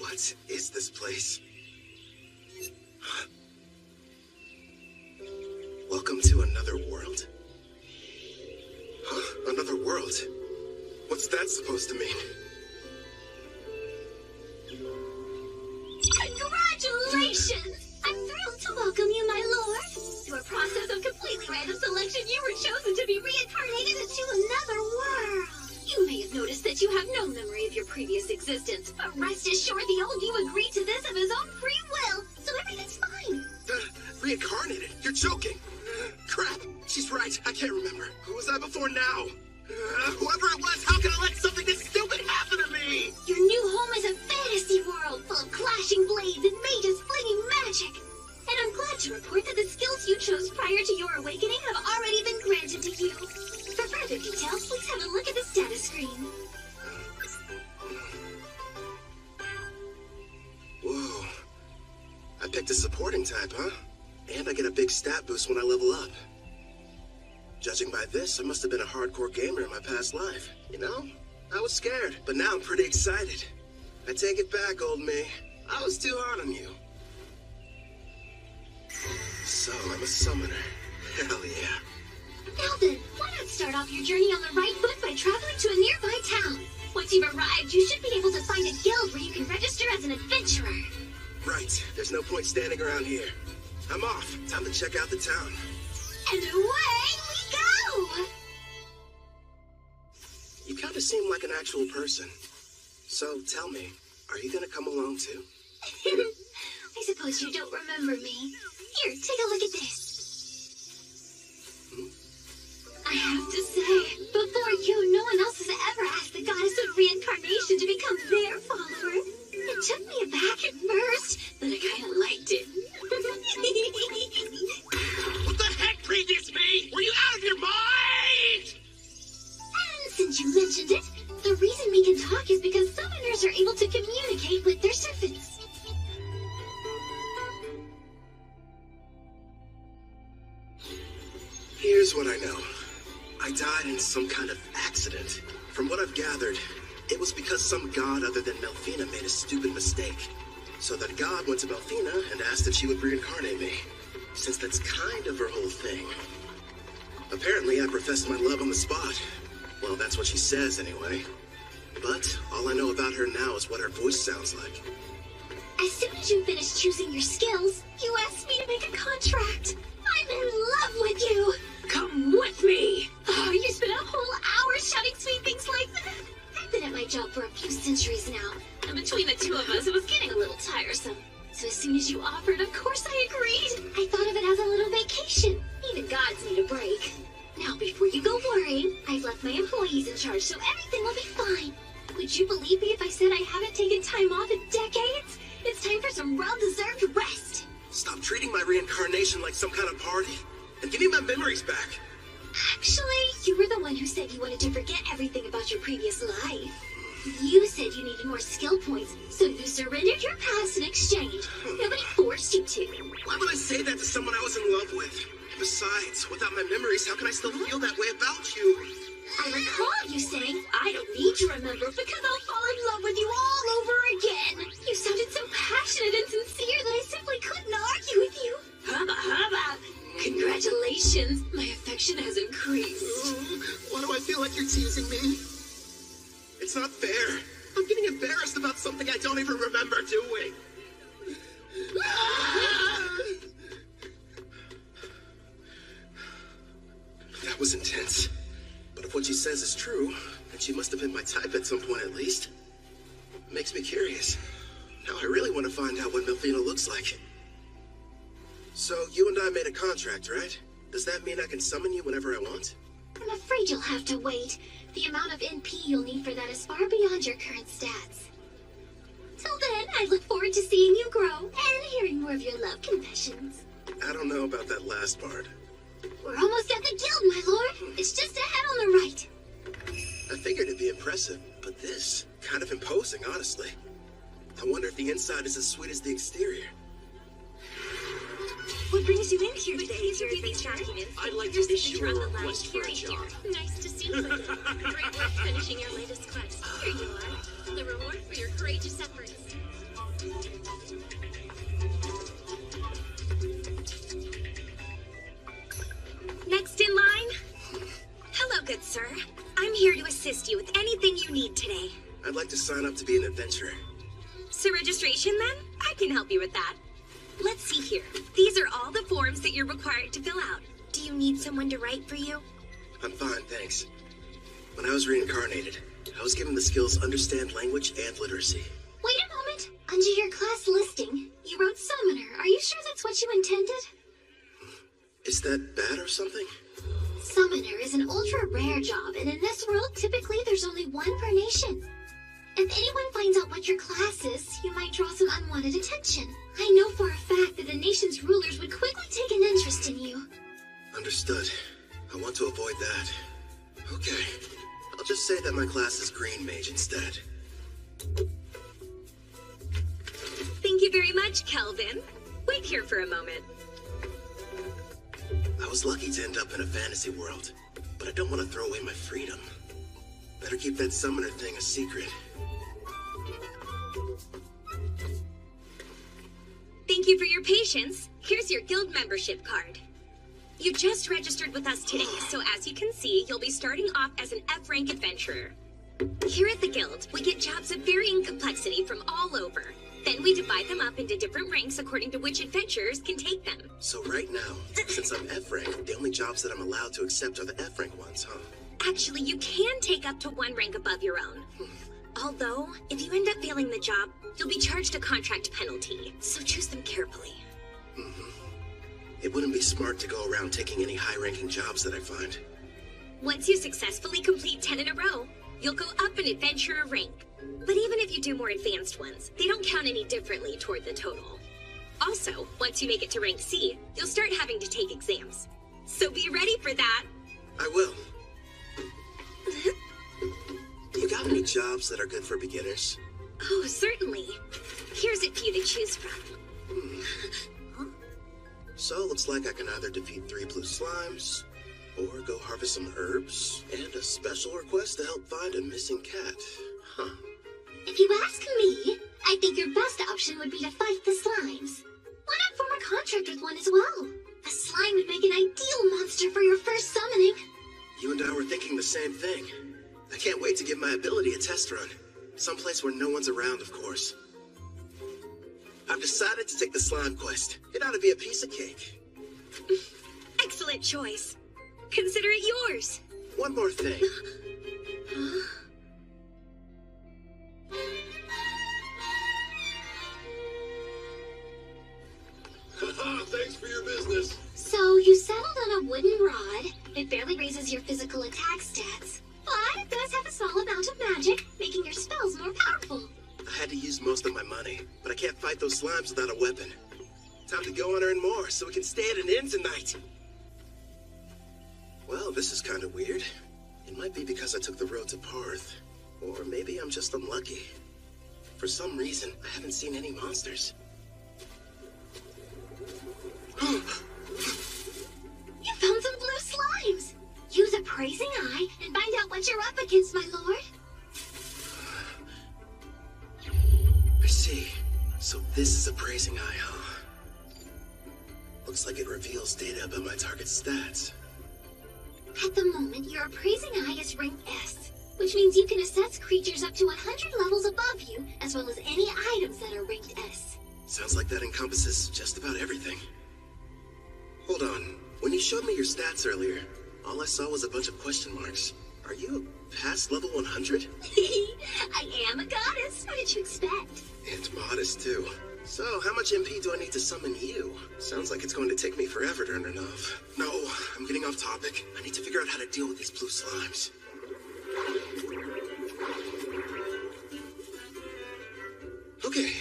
What is this place? Welcome to another world? Huh? Another world? What's that supposed to mean? Congratulations! I'm thrilled to welcome you, my lord. Through a process of completely random selection, you were chosen to be reincarnated into another world. You may have noticed that you have no memory of your previous existence, but rest assured the old you agreed to this of his own free will, so everything's fine. Reincarnated? You're joking! Crap! She's right, I can't remember. Who was I before now? Whoever it was, how can I let something this stupid happen to me? Your new home is a fantasy world full of clashing blades and mages flinging magic. And I'm glad to report that the skills you chose prior to your awakening have already been granted to you. For further details, please have a look at the status screen. Whoa. I picked a supporting type, huh? And I get a big stat boost when I level up. Judging by this, I must have been a hardcore gamer in my past life. You know, I was scared, but now I'm pretty excited. I take it back, old me. I was too hard on you. So, I'm a summoner. Hell yeah. Now then, why not start off your journey on the right foot by traveling to a nearby town? Once you've arrived, you should be able to find a guild where you can register as an adventurer. Right. There's no point standing around here. I'm off. Time to check out the town. And away we go! You kind of seem like an actual person. So, tell me, are you gonna come along too? I suppose you don't remember me. Here, take a look at this. I have to say, before you, no one else has ever asked the goddess of reincarnation to become their follower. It took me aback at first, but I kind of liked it. What the heck, previous me? Were you out of your mind? And since you mentioned it, the reason we can talk is because summoners are able to communicate with their servants. Here's what I know. I died in some kind of accident. From what I've gathered, it was because some god other than Melfina made a stupid mistake. So that god went to Melfina and asked if she would reincarnate me, since that's kind of her whole thing. Apparently, I professed my love on the spot. Well, that's what she says anyway. But all I know about her now is what her voice sounds like. As soon as you finish choosing your skills, you asked me to make a contract. I'm in love with you. Come with me. Oh, you spent a whole hour shouting sweet things like that. I've been at my job for a few centuries now, and between the two of us, it was getting a little tiresome. So as soon as you offered, of course I agreed. I thought of it as a little vacation. Even gods need a break. Now, before you go worrying, I've left my employees in charge, so everything will be fine. Would you believe me if I said I haven't taken time off in decades? It's time for some well-deserved rest. Stop treating my reincarnation like some kind of party, and give me my memories back. Actually, you were the one who said you wanted to forget everything about your previous life. You said you needed more skill points, so you surrendered your past in exchange. Nobody forced you to. Why would I say that to someone I was in love with? Besides, without my memories, how can I still feel that way about you? I recall you saying, I don't need to remember because I'll fall in love with you all over again. You sounded so passionate and sincere that I simply couldn't argue with you. Hubba hubba. Congratulations, my affection has increased. Why do I feel like you're teasing me? It's not fair. I'm getting embarrassed about something I don't even remember doing. That was intense. But if what she says is true, then she must have been my type at some point at least. It makes me curious. Now I really want to find out what Melfina looks like. So you and I made a contract, right? Does that mean I can summon you whenever I want? I'm afraid you'll have to wait. The amount of NP you'll need for that is far beyond your current stats. Till then, I look forward to seeing you grow and hearing more of your love confessions. I don't know about that last part. We're almost at the guild, my lord. It's just ahead on the right. I figured it'd be impressive, but this, kind of imposing, honestly. I wonder if the inside is as sweet as the exterior. What brings you in here today? Is your these documents? I'd like to issue a request for a job. Nice to see you again. Great work finishing your latest quest. Here you are. The reward for your courageous efforts. Next in line. Hello, good sir. I'm here to assist you with anything you need today. I'd like to sign up to be an adventurer. So registration then? I can help you with that. Let's see here. These are all the forms that you're required to fill out. Do you need someone to write for you? I'm fine, thanks. When I was reincarnated, I was given the skills understand language and literacy. Wait a moment. Under your class listing, you wrote summoner. Are you sure that's what you intended? Is that bad or something? Summoner is an ultra-rare job, and in this world, typically there's only one per nation. If anyone finds out what your class is, you might draw some unwanted attention. I know for a fact that the nation's rulers would quickly take an interest in you. Understood. I want to avoid that. Okay. I'll just say that my class is Green Mage instead. Thank you very much, Kelvin. Wait here for a moment. I was lucky to end up in a fantasy world, but I don't want to throw away my freedom. Better keep that summoner thing a secret. Thank you for your patience. Here's your guild membership card. You just registered with us today, so as you can see, you'll be starting off as an F-rank adventurer. Here at the guild, we get jobs of varying complexity from all over. Then we divide them up into different ranks according to which adventurers can take them. So right now, since I'm F-rank, the only jobs that I'm allowed to accept are the F-rank ones, huh? Actually, you can take up to one rank above your own. Although, if you end up failing the job, you'll be charged a contract penalty, so choose them carefully. It wouldn't be smart to go around taking any high-ranking jobs that I find. Once you successfully complete 10 in a row, you'll go up an adventurer rank. But even if you do more advanced ones, they don't count any differently toward the total. Also, once you make it to rank C, you'll start having to take exams. So be ready for that. I will. You got any jobs that are good for beginners? Oh, certainly. Here's a few to choose from. So, looks like I can either defeat 3 blue slimes, or go harvest some herbs, and a special request to help find a missing cat. Huh. If you ask me, I think your best option would be to fight the slimes. Why not form a contract with one as well? A slime would make an ideal monster for your first summoning. You and I were thinking the same thing. I can't wait to give my ability a test run. Someplace where no one's around, of course. I've decided to take the slime quest. It ought to be a piece of cake. Excellent choice. Consider it yours. One more thing. Thanks for your business. So you settled on a wooden rod. It barely raises your physical attack stats, but it does have a small amount of magic, making your spells more powerful. I had to use most of my money, but I can't fight those slimes without a weapon. Time to go and earn more so we can stay at an inn tonight. Well, this is kind of weird. It might be because I took the road to Parth, or maybe I'm just unlucky. For some reason, I haven't seen any monsters. You found some blue slimes! Use a praising eye and find out what you're up against, my lord. I see. So this is a praising eye, huh? Looks like it reveals data about my target's stats. At the moment, your appraising eye is rank S, which means you can assess creatures up to 100 levels above you, as well as any items that are ranked S. Sounds like that encompasses just about everything. Hold on. When you showed me your stats earlier, all I saw was a bunch of question marks. Are you past level 100? I am a goddess. What did you expect? And modest, too. So, how much MP do I need to summon you? Sounds like it's going to take me forever to earn enough. No, I'm getting off topic. I need to figure out how to deal with these blue slimes. Okay.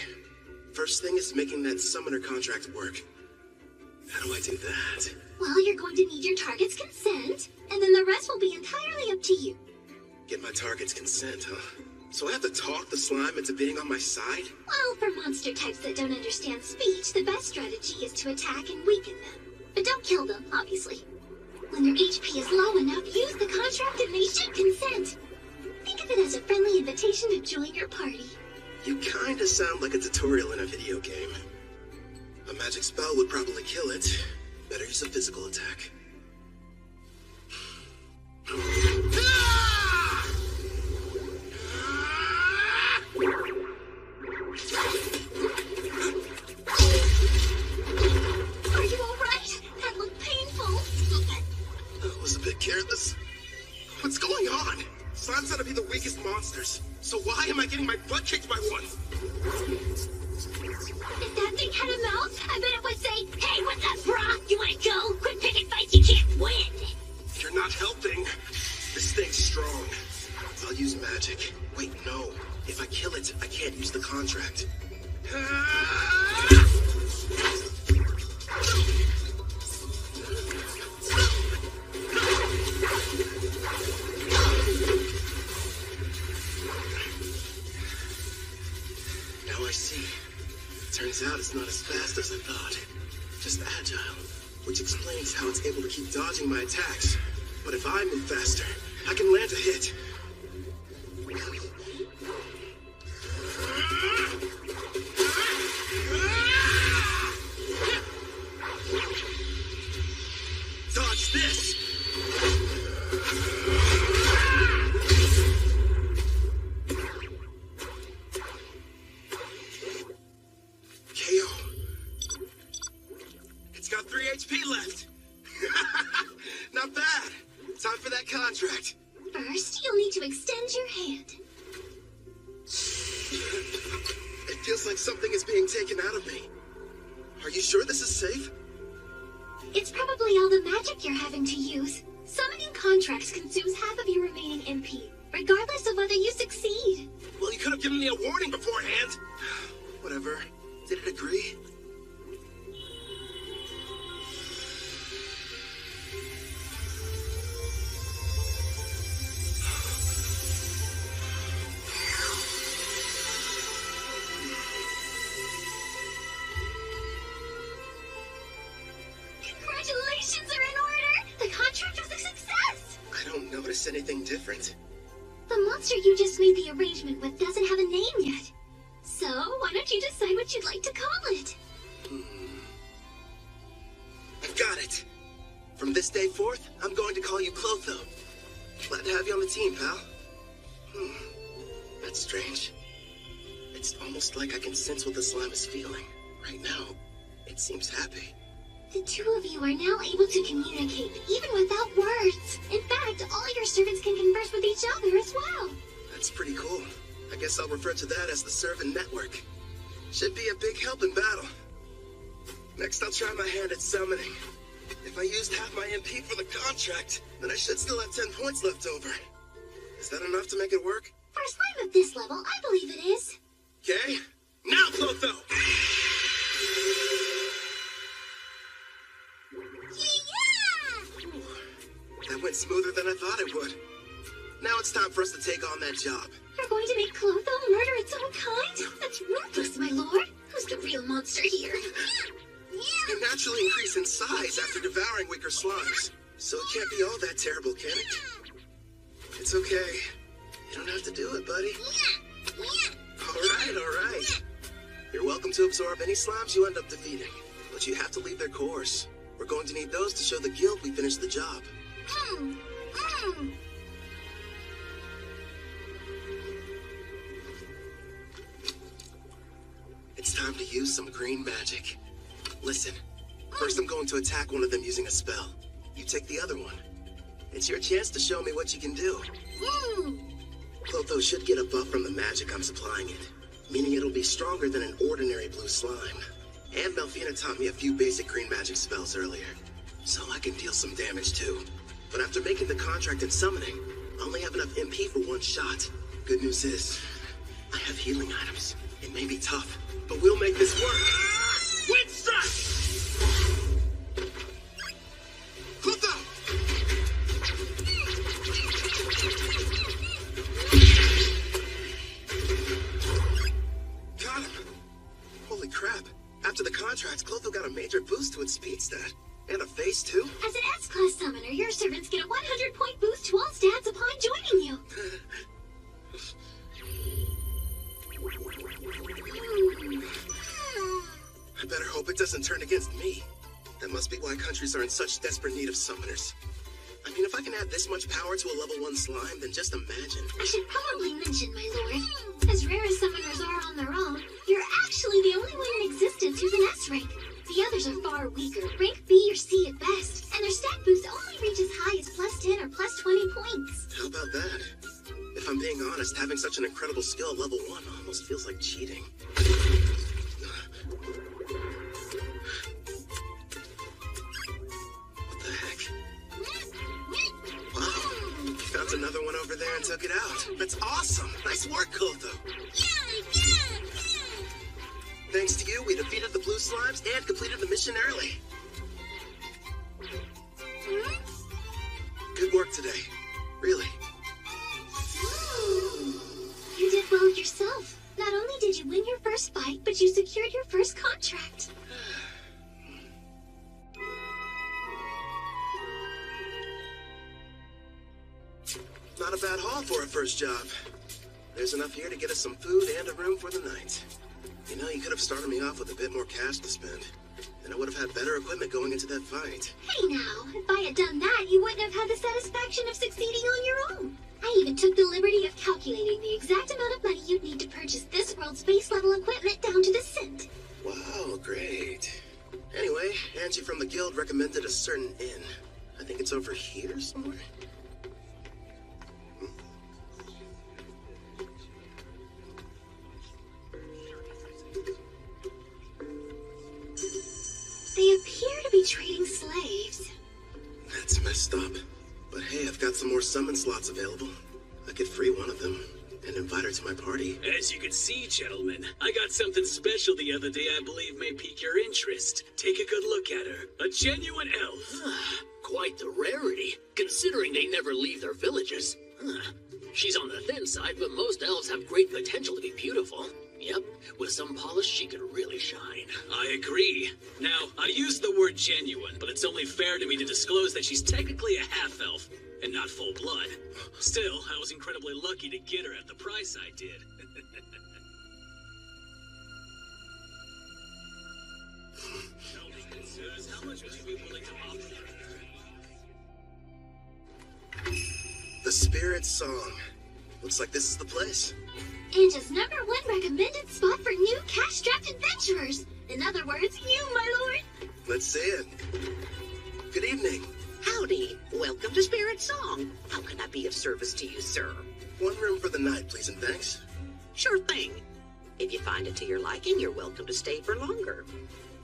First thing is making that summoner contract work. How do I do that? Well, you're going to need your target's consent, and then the rest will be entirely up to you. Get my target's consent, huh? So I have to talk the slime into being on my side? Well, for monster types that don't understand speech, the best strategy is to attack and weaken them. But don't kill them, obviously. When their HP is low enough, use the contract and they should consent. Think of it as a friendly invitation to join your party. You kinda sound like a tutorial in a video game. A magic spell would probably kill it. Better use a physical attack. Are you alright? That looked painful. That was a bit careless. What's going on? Slime's gotta be the weakest monsters. So why am I getting my butt kicked by one? If that thing had a mouth, I bet it would say, "Hey, what's up, brah? You wanna go? Quit picking fights, you can't win." You're not helping. This thing's strong. I'll use magic. Wait, no. If I kill it, I can't use the contract. Now I see. Turns out it's not as fast as I thought. Just agile, which explains how it's able to keep dodging my attacks. But if I move faster, I can land a hit. Dodge this! KO. It's got 3 HP left. Not bad. Time for that contract. First, you'll need to extend your hand. It feels like something is being taken out of me. Are you sure this is safe? It's probably all the magic you're having to use. Summoning contracts consumes half of your remaining MP, regardless of whether you succeed. Well, you could have given me a warning beforehand. Whatever. Did it agree? Congratulations are in order! The contract was a success! I don't notice anything different. The monster you just made the arrangement with doesn't have a name yet. So, why don't you decide what you'd like to call it? I've got it. From this day forth, I'm going to call you Clotho. Glad to have you on the team, pal. That's strange. It's almost like I can sense what the slime is feeling. Right now, it seems happy. The two of you are now able to communicate, even without words. In fact, all your servants can converse with each other as well. That's pretty cool. I guess I'll refer to that as the servant network. Should be a big help in battle. Next, I'll try my hand at summoning. If I used half my MP for the contract, then I should still have 10 points left over. Is that enough to make it work? For a slime of this level, I believe it is. Okay. Now, Clotho! Yeah! That went smoother than I thought it would. Now it's time for us to take on that job. You're going to make Clotho murder its own kind? That's ruthless, my lord. Who's the real monster here? They naturally increase in size after devouring weaker slimes. So it can't be all that terrible, can it? It's okay. You don't have to do it, buddy. All right. You're welcome to absorb any slimes you end up defeating. But you have to leave their cores. We're going to need those to show the guild we finished the job. It's time to use some green magic. Listen, first I'm going to attack one of them using a spell. You take the other one. It's your chance to show me what you can do. Clotho should get a buff from the magic I'm supplying it, meaning it'll be stronger than an ordinary blue slime. And Melfina taught me a few basic green magic spells earlier, so I can deal some damage too. But after making the contract and summoning, I only have enough MP for one shot. Good news is, I have healing items. It may be tough, but we'll make this work. Wind strike! Clotho! Got him! Holy crap. After the contract, Clotho got a major boost to its speed stat. And a face, too? As an S-Class summoner, your servants get a 100-point boost to all stats upon joining you. countries are in such desperate need of summoners. I mean, if I can add this much power to a level 1 slime, then just imagine. I should probably mention, my lord, as rare as summoners are on their own, you're actually the only one in existence who's an S rank. The others are far weaker, rank B or C at best, and their stat boost only reach as high as plus 10 or plus 20 points. How about that? If I'm being honest, having such an incredible skill at level 1 almost feels like cheating. What the heck? Wow, you found another one over there and took it out. That's awesome! Nice work, Koto. Yeah! Thanks to you, we defeated the blue slimes and completed the mission early. Good work today. Really. You did well yourself. Not only did you win your first fight, but you secured your first contract. Not a bad haul for a first job. There's enough here to get us some food and a room for the night. You know, you could have started me off with a bit more cash to spend. Then I would have had better equipment going into that fight. Hey now, if I had done that, you wouldn't have had the satisfaction of succeeding on your own. I even took the liberty of calculating the exact amount of money you'd need to purchase this world's base level equipment down to the cent. Wow, great. Anyway, Angie from the guild recommended a certain inn. I think it's over here somewhere. They appear to be trading slaves. That's messed up. But hey, I've got some more summon slots available. I could free one of them and invite her to my party. As you can see, gentlemen, I got something special the other day I believe may pique your interest. Take a good look at her. A genuine elf. Quite the rarity, considering they never leave their villages. She's on the thin side, but most elves have great potential to be beautiful. Yep, with some polish, she could really shine. I agree. Now, I use the word genuine, but it's only fair to me to disclose that she's technically a half-elf, and not full-blood. Still, I was incredibly lucky to get her at the price I did. How much would you be willing to offer? The Spirit Song. Looks like this is the place. Anja's #1 recommended spot for new cash-strapped adventurers. In other words, you, my lord. Let's see it. Good evening. Howdy. Welcome to Spirit Song. How can I be of service to you, sir? One room for the night, please, and thanks. Sure thing. If you find it to your liking, you're welcome to stay for longer.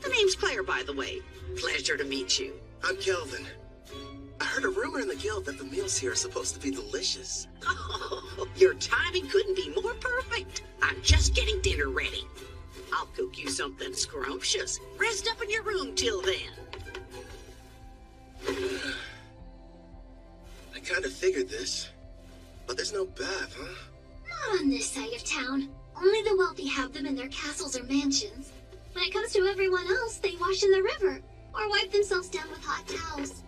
The name's Claire, by the way. Pleasure to meet you. I'm Kelvin. I heard a rumor in the guild that the meals here are supposed to be delicious. Oh, your timing couldn't be more perfect. I'm just getting dinner ready. I'll cook you something scrumptious. Rest up in your room till then. I kind of figured this. But there's no bath, huh? Not on this side of town. Only the wealthy have them in their castles or mansions. When it comes to everyone else, they wash in the river or wipe themselves down with hot towels.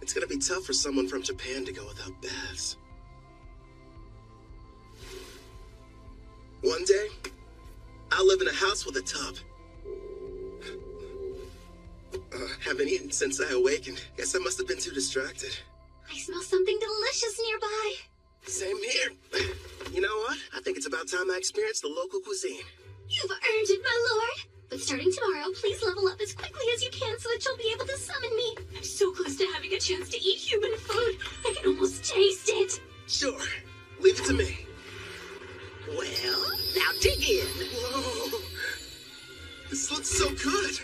It's gonna be tough for someone from Japan to go without baths. One day, I'll live in a house with a tub. Haven't eaten since I awakened. Guess I must have been too distracted. I smell something delicious nearby. Same here. You know what? I think it's about time I experienced the local cuisine. You've earned it, my lord. But starting tomorrow, please level up as quickly as you can so that you'll be able to summon me. I'm so close to having a chance to eat human food. I can almost taste it. Sure. Leave it to me. Well, now dig in. Whoa. This looks so good.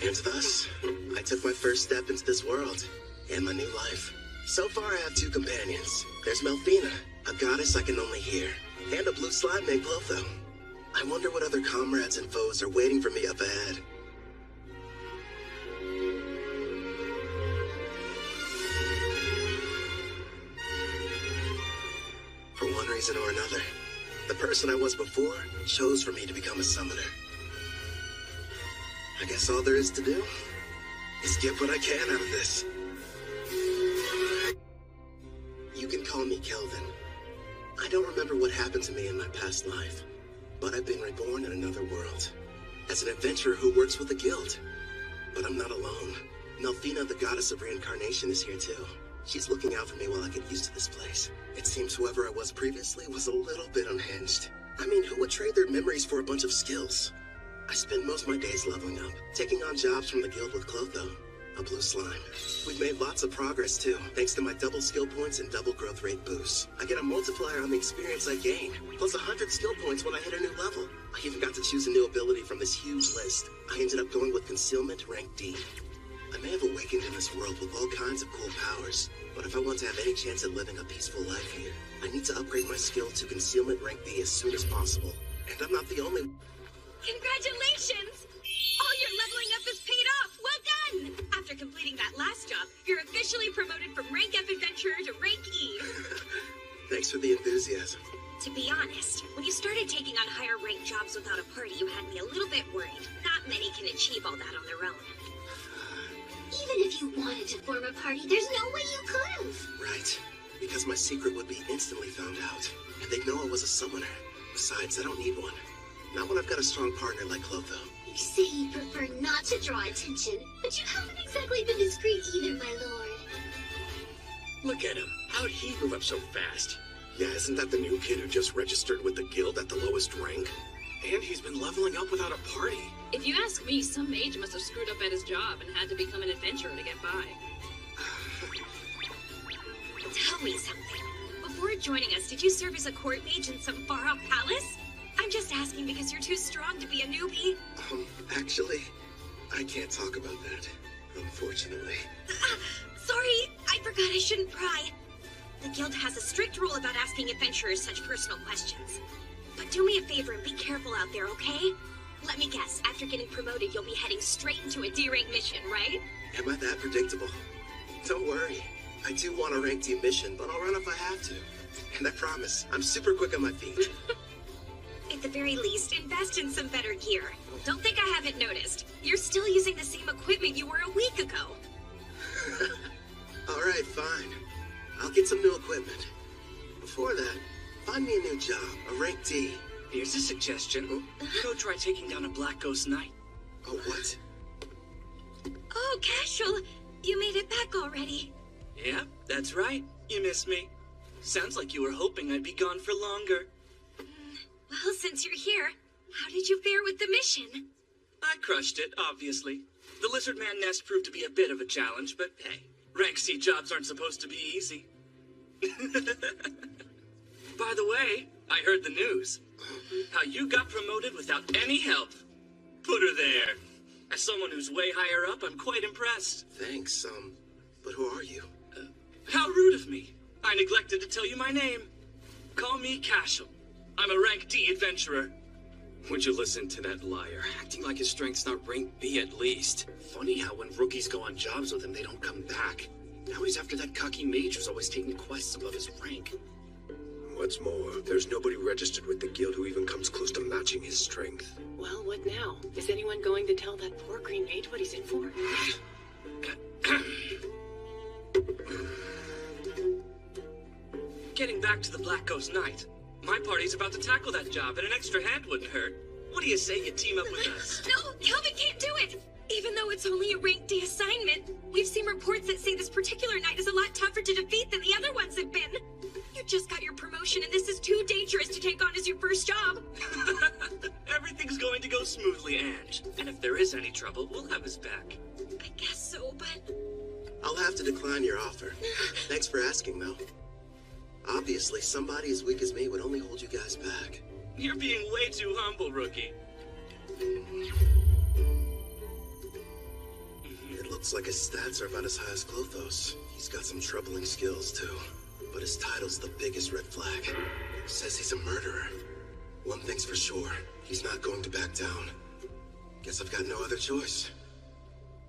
And thus, I took my first step into this world and my new life. So far, I have 2 companions. There's Melfina, a goddess I can only hear, and a blue slime named Clotho. I wonder what other comrades and foes are waiting for me up ahead. For one reason or another, the person I was before chose for me to become a summoner. I guess all there is to do is get what I can out of this. You can call me Kelvin. I don't remember what happened to me in my past life, but I've been reborn in another world. as an adventurer who works with the guild. But I'm not alone. Melfina, the goddess of reincarnation, is here too. She's looking out for me while I get used to this place. It seems whoever I was previously was a little bit unhinged. I mean, who would trade their memories for a bunch of skills? I spend most of my days leveling up, taking on jobs from the guild with Clotho, a blue slime. We've made lots of progress too, thanks to my double skill points and double growth rate boosts. I get a multiplier on the experience I gain, plus 100 skill points when I hit a new level. I even got to choose a new ability from this huge list. I ended up going with Concealment rank D. I may have awakened in this world with all kinds of cool powers, but if I want to have any chance at living a peaceful life here, I need to upgrade my skill to Concealment rank D as soon as possible. And I'm not the only... Congratulations! All your leveling up has paid off! Well done! After completing that last job, you're officially promoted from rank F adventurer to rank E. Thanks for the enthusiasm. To be honest, when you started taking on higher rank jobs without a party, you had me a little bit worried. Not many can achieve all that on their own. Even if you wanted to form a party, there's no way you could have. Right. Because my secret would be instantly found out, and they'd know I was a summoner. Besides, I don't need one. Not when I've got a strong partner like Clotho. You say you prefer not to draw attention, but you haven't exactly been discreet either, my lord. Look at him. How'd he move up so fast? Yeah, isn't that the new kid who just registered with the guild at the lowest rank? And he's been leveling up without a party. If you ask me, some mage must have screwed up at his job and had to become an adventurer to get by. Tell me something. Before joining us, did you serve as a court mage in some far-off palace? I'm just asking because you're too strong to be a newbie. Actually, I can't talk about that, unfortunately. Sorry, I forgot I shouldn't pry. The guild has a strict rule about asking adventurers such personal questions. But do me a favor and be careful out there, okay? Let me guess, after getting promoted, you'll be heading straight into a D-rank mission, right? Am I that predictable? Don't worry. I do want a rank D mission, but I'll run if I have to. And I promise, I'm super quick on my feet. At the very least, invest in some better gear. Don't think I haven't noticed. You're still using the same equipment you were a week ago. All right, fine. I'll get some new equipment. Before that, find me a new job, a rank D. Here's a suggestion. Go try taking down a Black Ghost Knight. Oh, what? Oh, Casual, you made it back already. Yeah, that's right. You missed me. Sounds like you were hoping I'd be gone for longer. Well, since you're here, how did you fare with the mission? I crushed it, obviously. The Lizard Man nest proved to be a bit of a challenge, but hey, rank C jobs aren't supposed to be easy. By the way, I heard the news. How you got promoted without any help. Put her there. As someone who's way higher up, I'm quite impressed. Thanks, but who are you? How rude of me. I neglected to tell you my name. Call me Cashel. I'm a rank D adventurer. Would you listen to that liar? Acting like his strength's not rank B at least. Funny how when rookies go on jobs with him, they don't come back. Now he's after that cocky mage who's always taking quests above his rank. What's more, there's nobody registered with the guild who even comes close to matching his strength. Well, what now? Is anyone going to tell that poor green mage what he's in for? Getting back to the Black Ghost Knight. My party's about to tackle that job, and an extra hand wouldn't hurt. What do you say you team up with us? No, Kelvin can't do it! Even though it's only a rank D assignment, we've seen reports that say this particular knight is a lot tougher to defeat than the other ones have been. You just got your promotion, and this is too dangerous to take on as your first job. Everything's going to go smoothly, Ange. And if there is any trouble, we'll have his back. I guess so, but... I'll have to decline your offer. Thanks for asking, though. Obviously, somebody as weak as me would only hold you guys back. You're being way too humble, rookie. It looks like his stats are about as high as Clotho's. He's got some troubling skills, too. But his title's the biggest red flag. Says he's a murderer. One thing's for sure, he's not going to back down. Guess I've got no other choice.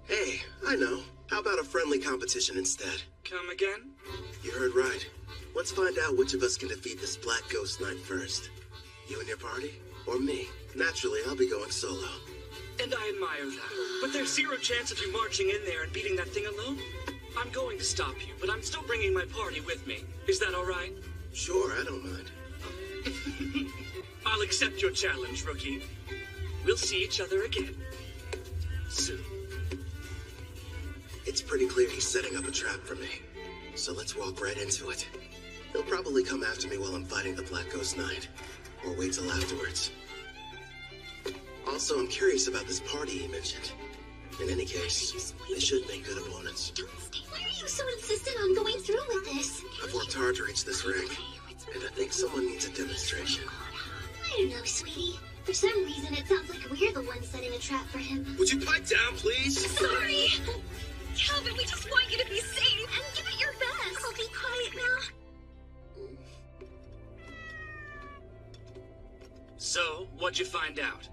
Hey, I know. How about a friendly competition instead? Come again? You heard right. Let's find out which of us can defeat this Black Ghost Knight first. You and your party? Or me? Naturally, I'll be going solo. And I admire that. But there's zero chance of you marching in there and beating that thing alone. I'm going to stop you, but I'm still bringing my party with me. Is that all right? Sure, I don't mind. I'll accept your challenge, rookie. We'll see each other again. Soon. It's pretty clear he's setting up a trap for me. So let's walk right into it. He'll probably come after me while I'm fighting the Black Ghost Knight. Or wait till afterwards. Also, I'm curious about this party he mentioned. In any case, they should make good opponents. Don't stay. Why are you so insistent on going through with this? I've worked hard to reach this rank, and I think someone needs a demonstration. I don't know, sweetie. For some reason, it sounds like we're the ones setting a trap for him. Would you pipe down, please? Sorry! Calvin, we just want you to be safe and give it your best. I'll be quiet now. So, what'd you find out?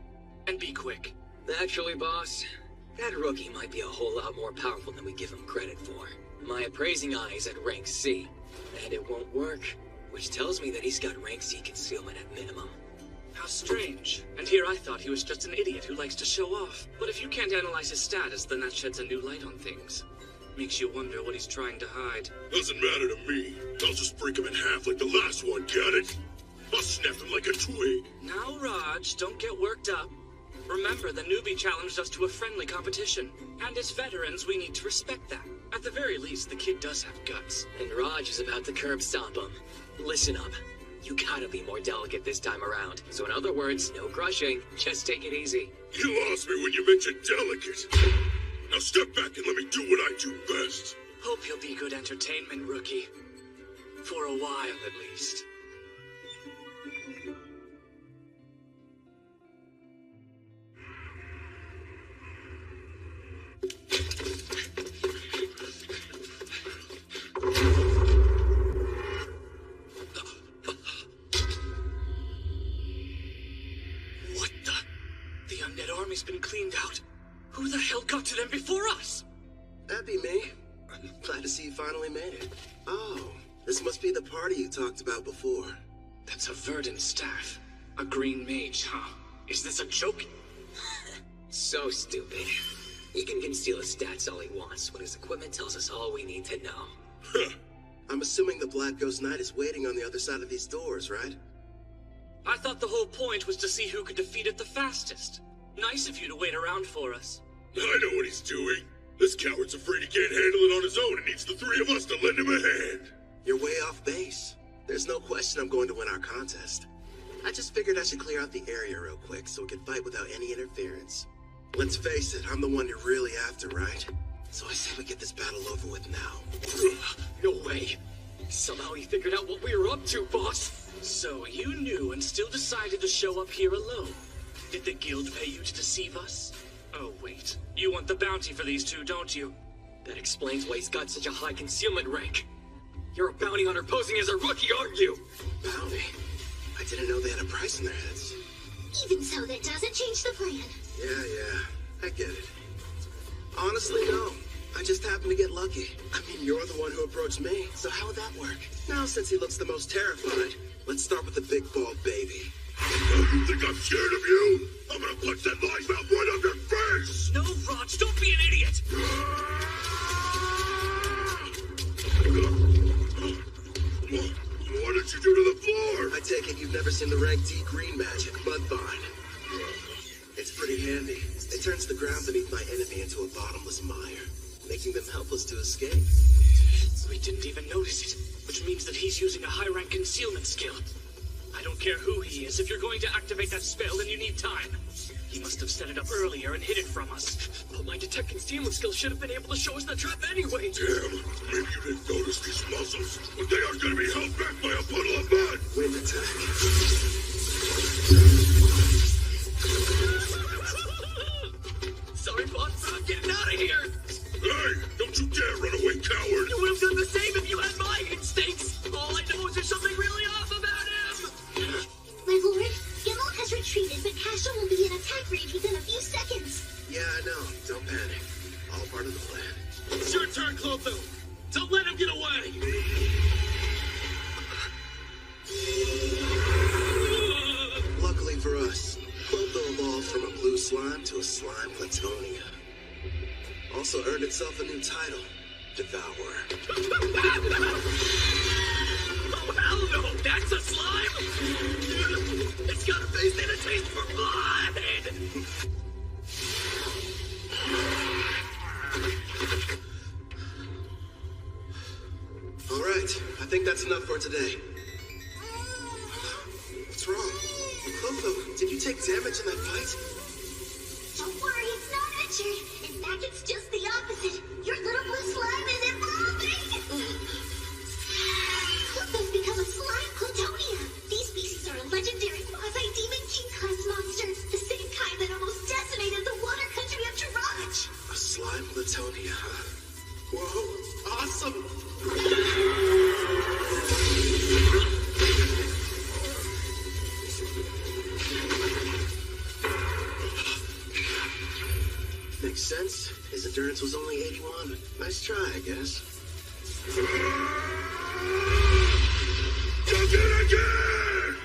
And be quick. Actually, boss, that rookie might be a whole lot more powerful than we give him credit for. My appraising eye is at rank C, and it won't work, which tells me that he's got rank C concealment at minimum. How strange. And here I thought he was just an idiot who likes to show off. But if you can't analyze his status, then that sheds a new light on things. Makes you wonder what he's trying to hide. Doesn't matter to me. I'll just break him in half like the last one, get it? I'll snap him like a twig. Now, Raj, don't get worked up. Remember, the newbie challenged us to a friendly competition. And as veterans, we need to respect that. At the very least, the kid does have guts. And Raj is about to curb stomp him. Listen up. You gotta be more delicate this time around. So in other words, no crushing. Just take it easy. You lost me when you mentioned delicate. Now step back and let me do what I do best. Hope you'll be good entertainment, rookie. For a while, at least. Army's been cleaned out. Who the hell got to them before us? That'd be me. I'm glad to see you finally made it. Oh, this must be the party you talked about before. That's a verdant staff. A green mage, huh? Is this a joke? So stupid. He can conceal his stats all he wants when his equipment tells us all we need to know. I'm assuming the Black Ghost Knight is waiting on the other side of these doors, right? I thought the whole point was to see who could defeat it the fastest. Nice of you to wait around for us. I know what he's doing. This coward's afraid he can't handle it on his own and needs the three of us to lend him a hand. You're way off base. There's no question I'm going to win our contest. I just figured I should clear out the area real quick so we can fight without any interference. Let's face it, I'm the one you're really after, right? So I say we get this battle over with now. No way. Somehow he figured out what we were up to, boss. So you knew and still decided to show up here alone. Did the guild pay you to deceive us? Oh, wait. You want the bounty for these two, don't you? That explains why he's got such a high concealment rank. You're a bounty hunter posing as a rookie, aren't you? Bounty? I didn't know they had a price in their heads. Even so, that doesn't change the plan. Yeah, I get it. Honestly, no. I just happened to get lucky. I mean, you're the one who approached me, so how would that work? Now, since he looks the most terrified, let's start with the big bald baby. Oh, you think I'm scared of you? I'm gonna punch that live mouth right on your face! No, Raj, don't be an idiot! What did you do to the floor? I take it you've never seen the rank D green magic, Mudbind. It's pretty handy. It turns the ground beneath my enemy into a bottomless mire, making them helpless to escape. We didn't even notice it, which means that he's using a high-rank concealment skill. I don't care who he is. If you're going to activate that spell, then you need time. He must have set it up earlier and hid it from us. But my detect concealment skill should have been able to show us the trap anyway. Damn, maybe you didn't notice these muscles, but they aren't gonna be held back by a puddle of mud! Wind attack. Sorry, boss, but I'm getting out of here! Hey, don't you dare run away, coward! You would have done the same if you had my instincts! All I know is there's something really off about him! My lord, Gimel has retreated, but Castle will be in attack range within a few seconds. Yeah, I know. Don't panic. All part of the plan. It's your turn, Clotho! Don't let him get away! Luckily for us, Clotho evolved from a blue slime to a slime platonia. Also earned itself a new title, Devourer. Oh, hell no! That's a slime! It's got a face and a taste for blood! All right, I think that's enough for today. What's wrong? Clotho, did you take damage in that fight? Don't worry, it's not injured. In fact, it's just the opposite. Your little blue slime is evolving! Clotho's become a slime Clatonia. These species are a legendary quasi-demon king-class monster. The same kind that almost decimated the water country of Taraj. A slime Latonia, huh? Whoa, awesome! Makes sense. His endurance was only 81. Nice try, I guess. Jump in again!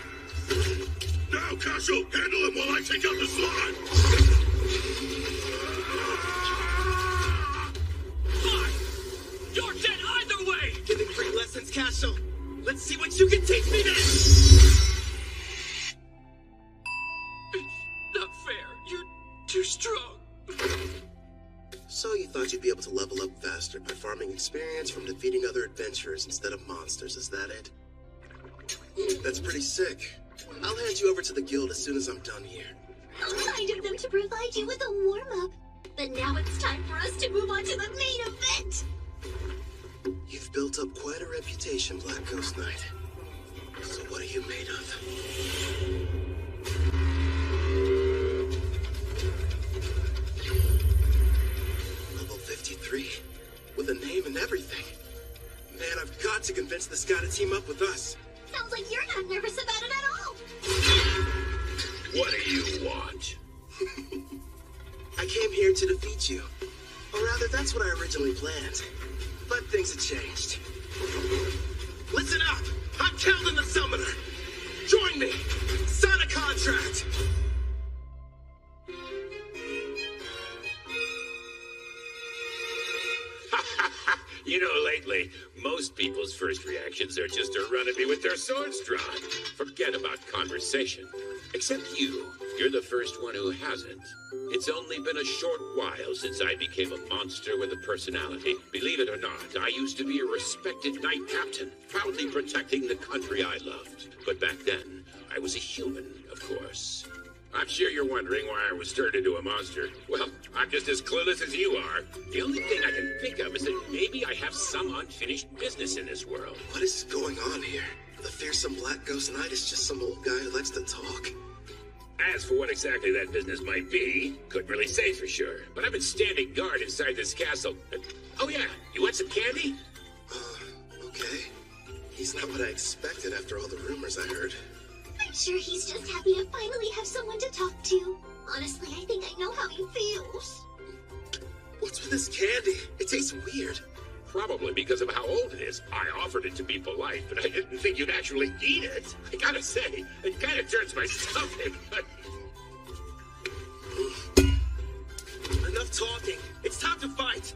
Now, Castle, handle him while I take out the slime! Fine! You're dead either way! Giving free lessons, Castle. Let's see what you can teach me then! It's not fair. You're too strong. So you thought you'd be able to level up faster by farming experience from defeating other adventurers instead of monsters, is that it? That's pretty sick. I'll hand you over to the guild as soon as I'm done here. How kind of them to provide you with a warm-up. But now it's time for us to move on to the main event. You've built up quite a reputation, Black Ghost Knight. So what are you made of? Level 53? With a name and everything. Man, I've got to convince this guy to team up with us. Sounds like you're not nervous about it at all. What do you want? I came here to defeat you. Or rather, that's what I originally planned. But things have changed. Listen up! I'm Keldon the Summoner! Join me! Sign a contract! You know, lately, most people's first reactions are just to run at me with their swords drawn. Forget about conversation. Except you. You're the first one who hasn't. It's only been a short while since I became a monster with a personality. Believe it or not, I used to be a respected knight captain, proudly protecting the country I loved. But back then, I was a human, of course. I'm sure you're wondering why I was turned into a monster. Well, I'm just as clueless as you are. The only thing I can think of is that maybe I have some unfinished business in this world. What is going on here? The fearsome Black Ghost Knight is just some old guy who likes to talk. As for what exactly that business might be, couldn't really say for sure. But I've been standing guard inside this castle. Oh yeah, you want some candy? Okay. He's not what I expected after all the rumors I heard. I'm sure he's just happy to finally have someone to talk to. Honestly, I think I know how he feels. What's with this candy? It tastes weird. Probably because of how old it is. I offered it to be polite, but I didn't think you'd actually eat it. I gotta say, it kind of turns my stomach, but... Enough talking. It's time to fight.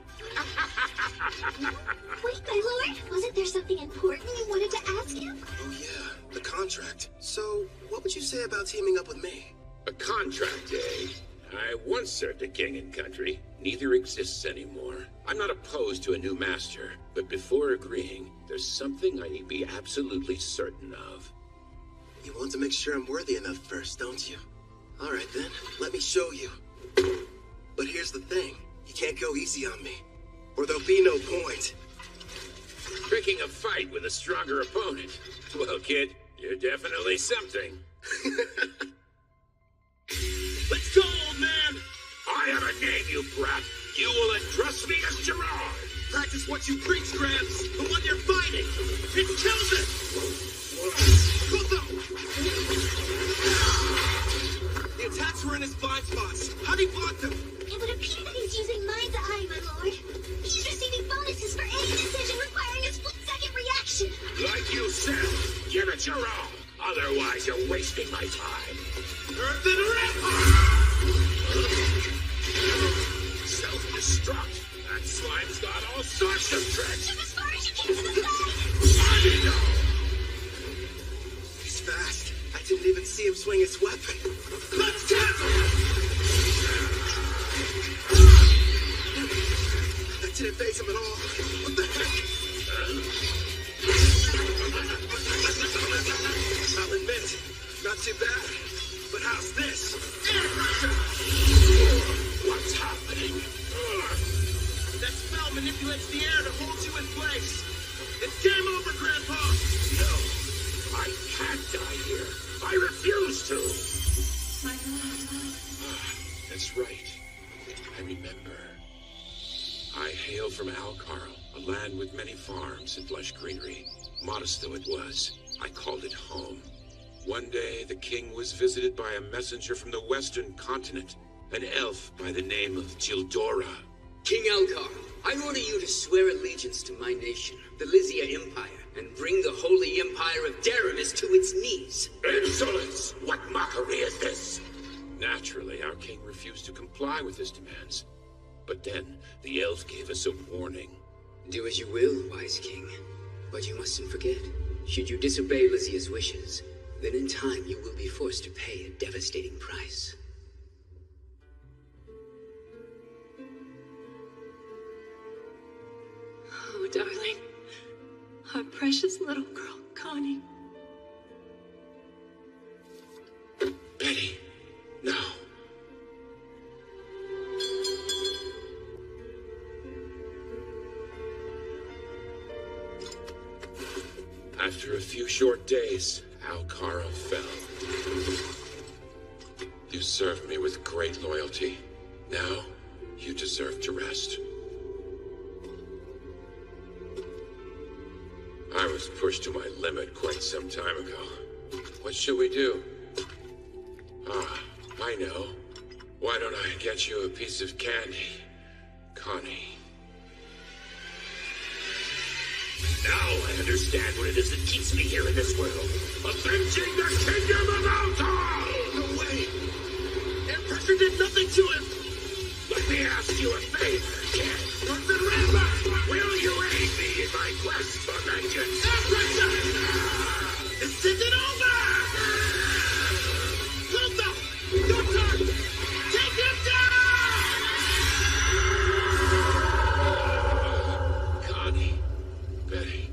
Wait, my lord, wasn't there something important you wanted to ask him? Oh yeah, the contract. So, what would you say about teaming up with me? A contract, eh? I once served a king and country. Neither exists anymore. I'm not opposed to a new master, but before agreeing, there's something I need to be absolutely certain of. You want to make sure I'm worthy enough first, don't you? All right then, let me show you. But here's the thing. You can't go easy on me, or there'll be no point. Picking a fight with a stronger opponent. Well, kid, you're definitely something. Let's go, old man! I have a name, you brat. You will address me as Gerard. Practice what you preach, Gramps. The one you're fighting. It's Keldon! The attacks were in his blind spots. How'd he block them? It would appear that he's using Mind's Eye, my lord. He's receiving bonuses for any decision requiring a split-second reaction. Like you said, give it your all. Otherwise, you're wasting my time. Earth and Self-destruct. That slime's got all sorts of tricks. Jump as far as you can to the side. I know. He's fast. I didn't even see him swing his weapon. Let's cancel! That didn't phase him at all. What the heck? farms and lush greenery. Modest though it was, I called it home. One day, the king was visited by a messenger from the western continent, an elf by the name of Gildora. King Elgar, I order you to swear allegiance to my nation, the Lysia Empire, and bring the holy empire of Daramis to its knees. Insolence! What mockery is this? Naturally, our king refused to comply with his demands. But then, the elf gave us a warning. Do as you will, wise king. But you mustn't forget, should you disobey Lysia's wishes, then in time you will be forced to pay a devastating price. Oh, darling. Our precious little girl, Connie. Betty, no. After a few short days, Alcara fell. You served me with great loyalty. Now, you deserve to rest. I was pushed to my limit quite some time ago. What should we do? Ah, I know. Why don't I get you a piece of candy, Connie? Now I understand what it is that keeps me here in this world. Avenging the kingdom of Altar! No way! Empressor did nothing to him! Let me ask you a favor, kid. Remember, will you aid me in my quest for vengeance? Empressor! This isn't over! Wilda! Your turn! Take him down! Connie, Betty,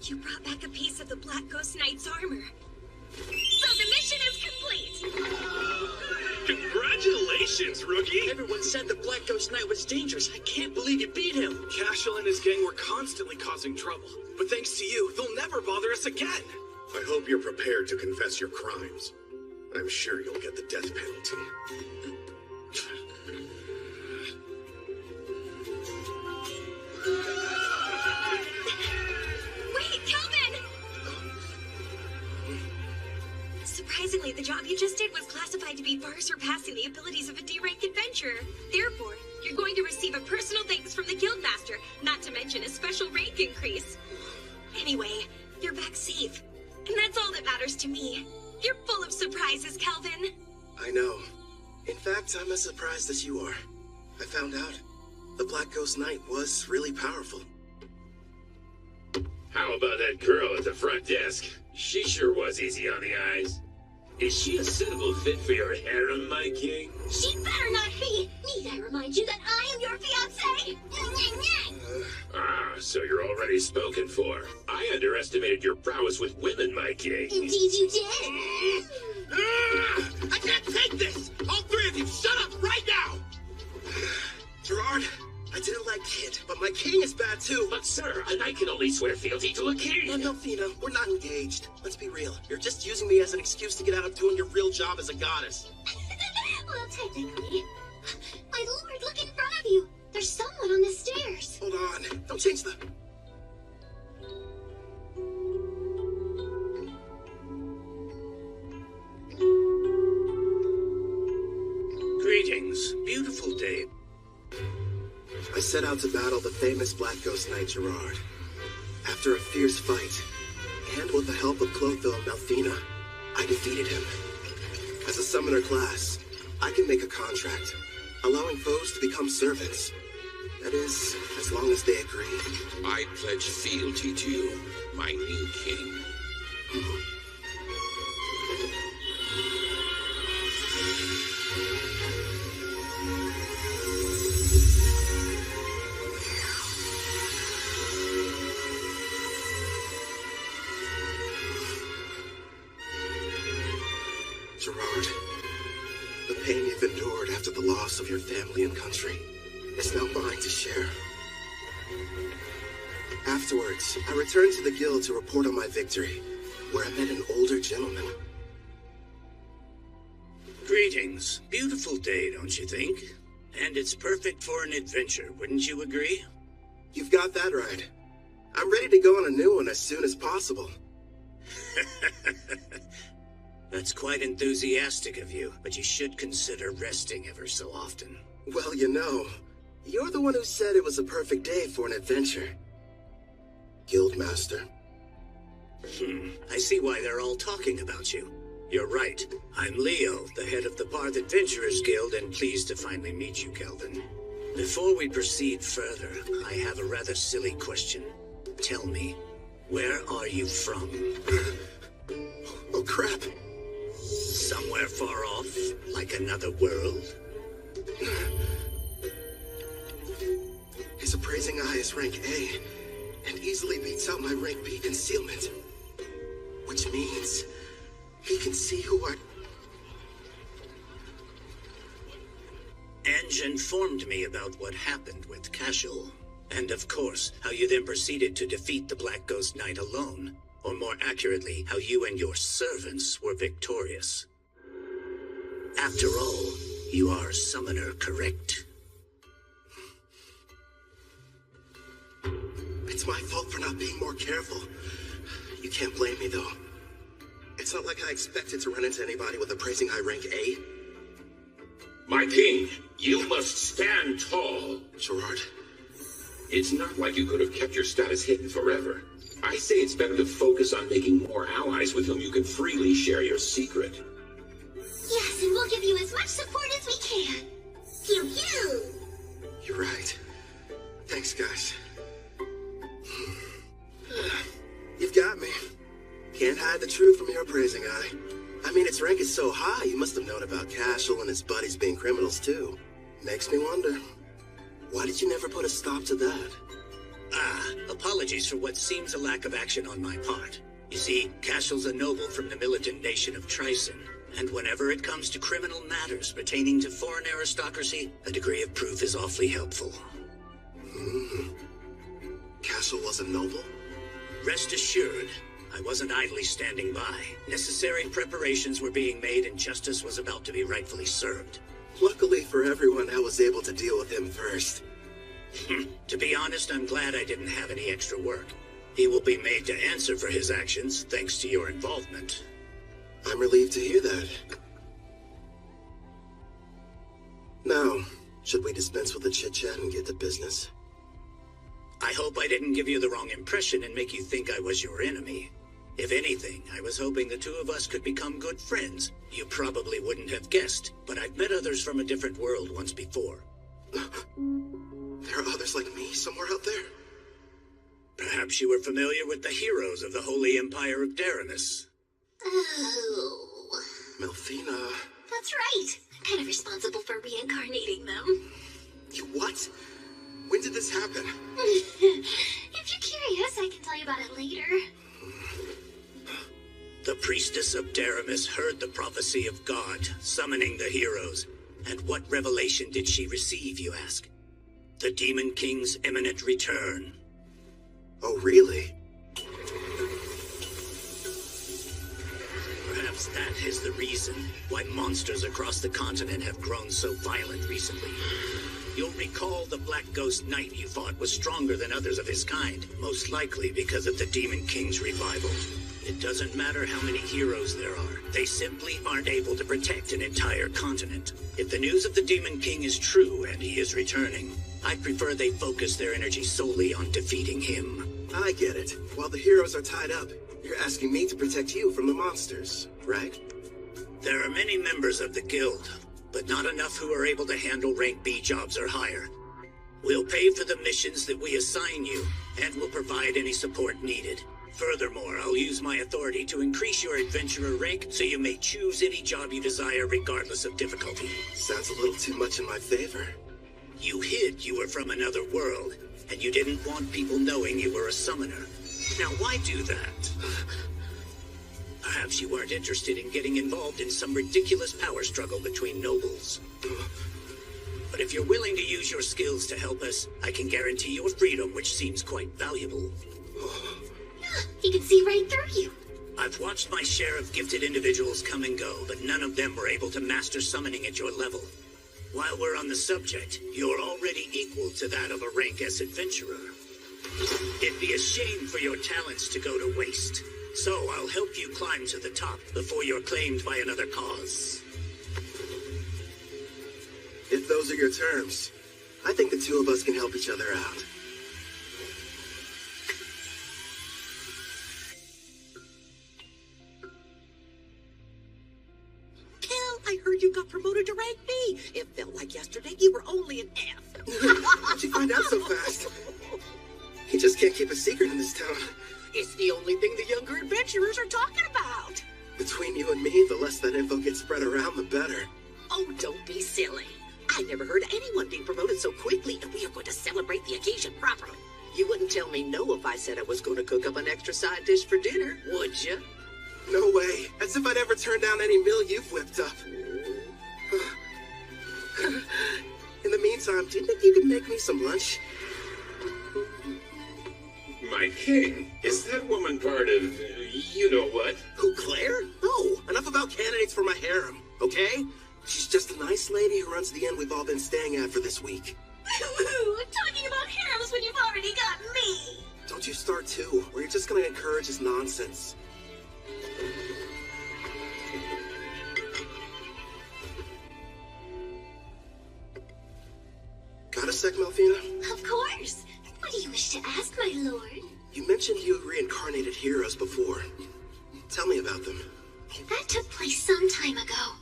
You brought back a piece of the Black Ghost Knight's armor. So the mission is complete! Congratulations, rookie! Everyone said the Black Ghost Knight was dangerous. I can't believe you beat him. Cashel and his gang were constantly causing trouble. But thanks to you, they'll never bother us again. I hope you're prepared to confess your crimes. I'm sure you'll get the death penalty. Wait, Kelvin! Surprisingly, the job you just did was classified to be far surpassing the abilities of a D-rank adventurer. Therefore, you're going to receive a personal thanks from the Guildmaster, not to mention a special rank increase. Anyway, you're back safe. And that's all that matters to me. You're full of surprises, Kelvin. I know. In fact, I'm as surprised as you are. I found out the Black Ghost Knight was really powerful. how about that girl at the front desk? She sure was easy on the eyes. Is she a suitable fit for your harem, my king? She better not be! Need I remind you that I am your fiancé? So you're already spoken for. I underestimated your prowess with women, my king. Indeed you did! I can't take this! All three of you, shut up right now! Gerard, I didn't like Kid, but my king is bad too. But sir, a knight can only swear fealty to a king. No, Fina, we're not engaged. Let's be real. You're just using me as an excuse to get out of doing your real job as a goddess. Well, technically. My lord, look in front of you. There's someone on the stairs. Hold on. Don't change the... Greetings, beautiful day. I set out to battle the famous Black Ghost Knight Gerard. After a fierce fight, and with the help of Clotho and Malfina, I defeated him. As a summoner class, I can make a contract, allowing foes to become servants. That is, as long as they agree. I pledge fealty to you, my new king. Gerard, the pain you've endured after the loss of your family and country is now mine to share. Afterwards, I returned to the guild to report on my victory. where I met an older gentleman. Greetings. Beautiful day, don't you think? And it's perfect for an adventure, wouldn't you agree? You've got that right. I'm ready to go on a new one as soon as possible. That's quite enthusiastic of you, but you should consider resting ever so often. Well, you know, you're the one who said it was a perfect day for an adventure. Guildmaster. I see why they're all talking about you. You're right. I'm Leo, the head of the Barth Adventurers Guild, and pleased to finally meet you, Kelvin. Before we proceed further, I have a rather silly question. Tell me, where are you from? Oh, crap. Somewhere far off, like another world? His appraising eye is rank A, and easily beats out my rank B concealment. Which means he can see who I... Ange informed me about what happened with Cashel, and of course, how you then proceeded to defeat the Black Ghost Knight alone, or more accurately, how you and your servants were victorious. After all, you are a summoner, correct? It's my fault for not being more careful. You can't blame me, though. It's not like I expected to run into anybody with appraising eye rank A. My king, you must stand tall. Gerard. It's not like you could have kept your status hidden forever. I say it's better to focus on making more allies with whom you can freely share your secret. Yes, and we'll give you as much support as we can. Pew pew! You're right. Thanks, guys. You've got me. Can't hide the truth from your appraising eye. I mean, its rank is so high, you must have known about Cashel and his buddies being criminals, too. Makes me wonder, why did you never put a stop to that? Apologies for what seems a lack of action on my part. You see, Cashel's a noble from the militant nation of Trison, and whenever it comes to criminal matters pertaining to foreign aristocracy, a degree of proof is awfully helpful. Cashel was a noble? Rest assured, I wasn't idly standing by. Necessary preparations were being made and justice was about to be rightfully served. Luckily for everyone, I was able to deal with him first. To be honest, I'm glad I didn't have any extra work. He will be made to answer for his actions, thanks to your involvement. I'm relieved to hear that. Now, should we dispense with the chit-chat and get to business? I hope I didn't give you the wrong impression and make you think I was your enemy. If anything, I was hoping the two of us could become good friends. You probably wouldn't have guessed, but I've met others from a different world once before. There are others like me somewhere out there? Perhaps you were familiar with the heroes of the Holy Empire of Daramus. Oh. Melfina. That's right. I'm kind of responsible for reincarnating them. You what? When did this happen? If you're curious, I can tell you about it later. The priestess of Daramus heard the prophecy of God, summoning the heroes. And what revelation did she receive, you ask? The Demon King's imminent return. Oh, really? Perhaps that is the reason why monsters across the continent have grown so violent recently. You'll recall the Black Ghost Knight you fought was stronger than others of his kind, most likely because of the Demon King's revival. It doesn't matter how many heroes there are. They simply aren't able to protect an entire continent. If the news of the Demon King is true and he is returning, I prefer they focus their energy solely on defeating him. I get it. While the heroes are tied up, you're asking me to protect you from the monsters, right? There are many members of the guild, but not enough who are able to handle rank B jobs or higher. We'll pay for the missions that we assign you, and will provide any support needed. Furthermore, I'll use my authority to increase your adventurer rank so you may choose any job you desire regardless of difficulty. Sounds a little too much in my favor. You hid you were from another world, and you didn't want people knowing you were a summoner. Now why do that? Perhaps you weren't interested in getting involved in some ridiculous power struggle between nobles. But if you're willing to use your skills to help us, I can guarantee your freedom, which seems quite valuable. He can see right through you. I've watched my share of gifted individuals come and go, but none of them were able to master summoning at your level. While we're on the subject, you're already equal to that of a rank S adventurer. It'd be a shame for your talents to go to waste, so I'll help you climb to the top before you're claimed by another cause. If those are your terms, I think the two of us can help each other out. I heard you got promoted to rank B. It felt like yesterday you were only an F. How'd you find out so fast? You just can't keep a secret in this town. It's the only thing the younger adventurers are talking about. Between you and me, the less that info gets spread around, the better. Oh, don't be silly. I never heard anyone being promoted so quickly, and we are going to celebrate the occasion properly. You wouldn't tell me no if I said I was going to cook up an extra side dish for dinner, would you? No way. As if I'd ever turn down any meal you've whipped up. In the meantime, do you think you could make me some lunch? My king, is that woman part of you-know-what? Who, Claire? No, enough about candidates for my harem, okay? She's just a nice lady who runs the inn we've all been staying at for this week. Talking about harems when you've already got me! Don't you start too, or you're just gonna encourage his nonsense. Got a sec, Melfina? Of course. What do you wish to ask, my lord? You mentioned you reincarnated heroes before. Tell me about them. That took place some time ago.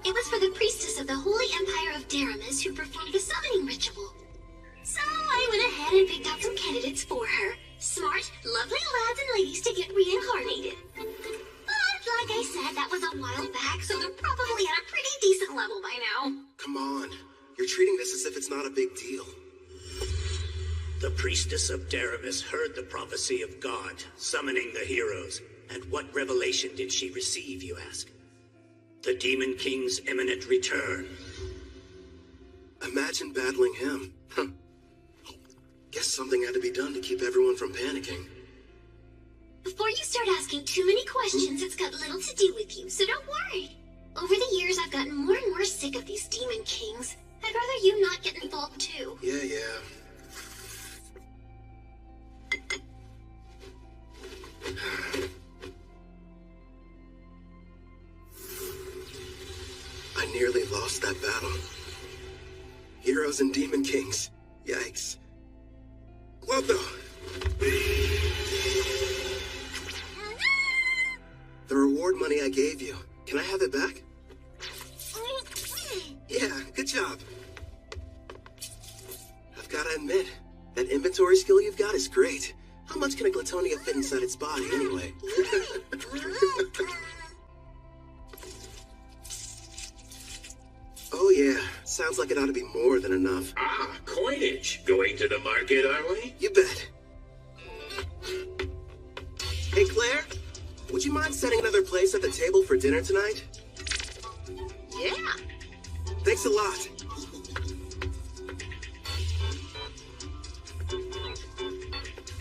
It was for the priestess of the Holy Empire of Daramis who performed the summoning ritual. So I went ahead and picked out some candidates for her. Smart, lovely lads and ladies to get reincarnated. But like I said, that was a while back, so they're probably at a pretty decent level by now. Come on. You're treating this as if it's not a big deal. The priestess of Daramis heard the prophecy of God, summoning the heroes. And what revelation did she receive, you ask? The Demon King's imminent return. Imagine battling him. Guess something had to be done to keep everyone from panicking. Before you start asking too many questions, it's got little to do with you, so don't worry. Over the years, I've gotten more and more sick of these Demon Kings. I'd rather you not get involved too. Yeah. I nearly lost that battle. Heroes and Demon Kings. Yikes. Guado! The reward money I gave you. Can I have it back? Yeah, good job. I've gotta admit, that inventory skill you've got is great. How much can a Glitonia fit inside its body, anyway? Oh yeah, sounds like it ought to be more than enough. Ah, coinage. Going to the market, are we? You bet. Hey, Claire, would you mind setting another place at the table for dinner tonight? Yeah. Thanks a lot.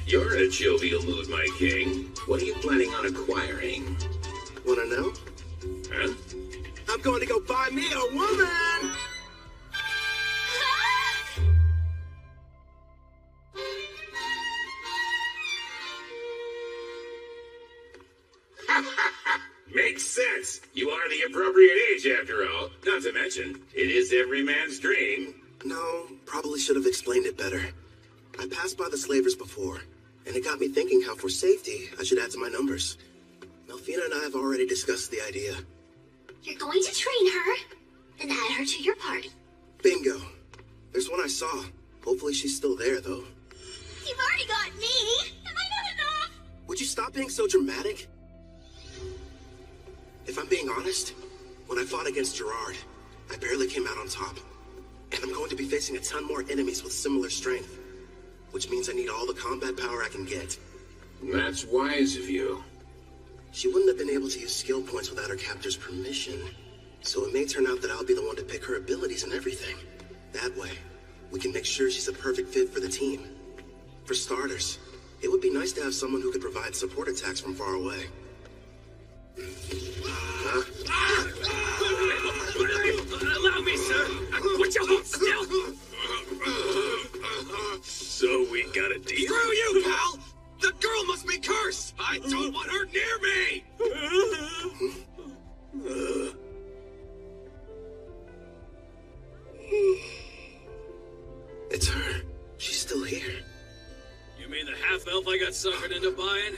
You're in a jovial mood, my king. What are you planning on acquiring? Wanna know? Huh? I'm going to go buy me a woman! Makes sense. You are the appropriate age, after all. Not to mention, it is every man's dream. No, probably should have explained it better. I passed by the slavers before, and it got me thinking how for safety, I should add to my numbers. Melfina and I have already discussed the idea. You're going to train her, and add her to your party. Bingo. There's one I saw. Hopefully she's still there, though. You've already got me. Am I not enough? Would you stop being so dramatic? If I'm being honest, when I fought against Gerard, I barely came out on top. And I'm going to be facing a ton more enemies with similar strength. Which means I need all the combat power I can get. That's wise of you. She wouldn't have been able to use skill points without her captor's permission. So it may turn out that I'll be the one to pick her abilities and everything. That way, we can make sure she's a perfect fit for the team. For starters, it would be nice to have someone who could provide support attacks from far away. Allow me, sir. Would you hold still? So we got a deal? Screw you, pal! The girl must be cursed! I don't want her near me! It's her. She's still here. You mean the half-elf I got suckered into buying?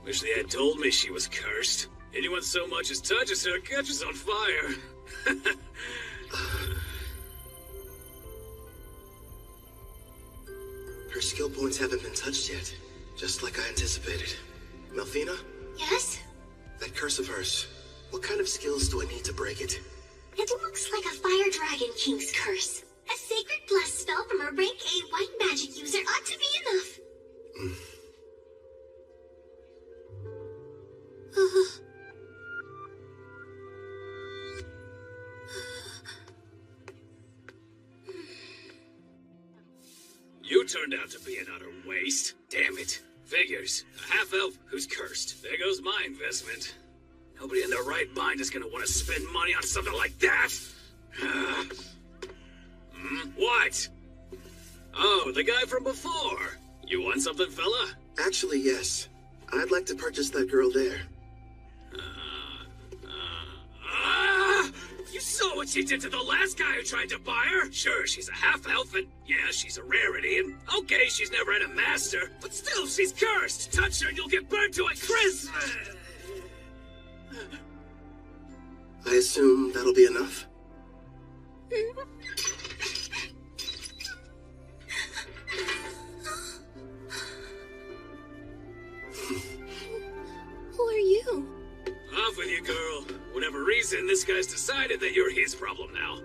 Wish they had told me she was cursed. Anyone so much as touches her catches on fire. Her skill points haven't been touched yet, just like I anticipated. Melfina? Yes? That curse of hers. What kind of skills do I need to break it? It looks like a Fire Dragon King's curse. A sacred bless spell from a rank A white magic user ought to be enough. You turned out to be an utter waste. Damn it. Figures. A half-elf who's cursed. There goes my investment. Nobody in their right mind is gonna want to spend money on something like that. What? Oh, the guy from before. You want something, fella? Actually, yes. I'd like to purchase that girl there. You saw what she did to the last guy who tried to buy her. Sure, she's a half-elf, and yeah, she's a rarity, and okay, she's never had a master, but still, she's cursed. Touch her and you'll get burned to a crisp. I assume that'll be enough? Who are you? Off with you, girl. Whatever reason, this guy's decided that you're his problem now.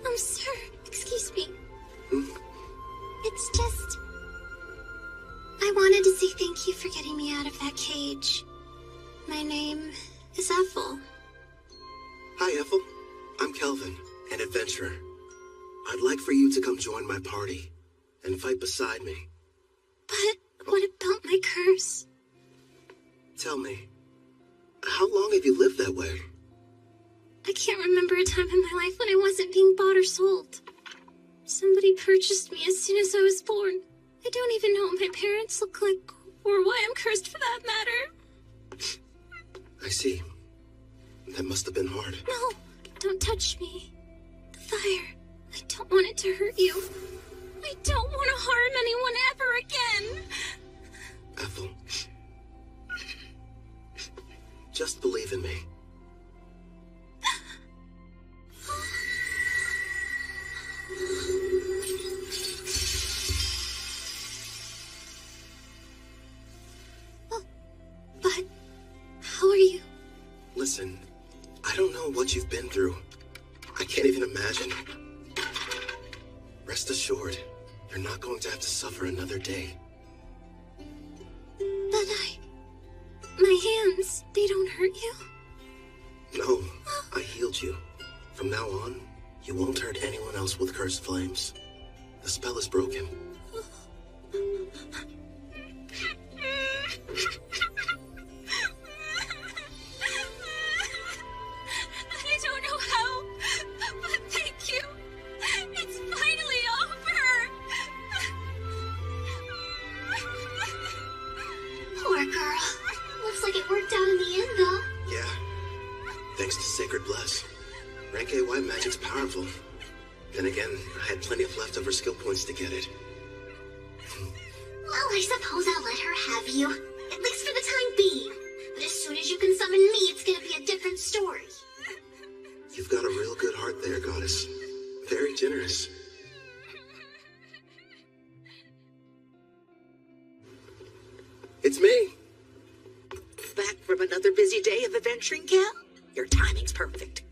Oh, sir, excuse me. It's just... I wanted to say thank you for getting me out of that cage. My name is Ethel. Hi, Ethel. I'm Kelvin, an adventurer. I'd like for you to come join my party and fight beside me. But what about my curse? Tell me, how long have you lived that way? I can't remember a time in my life when I wasn't being bought or sold. Somebody purchased me as soon as I was born. I don't even know what my parents look like, or why I'm cursed for that matter. I see. That must have been hard. No, don't touch me. The fire. I don't want it to hurt you. I don't want to harm anyone ever again. Ethel. Just believe in me. But how are you? Listen, I don't know what you've been through. I can't even imagine. Rest assured, you're not going to have to suffer another day. But my hands, they don't hurt you? No, I healed you. From now on, you won't hurt anyone else with cursed flames. The spell is broken. I don't know how, but thank you. It's finally over. Poor girl. Looks like it worked out in the end, though. Yeah. Thanks to Sacred Bless. Rank A white magic's powerful. Then again, I had plenty of leftover skill points to get it. Well, I suppose I'll let her have you. At least for the time being. But as soon as you can summon me, it's gonna be a different story. You've got a real good heart there, Goddess. Very generous. It's me. Back from another busy day of adventuring, Cal? Your timing's perfect.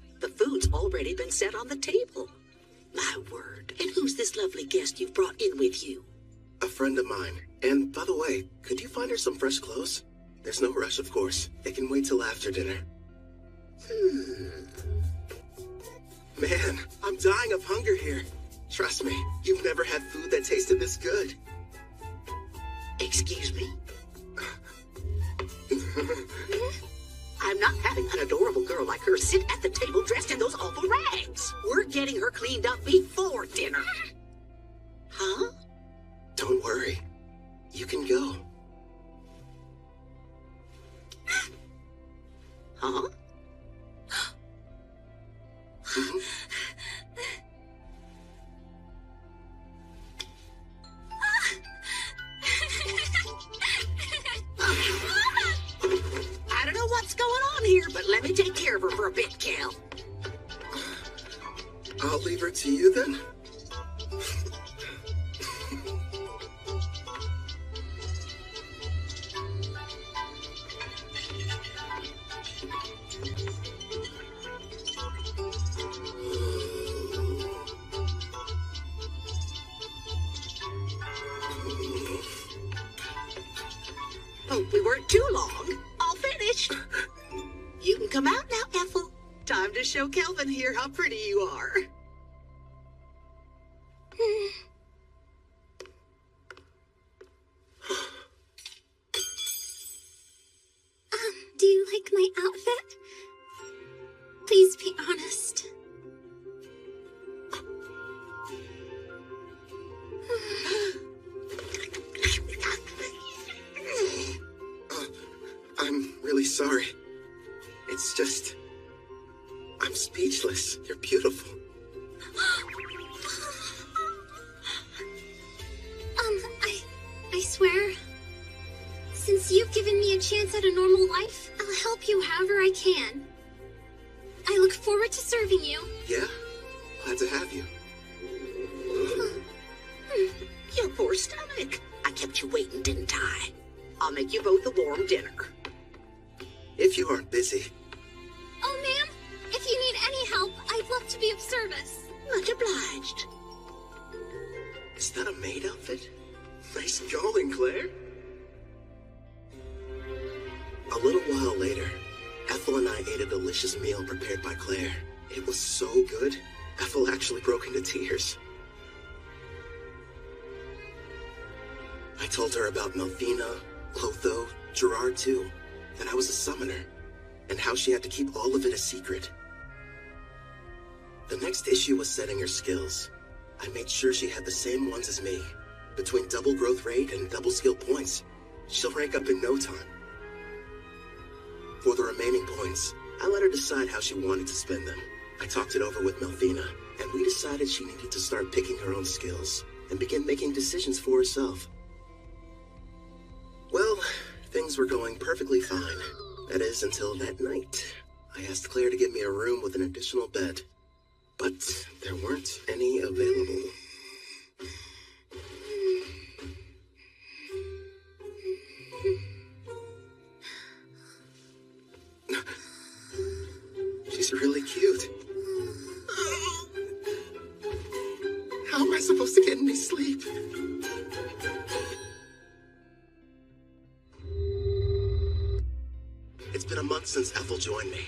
already been set on the table. My word. And who's this lovely guest you've brought in with you? A friend of mine. And by the way, could you find her some fresh clothes? There's no rush, of course. It can wait till after dinner. Man, I'm dying of hunger here. Trust me, you've never had food that tasted this good. Excuse me? I'm not having an adorable girl like her sit at the table dressed in those awful rags. We're getting her cleaned up before dinner. Huh? Don't worry. You can go. Huh? I don't know what's going on here, but let me take care of her for a bit, Cal. I'll leave her to you then. Hope we weren't too long. All finished. You can come out now, Ethel. Time to show Kelvin here how pretty you are. Do you like my outfit? Please be honest. I'm really sorry. It's just... I'm speechless. You're beautiful. I swear, since you've given me a chance at a normal life, I'll help you however I can. I look forward to serving you. Yeah? Glad to have you. Your poor stomach. I kept you waiting, didn't I? I'll make you both a warm dinner. If you aren't busy. Oh, ma'am, if you need any help, I'd love to be of service. Much obliged. Is that a maid outfit? Nice going, Claire. A little while later, Ethel and I ate a delicious meal prepared by Claire. It was so good, Ethel actually broke into tears. I told her about Melfina, Clotho, Gerard too, that I was a summoner, and how she had to keep all of it a secret. The next issue was setting her skills. I made sure she had the same ones as me. Between double growth rate and double skill points, she'll rank up in no time. For the remaining points, I let her decide how she wanted to spend them. I talked it over with Melfina, and we decided she needed to start picking her own skills and begin making decisions for herself. Well, things were going perfectly fine. That is, until that night. I asked Claire to give me a room with an additional bed, but there weren't any available. She's really cute. How am I supposed to get any sleep? It's been a month since Ethel joined me.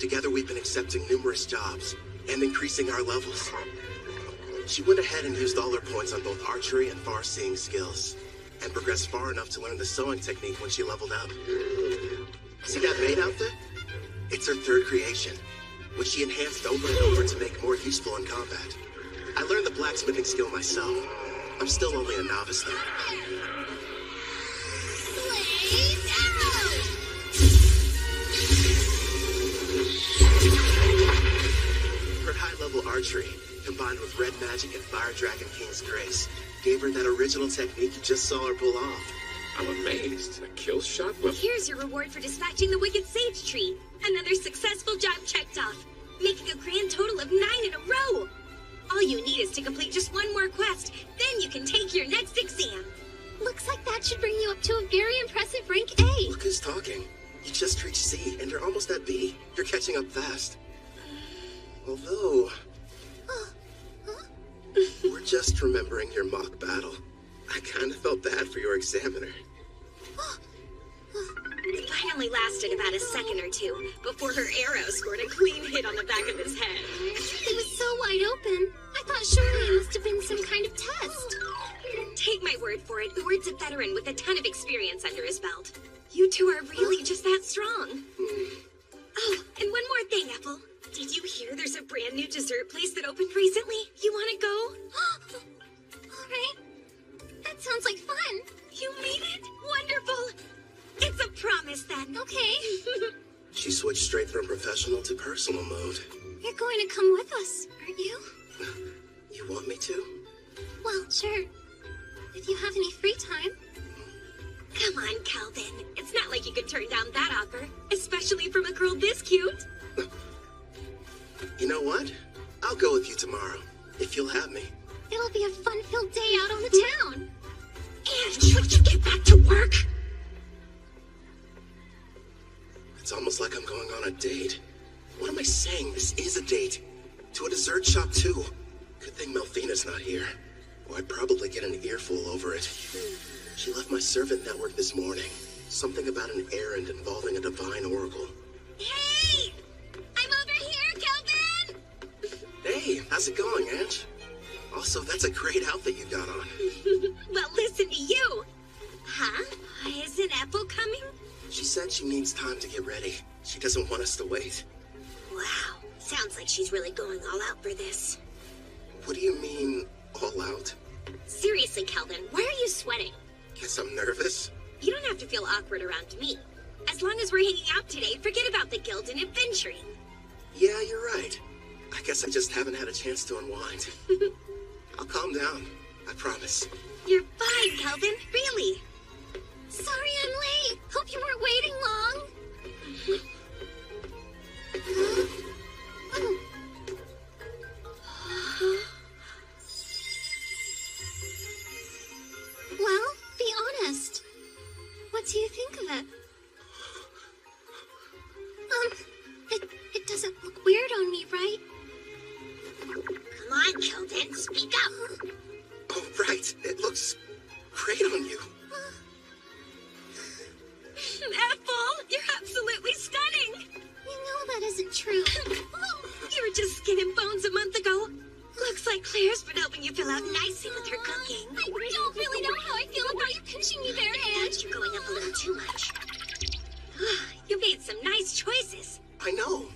Together we've been accepting numerous jobs and increasing our levels. She went ahead and used all her points on both archery and far-seeing skills, and progressed far enough to learn the sewing technique when she leveled up. See that maid outfit? It's her third creation, which she enhanced over and over to make more useful in combat. I learned the blacksmithing skill myself. I'm still only a novice though. Blaze arrow! Her high-level archery, combined with red magic and Fire Dragon King's grace, gave her that original technique you just saw her pull off. I'm amazed. A kill shot? Well, Here's your reward for dispatching the wicked sage tree. Another successful job checked off, making a grand total of 9 in a row. All you need is to complete just one more quest, then you can take your next exam. Looks like that should bring you up to a very impressive rank A. Look who's talking. You just reached C, and you're almost at B. You're catching up fast. Although... We're just remembering your mock battle. I kind of felt bad for your examiner. It finally lasted about a second or two before her arrow scored a clean hit on the back of his head. It was so wide open. I thought surely it must have been some kind of test. Take my word for it, Urd's a veteran with a ton of experience under his belt. You two are really just that strong. Oh, and one more thing, Apple. Did you hear there's a brand new dessert place that opened recently? You want to go? All right. That sounds like fun. You mean it? Wonderful. It's a promise then. Okay. She switched straight from professional to personal mode. You're going to come with us, aren't you? You want me to? Well, sure. If you have any free time. Come on, Calvin. It's not like you could turn down that offer, especially from a girl this cute. You know what? I'll go with you tomorrow, if you'll have me. It'll be a fun-filled day out on the town. And would you get back to work? It's almost like I'm going on a date. What am I saying? This is a date. To a dessert shop, too. Good thing Melfina's not here. Or I'd probably get an earful over it. She left my servant network this morning. Something about an errand involving a divine oracle. Hey! I'm over here, Calvin! Hey, how's it going, Ange? Also, that's a great outfit you got on. Well, listen to you. Huh? Isn't Apple coming? She said she needs time to get ready. She doesn't want us to wait. Wow. Sounds like she's really going all out for this. What do you mean, all out? Seriously, Calvin, why are you sweating? Guess I'm nervous. You don't have to feel awkward around me. As long as we're hanging out today, forget about the guild and adventuring. Yeah, you're right. I guess I just haven't had a chance to unwind. I'll calm down. I promise. You're fine, Calvin. Really. Sorry I'm late. Hope you weren't waiting long. Well, be honest. What do you think of it? It doesn't look weird on me, right? Come on, Kelden, speak up. Oh, right. It looks great on you. Apple, you're absolutely stunning. You know that isn't true. You were just skin and bones a month ago. Looks like Claire's been helping you fill out nicely with her cooking. I don't really know how I feel about you pinching me there, Ange. You're going up a little too much. You made some nice choices. I know.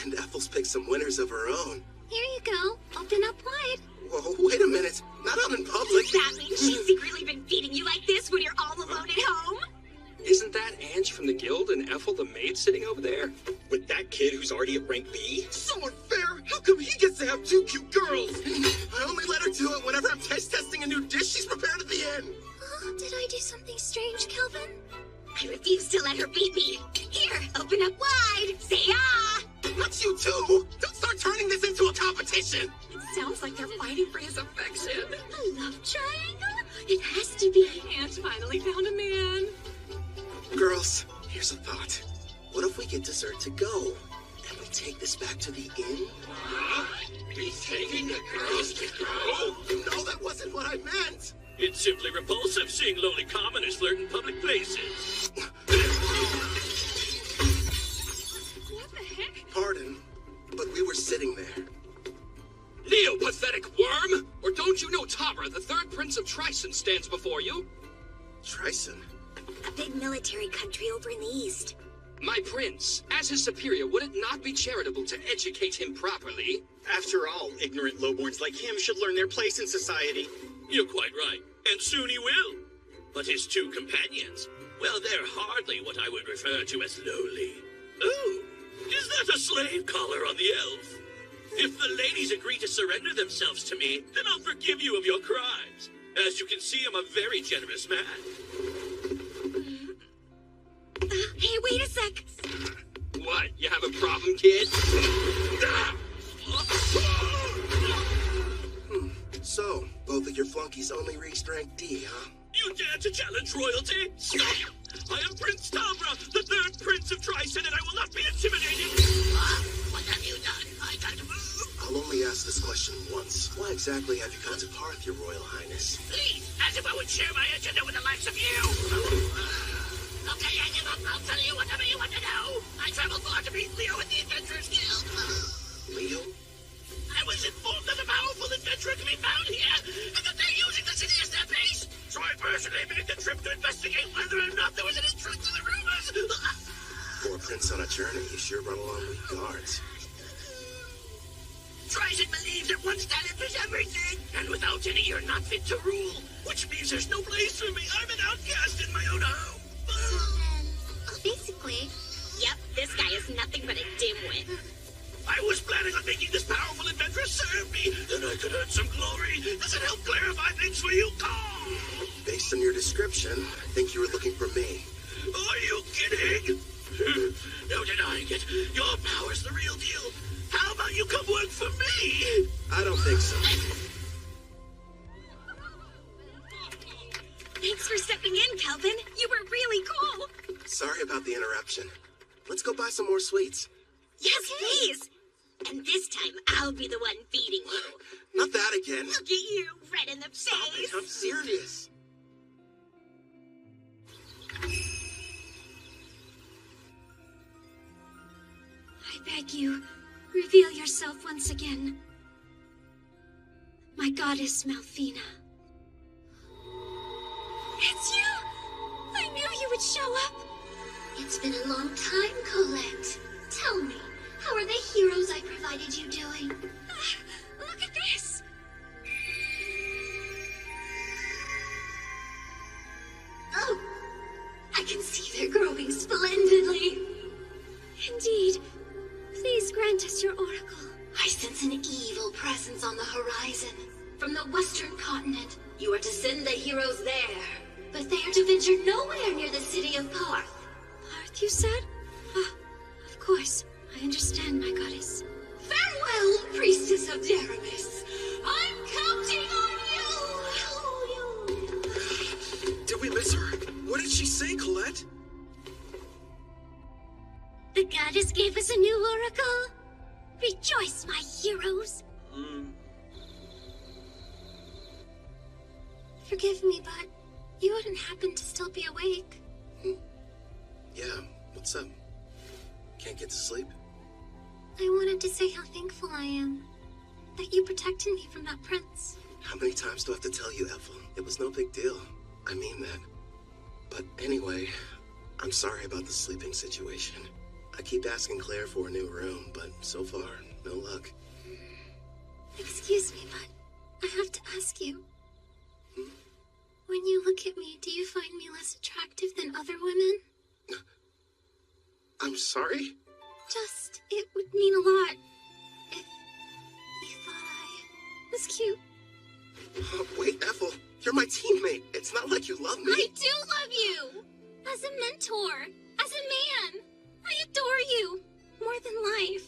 And Ethel's picked some winners of her own. Here you go. Open up wide. Whoa, wait a minute. Not out in public. Does that mean she's secretly been feeding you like this when you're all alone at home? Isn't that Ange from the guild and Ethel the maid sitting over there? With that kid who's already at rank B? So unfair! How come he gets to have two cute girls? I only let her do it whenever I'm taste testing a new dish she's prepared at the end. Oh, did I do something strange, Kelvin? I refuse to let her beat me. Here, open up wide. Say ah! Not you too! Don't start turning this into a competition! It sounds like they're fighting for his affection. A love triangle? It has to be. Ange finally found a man. Girls, here's a thought. What if we get dessert to go? And we take this back to the inn? Be taking the girls to go? No, that wasn't what I meant! It's simply repulsive seeing lowly commoners flirt in public places. What the heck? Pardon, but we were sitting there. Leo, pathetic worm! Or don't you know Tabra, the third prince of Trison, stands before you? Trison? A big military country over in the east. My prince, as his superior, would it not be charitable to educate him properly? After all, ignorant lowborns like him should learn their place in society. You're quite right, and soon he will. But his two companions, well, they're hardly what I would refer to as lowly. Oh, is that a slave collar on the elf? If the ladies agree to surrender themselves to me, then I'll forgive you of your crimes. As you can see, I'm a very generous man. Hey, wait a sec. What, you have a problem, kid? So, both of your flunkies only reached rank D, huh? You dare to challenge royalty? Stop! I am Prince Tabra, the third prince of Trison, and I will not be intimidated! What have you done? I can't move! asked this question once. Why exactly have you come to Parth, Your Royal Highness? Please, as if I would share my agenda with the likes of you! Okay, I give up. I'll tell you whatever you want to know. I traveled far to meet Leo at the Adventurers Guild. Leo? I was informed that a powerful adventurer can be found here, and that they're using the city as their base. So I personally made the trip to investigate whether or not there was any truth to the rumors. For a prince on a journey, you sure brought along weak guards. Tries and believes that one's talent is everything, and without any, you're not fit to rule. Which means there's no place for me. I'm an outcast in my own home. Basically, Yep, this guy is nothing but a dimwit. I was planning on making this powerful adventurer serve me, then I could earn some glory. Does it help clarify things for you? Based on your description, I think you were looking for me. Are you kidding? No denying it. Your power's the real deal. How about you come work for me? I don't think so. Thanks for stepping in, Kelvin. You were really cool. Sorry about the interruption. Let's go buy some more sweets. Yes, please. And this time, I'll be the one feeding you. Not that again. Look at you, red in the Stop face. it, I'm serious. I beg you, reveal yourself once again. My goddess Malphina. It's you! I knew you would show up! It's been a long time, Colette. Tell me, how are the heroes I provided you doing? Look at this! Oh, I can see they're growing splendidly. Indeed. Please grant us your oracle. I sense an evil presence on the horizon. From the western continent, you are to send the heroes there. But they are to venture nowhere near the city of Parth. Parth, you said? Ah, of course. I understand, my goddess. Farewell, priestess of Daramis. I'm counting on you! Did we miss her? What did she say, Colette? The goddess gave us a new oracle. Rejoice, my heroes. Forgive me, but you wouldn't happen to still be awake. Yeah, what's up? Can't get to sleep? I wanted to say how thankful I am that you protected me from that prince. How many times do I have to tell you, Ethel? It was no big deal. I mean that. But anyway, I'm sorry about the sleeping situation. I keep asking Claire for a new room, but so far, no luck. Excuse me, but I have to ask you. When you look at me, do you find me less attractive than other women? I'm sorry? Just, it would mean a lot if you thought I was cute. Oh, wait, Ethel, you're my teammate. It's not like you love me. I do love you! As a mentor, as a man. I adore you, more than life.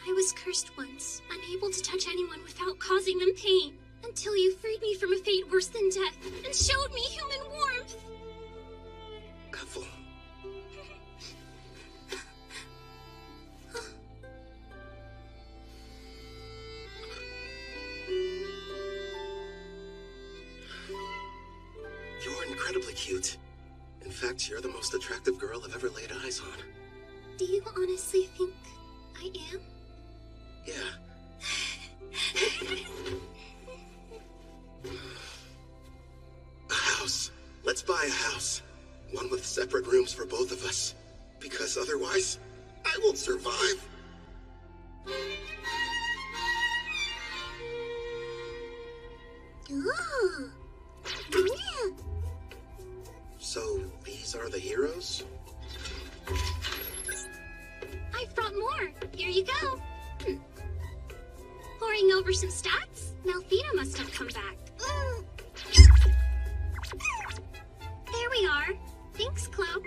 I was cursed once, unable to touch anyone without causing them pain, until you freed me from a fate worse than death, and showed me human warmth. Ethel. You're incredibly cute. In fact, you're the most attractive girl I've ever laid eyes on. Do you honestly think I am? Yeah. A house. Let's buy a house. One with separate rooms for both of us. Because otherwise, I won't survive. Ooh. Yeah. So, these are the heroes? I've brought more. Here you go. Poring over some stats? Malphina must have come back. There we are. Thanks, Chloe.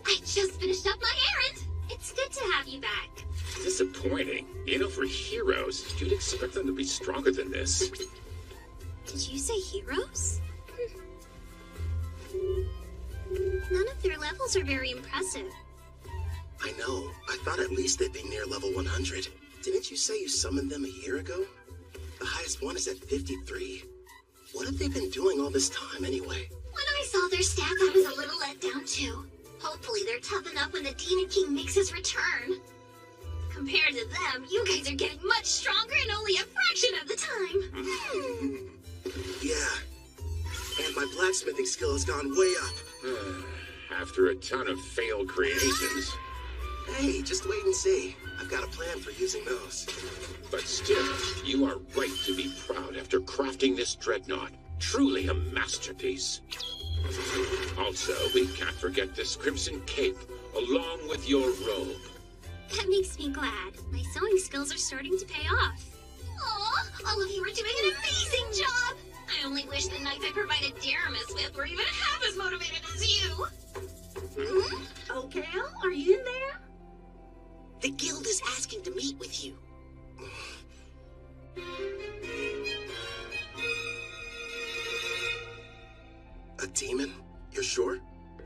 I just finished up my errand. It's good to have you back. Disappointing. You know, for heroes, you'd expect them to be stronger than this. Did you say heroes? None of their levels are very impressive. I know. I thought at least they'd be near level 100. Didn't you say you summoned them a year ago? The highest one is at 53. What have they been doing all this time anyway? When I saw their stats, I was a little let down too. Hopefully they're tough enough when the Demon King makes his return. Compared to them, you guys are getting much stronger in only a fraction of the time. Yeah. And my blacksmithing skill has gone way up. After a ton of failed creations. Hey, just wait and see. I've got a plan for using those. But still, you are right to be proud after crafting this dreadnought. Truly a masterpiece. Also, we can't forget this crimson cape, along with your robe. That makes me glad. My sewing skills are starting to pay off. Aw, all of you are doing an amazing job! I only wish the knife I provided Daramus with were even half as motivated as you! Okay, are you in there? The guild is asking to meet with you. A demon? You're sure?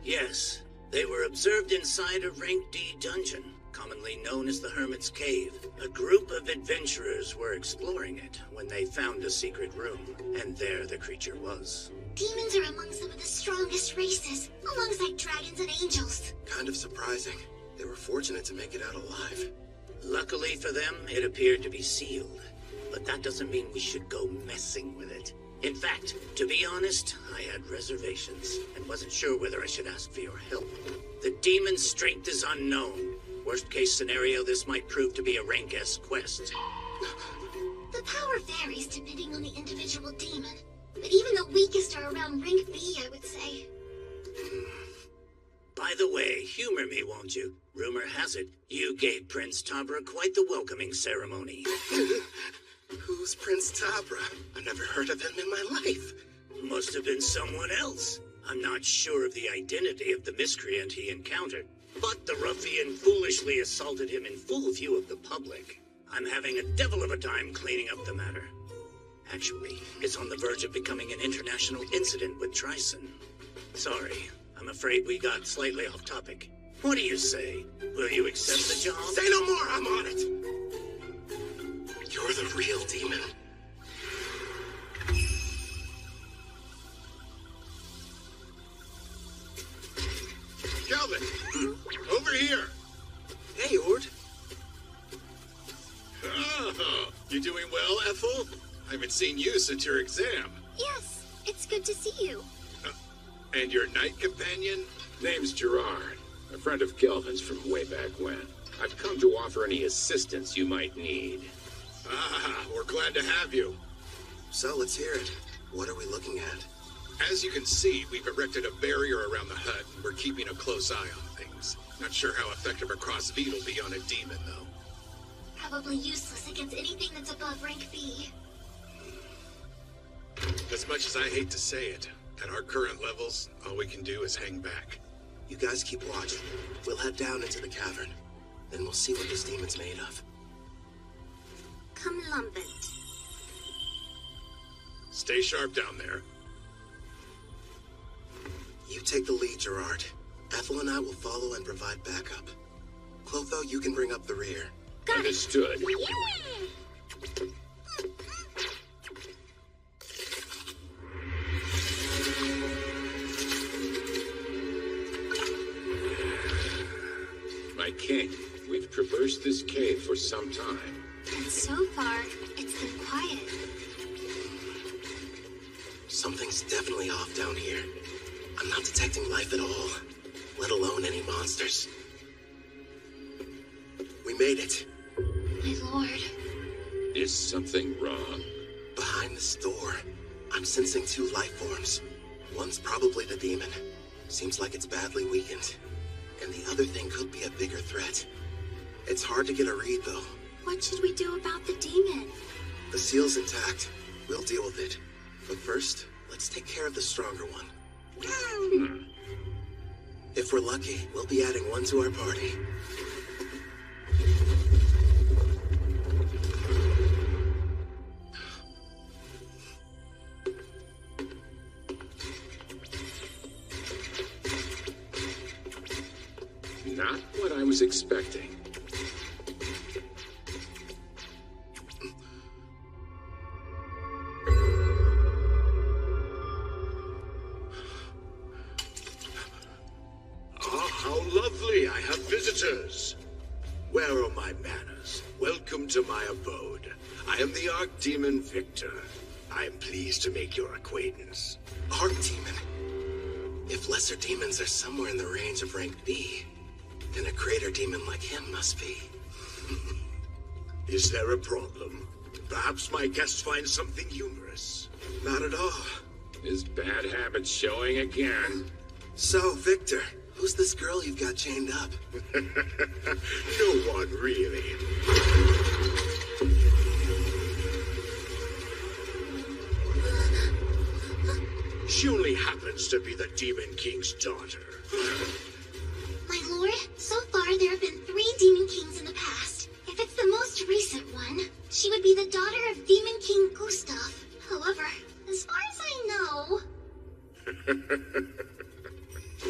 Yes. They were observed inside a Rank D dungeon, commonly known as the Hermit's Cave. A group of adventurers were exploring it when they found a secret room, and there the creature was. Demons are among some of the strongest races, alongside dragons and angels. Kind of surprising. They were fortunate to make it out alive. Luckily for them, it appeared to be sealed. But that doesn't mean we should go messing with it. In fact, to be honest, I had reservations and wasn't sure whether I should ask for your help. The demon's strength is unknown. Worst case scenario, this might prove to be a rank S quest. The power varies depending on the individual demon, but even the weakest are around rank B, I would say. By the way, humor me, won't you? Rumor has it, you gave Prince Tabra quite the welcoming ceremony. Who's Prince Tabra? I've never heard of him in my life. Must have been someone else. I'm not sure of the identity of the miscreant he encountered, but the ruffian foolishly assaulted him in full view of the public. I'm having a devil of a time cleaning up the matter. Actually, it's on the verge of becoming an international incident with Tryson. Sorry, I'm afraid we got slightly off topic. What do you say? Will you accept the job? Say no more, I'm on it! You're the real demon. Calvin! Over here! Hey, Ord. Oh, you doing well, Ethel? I haven't seen you since your exam. Yes, it's good to see you. And your knight companion? Name's Gerard, a friend of Kelvin's from way back when. I've come to offer any assistance you might need. Ah, we're glad to have you. So, let's hear it. What are we looking at? As you can see, we've erected a barrier around the hut, and we're keeping a close eye on things. Not sure how effective a cross-feed will be on a demon, though. Probably useless against anything that's above rank B. As much as I hate to say it, at our current levels, all we can do is hang back. You guys keep watching. We'll head down into the cavern. Then we'll see what this demon's made of. Come Lumpet. Stay sharp down there. You take the lead, Gerard. Ethel and I will follow and provide backup. Clotho, you can bring up the rear. Understood. Yeah! My king, we've traversed this cave for some time. And so far, it's been quiet. Something's definitely off down here. I'm not detecting life at all, let alone any monsters. We made it. My lord. Is something wrong? Behind this door, I'm sensing two life forms. One's probably the demon. Seems like it's badly weakened. And the other thing could be a bigger threat. It's hard to get a read, though. What should we do about the demon? The seal's intact. We'll deal with it. But first, let's take care of the stronger one. If we're lucky, we'll be adding one to our party. Not what I was expecting. my abode. I am the Archdemon Victor. I am pleased to make your acquaintance. Archdemon? If lesser demons are somewhere in the range of rank B, then a greater demon like him must be. Is there a problem? Perhaps my guest finds something humorous. Not at all. His bad habits showing again. So, Victor, who's this girl you've got chained up? No one, really. She only happens to be the Demon King's daughter. My lord, so far there have been 3 Demon Kings in the past. If it's the most recent one, she would be the daughter of Demon King Gustav. However, as far as I know...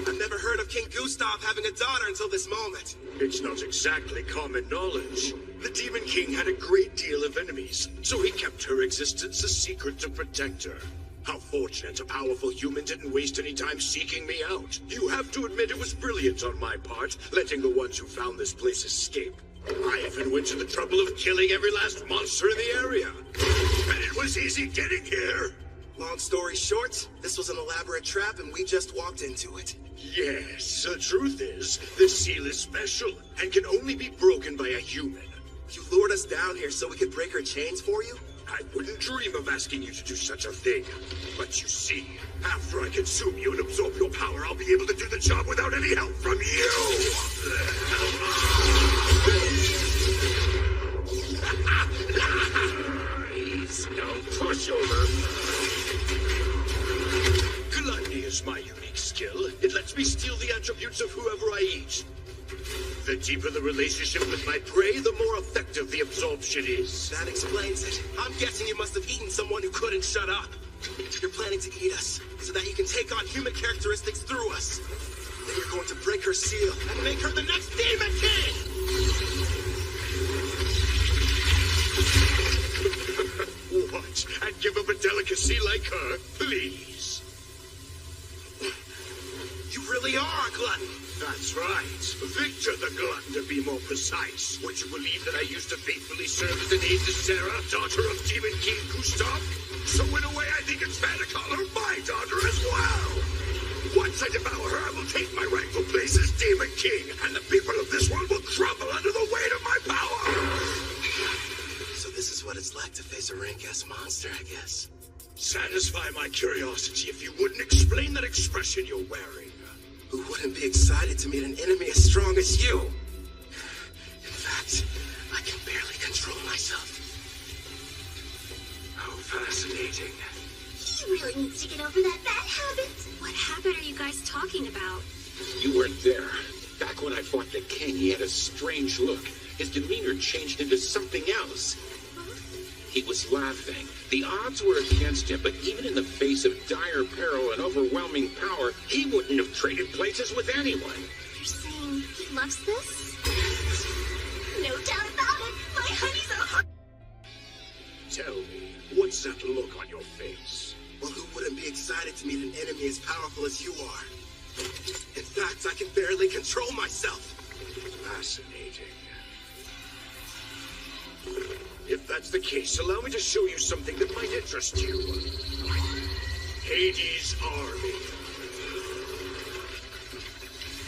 I've never heard of King Gustav having a daughter until this moment. It's not exactly common knowledge. The Demon King had a great deal of enemies, so he kept her existence a secret to protect her. How fortunate a powerful human didn't waste any time seeking me out. You have to admit it was brilliant on my part, letting the ones who found this place escape. I even went to the trouble of killing every last monster in the area. And it was easy getting here. Long story short, this was an elaborate trap and we just walked into it. Yes, the truth is, this seal is special and can only be broken by a human. You lured us down here so we could break her chains for you? I wouldn't dream of asking you to do such a thing. But you see, after I consume you and absorb your power, I'll be able to do the job without any help from you! He's no pushover. Gluttony is my unique skill. It lets me steal the attributes of whoever I eat. The deeper the relationship with my prey, the more effective the absorption is. That explains it. I'm guessing you must have eaten someone who couldn't shut up. You're planning to eat us, so that you can take on human characteristics through us. Then you're going to break her seal and make her the next Demon King! What? And give up a delicacy like her? Please. You really are a glutton. That's right. Victor the Glutton, to be more precise. Would you believe that I used to faithfully serve as an aide to Sarah, daughter of Demon King Gustav? So in a way, I think it's fair to call her my daughter as well. Once I devour her, I will take my rightful place as Demon King, and the people of this world will crumble under the weight of my power. So this is what it's like to face a rank-ass monster, I guess. Satisfy my curiosity if you wouldn't explain that expression you're wearing. Who wouldn't be excited to meet an enemy as strong as you? In fact, I can barely control myself. How fascinating. He really needs to get over that bad habit. What habit are you guys talking about? You weren't there. Back when I fought the king, he had a strange look. His demeanor changed into something else. He was laughing. The odds were against him, but even in the face of dire peril and overwhelming power, he wouldn't have traded places with anyone. You're saying he loves this? No doubt about it. My honey's a heart. Tell me, what's that look on your face? Well, who wouldn't be excited to meet an enemy as powerful as you are? In fact, I can barely control myself. Fascinating. If that's the case, allow me to show you something that might interest you. Hades' army.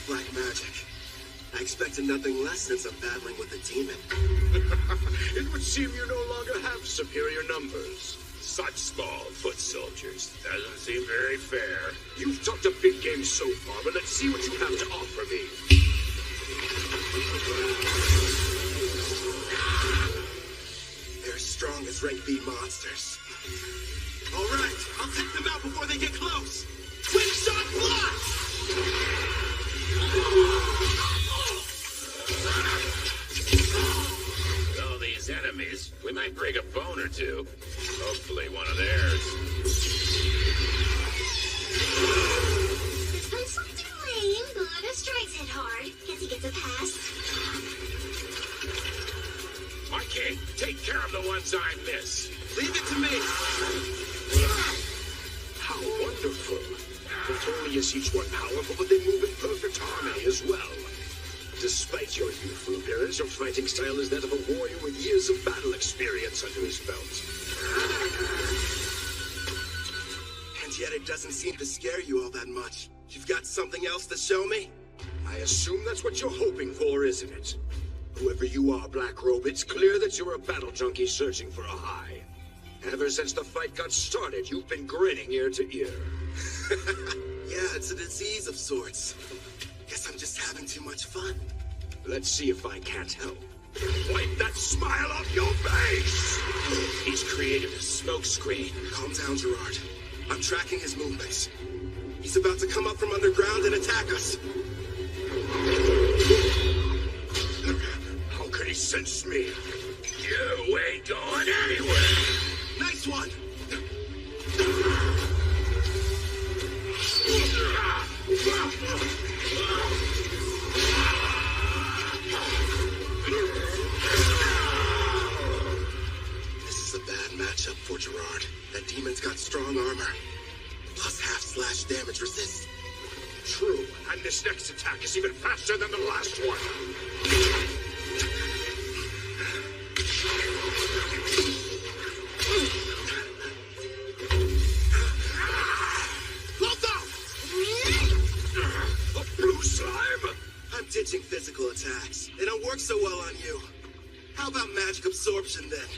Black magic. I expected nothing less than some battling with a demon. It would seem you no longer have superior numbers. Such small foot soldiers. Doesn't seem very fair. You've talked a big game so far, but let's see what you have to offer me. They're as strong as rank B monsters. All right, I'll take them out before they get close. Twin shot blast! All these enemies, we might break a bone or two. Hopefully one of theirs. This one's something lame, but a strikes hit hard. Guess he gets a pass. My king, take care of the ones I miss. Leave it to me. How wonderful. Not only is each one powerful, but they move in perfect harmony as well. Despite your youthful appearance, your fighting style is that of a warrior with years of battle experience under his belt. And yet it doesn't seem to scare you all that much. You've got something else to show me? I assume that's what you're hoping for, isn't it? Whoever you are, Black Robe, it's clear that you're a battle junkie searching for a high. Ever since the fight got started, you've been grinning ear to ear. Yeah, it's a disease of sorts. Guess I'm just having too much fun. Let's see if I can't help. Wipe that smile off your face! He's created a smokescreen. Calm down, Gerard. I'm tracking his movements. He's about to come up from underground and attack us. How could he sense me? You ain't going anywhere! Nice one! This is a bad matchup for Gerard. That demon's got strong armor. Plus half-slash damage resist. True, and this next attack is even faster than the last one. A blue slime? I'm ditching physical attacks. They don't work so well on you. How about magic absorption then?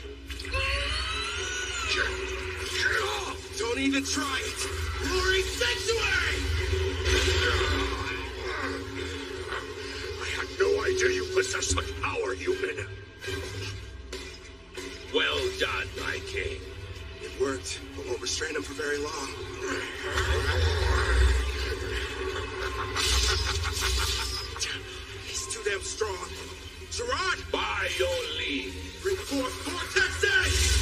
Get off! Don't even try it! Glory Sanctuary! I had no idea you possess such power, human. Well done, my king. It worked, but won't restrain him for very long. He's too damn strong. Gerard! By your leave. Bring forth Vortex Edge!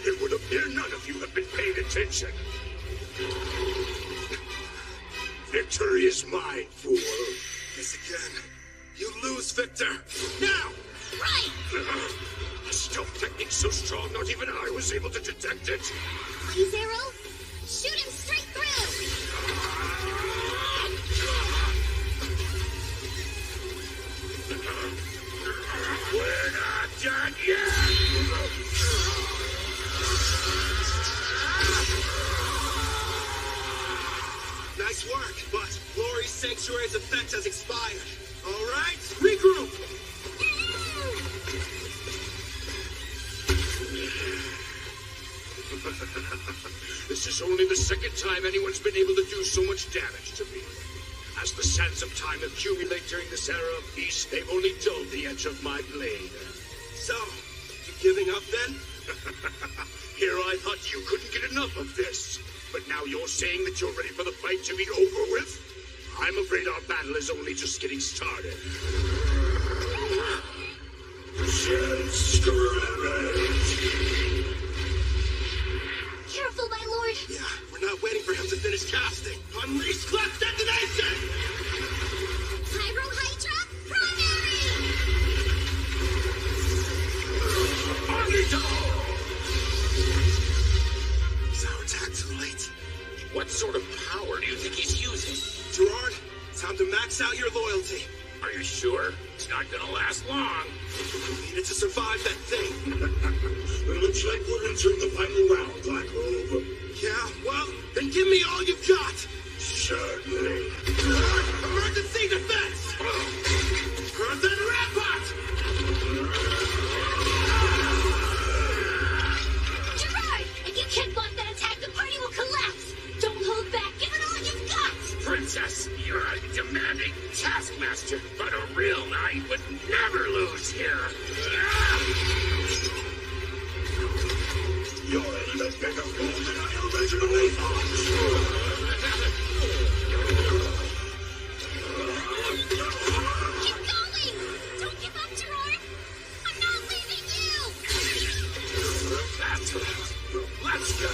It would appear none of you have been paying attention. Victory is mine, fool. This again. You lose, Victor. Now! Right! A stealth technique so strong, not even I was able to detect it. Please, Arrow. Shoot him straight through! We're not done yet! Nice work, but Glory Sanctuary's effect has expired. All right, regroup! This is only the second time anyone's been able to do so much damage to me. As the sands of time accumulate during this era of peace, they've only dulled the edge of my blade. So, you giving up then? Here I thought you couldn't get enough of this. But now you're saying that you're ready for the fight to be over with? I'm afraid our battle is only just getting started. Careful, my lord! Yeah, we're not waiting for him to finish casting. Unleash Clap Detonation! Pyro Hydra, primary! Is our attack too late? What sort of power do you think he's using? Gerard, time to max out your loyalty. Are you sure? It's not gonna last long. We needed to survive that thing. It looks like we're entering the final round, Black Robe. Yeah, well, then give me all you've got. Certainly. Gerard, emergency defense! Earth and Rampart! Gerard! If you can't block that attack, the party will collapse! Don't hold back! Give it all you've got! Princess, you're a demanding taskmaster, but a real knight would never lose here. You're even bigger fool than I originally thought. Keep going! Don't give up, Gerard! I'm not leaving you! That's right. Let's go.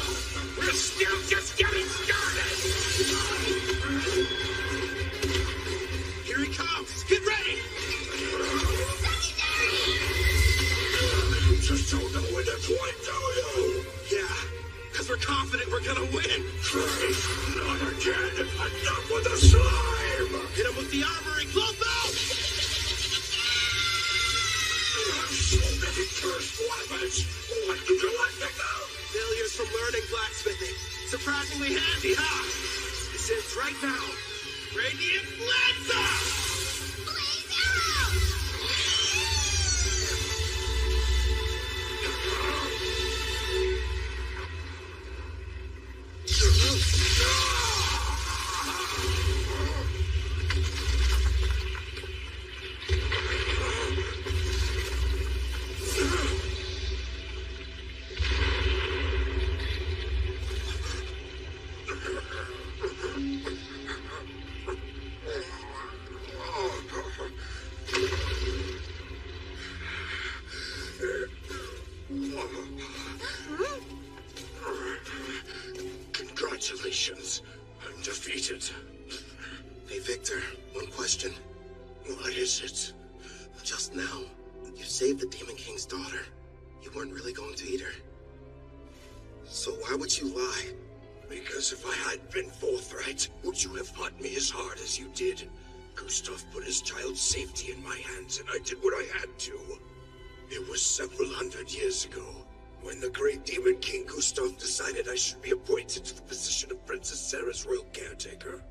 We're still just getting started. Here he comes! Get ready! You just don't know when to point, do you? Yeah, because we're We're confident we're gonna win. Not again. Not with the slime. Hit him with the armory. Close out! So many cursed weapons. What do you want to go? Failures from learning blacksmithing. Surprisingly handy, huh? This is right now. Radiant Lancer! Blaze arrow! Congratulations. I'm defeated. Hey, Victor, one question. What is it? Just now, you saved the Demon King's daughter. You weren't really going to eat her. So why would you lie? Because if I had been forthright, would you have fought me as hard as you did? Gustav put his child's safety in my hands, and I did what I had to. It was several hundred years ago, when the great Demon King Gustav decided I should be appointed to the position of Princess Sarah's royal caretaker.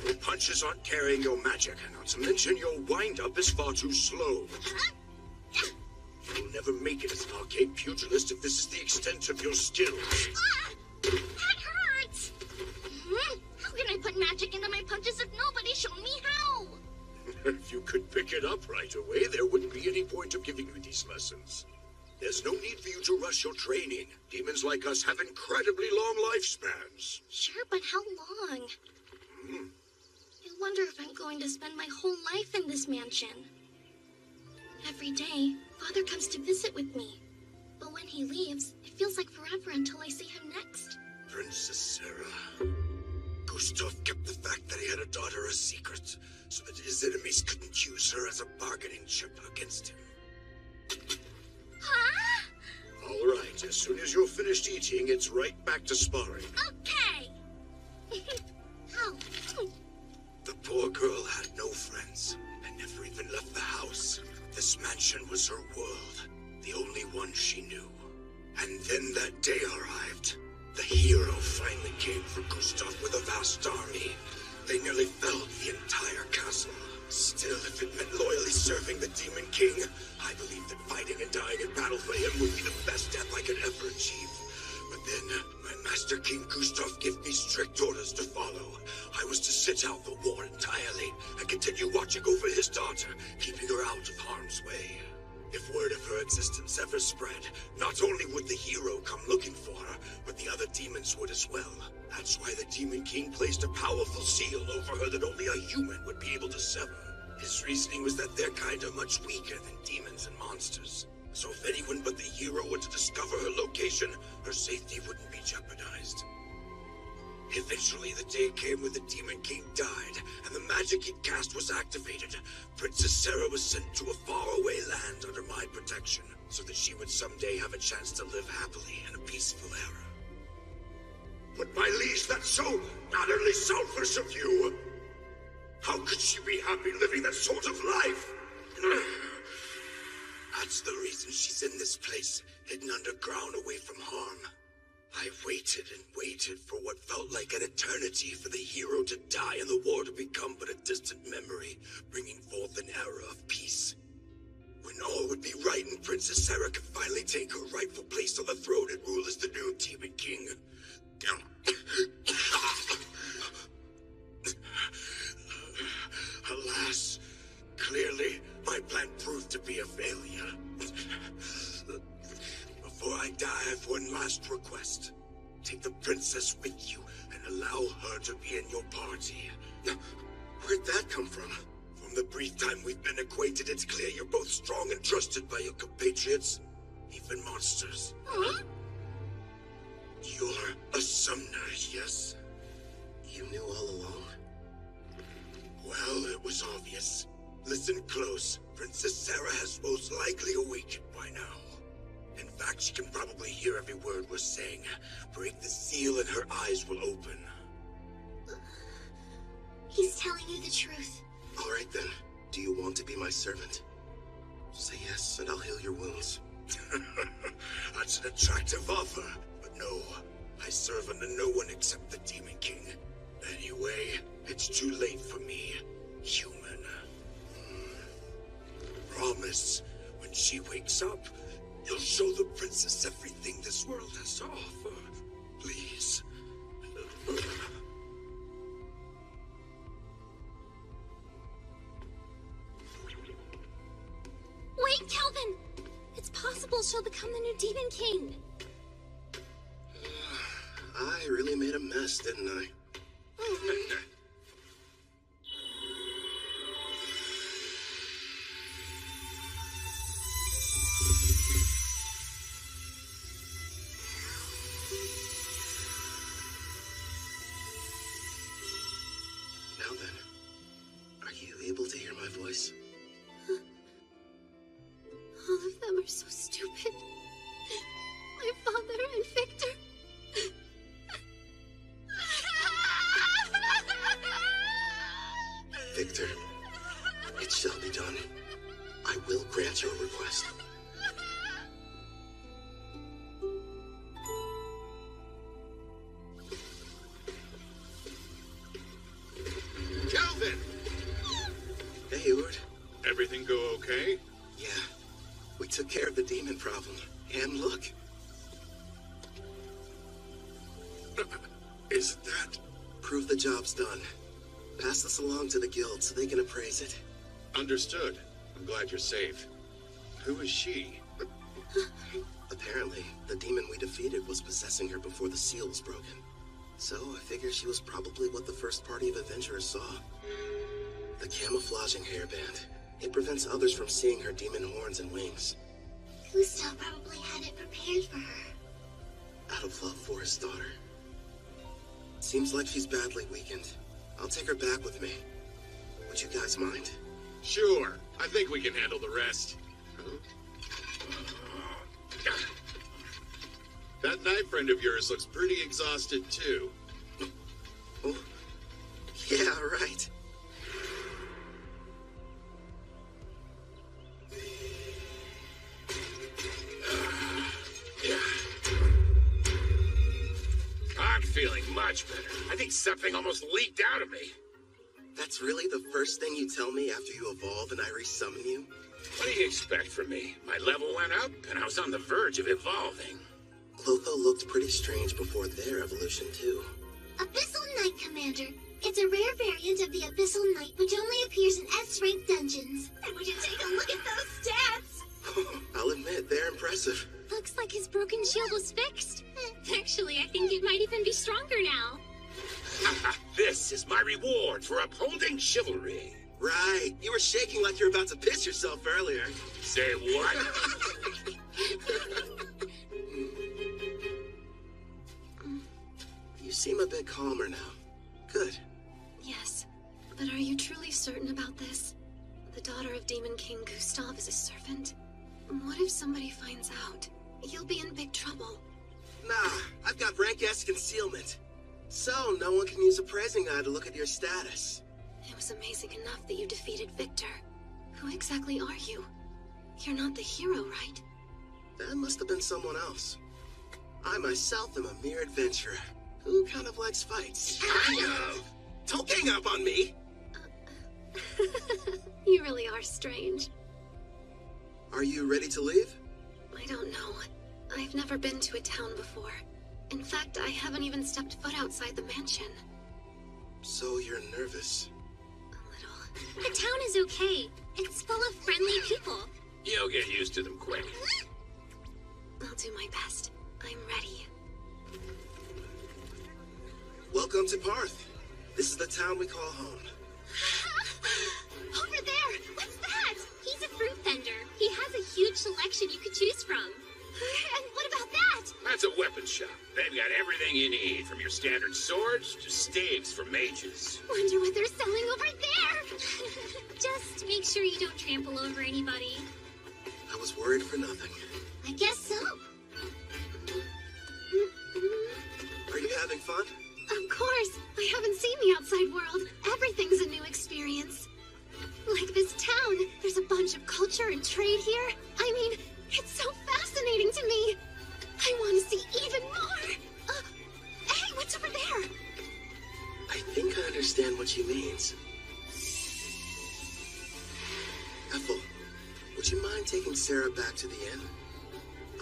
Your punches aren't carrying your magic, and not to mention your wind-up is far too slow. You'll never make it as an arcade pugilist if this is the extent of your skills. That hurts! How can I put magic into my punches if nobody showed me how? If you could pick it up right away, there wouldn't be any point of giving you these lessons. There's no need for you to rush your training. Demons like us have incredibly long lifespans. Sure, but how long? I wonder if I'm going to spend my whole life in this mansion. Every day, Father comes to visit with me. But when he leaves, it feels like forever until I see him next. Princess Sarah. Gustav kept the fact that he had a daughter a secret, so that his enemies couldn't use her as a bargaining chip against him. Huh? All right, as soon as you're finished eating, it's right back to sparring. Okay. Ow. The poor girl had no friends, and never even left the house. This mansion was her world, the only one she knew. And then that day arrived. The hero finally came for Gustav with a vast army. They nearly felled the entire castle. Still, if it meant loyally serving the Demon King, I believed that fighting and dying in battle for him would be the best death I could ever achieve. But then, my Master King Gustav gave me strict orders to follow. I was to sit out the war entirely and continue watching over his daughter, keeping her out of harm's way. If word of her existence ever spread, not only would the hero come looking for her, but the other demons would as well. That's why the Demon King placed a powerful seal over her that only a human would be able to sever. His reasoning was that their kind are much weaker than demons and monsters. So if anyone but the hero were to discover her location, her safety wouldn't be jeopardized. Eventually, the day came when the Demon King died, and the magic he'd cast was activated. Princess Sarah was sent to a faraway land under my protection, so that she would someday have a chance to live happily in a peaceful era. But my liege, that's so utterly selfish of you! How could she be happy living that sort of life? That's the reason she's in this place, hidden underground away from harm. I waited and waited for what felt like an eternity for the hero to die and the war to become but a distant memory, bringing forth an era of peace. When all would be right and Princess Sarah could finally take her rightful place on the throne and rule as the new Demon King. Alas, clearly my plan proved to be a failure. Before I die, I have one last request. Take the princess with you and allow her to be in your party. Where'd that come from? From the brief time we've been acquainted, it's clear you're both strong and trusted by your compatriots, even monsters. Huh? You're a summoner, yes? You knew all along? Well, it was obvious. Listen close. Princess Sarah has most likely awakened by now. In fact, she can probably hear every word we're saying. Break the seal and her eyes will open. He's telling you the truth. All right then. Do you want to be my servant? Say yes, and I'll heal your wounds. That's an attractive offer, but no. I serve under no one except the Demon King. Anyway, it's too late for me, human. Promise, when she wakes up, you'll show the princess everything this world has to offer. Please. Wait, Calvin! It's possible she'll become the new Demon King. I really made a mess, didn't I? Now then, are you able to hear my voice? All of them are so stupid. My father and Victor. Victor, it shall be done. I will grant your request. Calvin! Hey, Eward. Everything go okay? Yeah, we took care of the demon problem. And look. Isn't that? Prove the job's done. Pass this along to the guild so they can appraise it. Understood. I'm glad you're safe. Who is she? Apparently, the demon we defeated was possessing her before the seal was broken. So I figure she was probably what the first party of adventurers saw. The camouflaging hairband. It prevents others from seeing her demon horns and wings. Gustav probably had it prepared for her. Out of love for his daughter. Seems like she's badly weakened. I'll take her back with me. Would you guys mind? Sure. I think we can handle the rest. That knife friend of yours looks pretty exhausted, too. Oh, yeah, right. I'm feeling much better. I think something almost leaked out of me. That's really the first thing you tell me after you evolve and I resummon you? What do you expect from me? My level went up, and I was on the verge of evolving. Clotho looked pretty strange before their evolution, too. Abyssal Knight, Commander. It's a rare variant of the Abyssal Knight which only appears in S-rank dungeons. And would you take a look at those stats? I'll admit, they're impressive. Looks like his broken shield was fixed. Actually, I think it might even be stronger now. This is my reward for upholding chivalry. Right. You were shaking like you were about to piss yourself earlier. Say what? You seem a bit calmer now. Good. Yes, but are you truly certain about this? The daughter of Demon King Gustav is a servant? What if somebody finds out? You'll be in big trouble. Nah, I've got rank S concealment. So no one can use a praising eye to look at your status. It was amazing enough that you defeated Victor. Who exactly are you? You're not the hero, right? That must have been someone else. I myself am a mere adventurer who kind of likes fights. Kind of. Don't gang up on me! You really are strange. Are you ready to leave? I don't know. I've never been to a town before. In fact, I haven't even stepped foot outside the mansion. So you're nervous? The town is okay. It's full of friendly people. You'll get used to them quick. I'll do my best. I'm ready. Welcome to Parth. This is the town we call home. Over there! What's that? He's a fruit vendor. He has a huge selection you could choose from. And what about that? That's a weapon shop. They've got everything you need, from your standard swords to staves for mages. Wonder what they're selling over there. Just make sure you don't trample over anybody. I was worried for nothing. I guess so. Are you having fun? Of course. I haven't seen the outside world. Everything's a new experience. Like this town, there's a bunch of culture and trade here. I mean, it's so fascinating to me. I want to see even more. Hey, what's over there? I think I understand what she means. Ethel, would you mind taking Sarah back to the inn?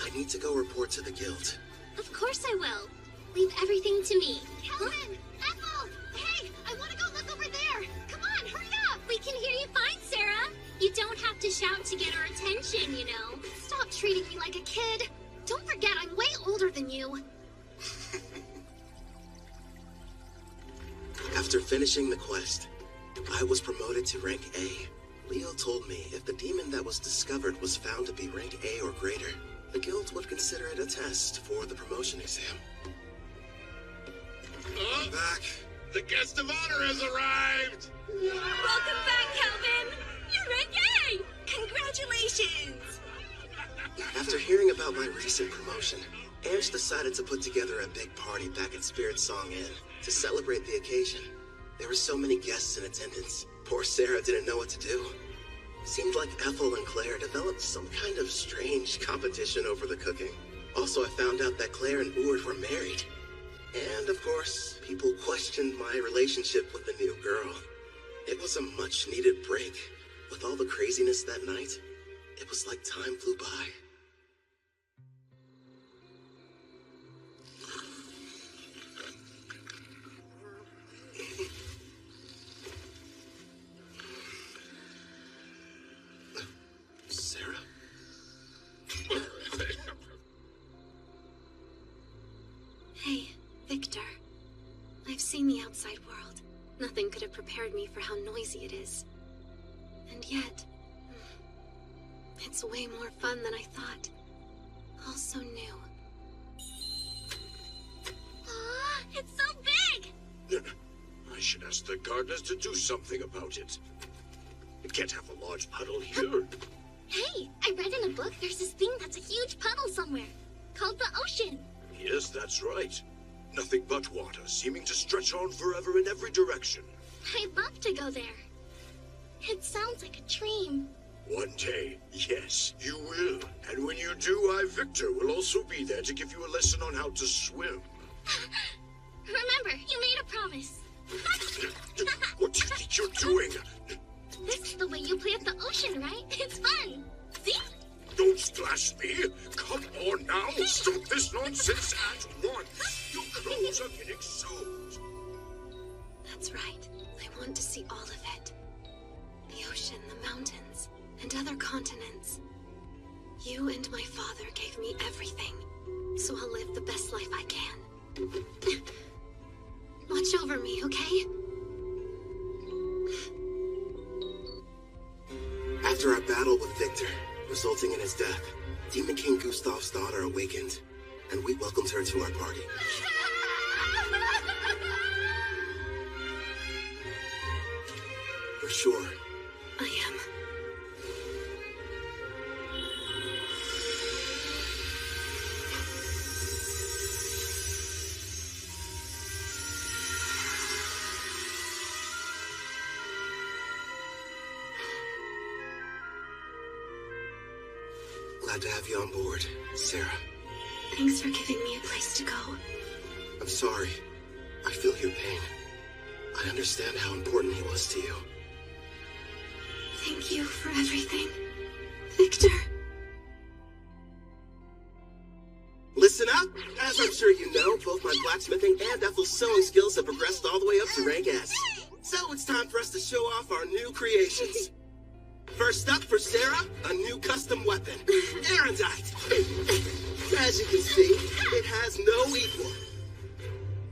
I need to go report to the guild. Of course I will. Leave everything to me. Calvin! Ethel! Hey, I want to go look over there. Come on, hurry up! We can hear you fine, Sarah. You don't have to shout to get our attention, you know. Stop treating me like a kid. Don't forget I'm way older than you. After finishing the quest, I was promoted to rank A. Leo told me if the demon that was discovered was found to be rank A or greater, the guild would consider it a test for the promotion exam. I'm back. The guest of honor has arrived. Welcome back, Calvin. You're rank A. Congratulations. After hearing about my recent promotion, Ange decided to put together a big party back at Spirit Song Inn to celebrate the occasion. There were so many guests in attendance. Poor Sarah didn't know what to do. Seemed like Ethel and Claire developed some kind of strange competition over the cooking. Also, I found out that Claire and Ord were married. And, of course, people questioned my relationship with the new girl. It was a much-needed break. With all the craziness that night, it was like time flew by. Sarah? Hey, Victor. I've seen the outside world. Nothing could have prepared me for how noisy it is. And yet, it's way more fun than I thought. All so new. Aw, it's so big! I should ask the gardeners to do something about it. It can't have a large puddle here. Hey, I read in a book there's this thing that's a huge puddle somewhere, called the ocean. Yes, that's right. Nothing but water, seeming to stretch on forever in every direction. I'd love to go there. It sounds like a dream. One day, yes, you will. And when you do, I, Victor, will also be there to give you a lesson on how to swim. Remember, you made a promise. What do you think you're doing? This is the way you play at the ocean, right? It's fun. See? Don't splash me! Come on now! Stop this nonsense at once! Your clothes are getting soaked! That's right. I want to see all of it. The ocean, the mountains, and other continents. You and my father gave me everything, so I'll live the best life I can. Watch over me, okay? After our battle with Victor, resulting in his death, Demon King Gustav's daughter awakened, and we welcomed her to our party. You're sure? I am. Glad to have you on board, Sarah. Thanks for giving me a place to go. I'm sorry. I feel your pain. I understand how important he was to you. Thank you for everything, Victor. Listen up! As I'm sure you know, both my blacksmithing and Ethel's sewing skills have progressed all the way up to rank S. So it's time for us to show off our new creations. First up for Sarah, a new custom weapon, Erendite. As you can see, it has no equal.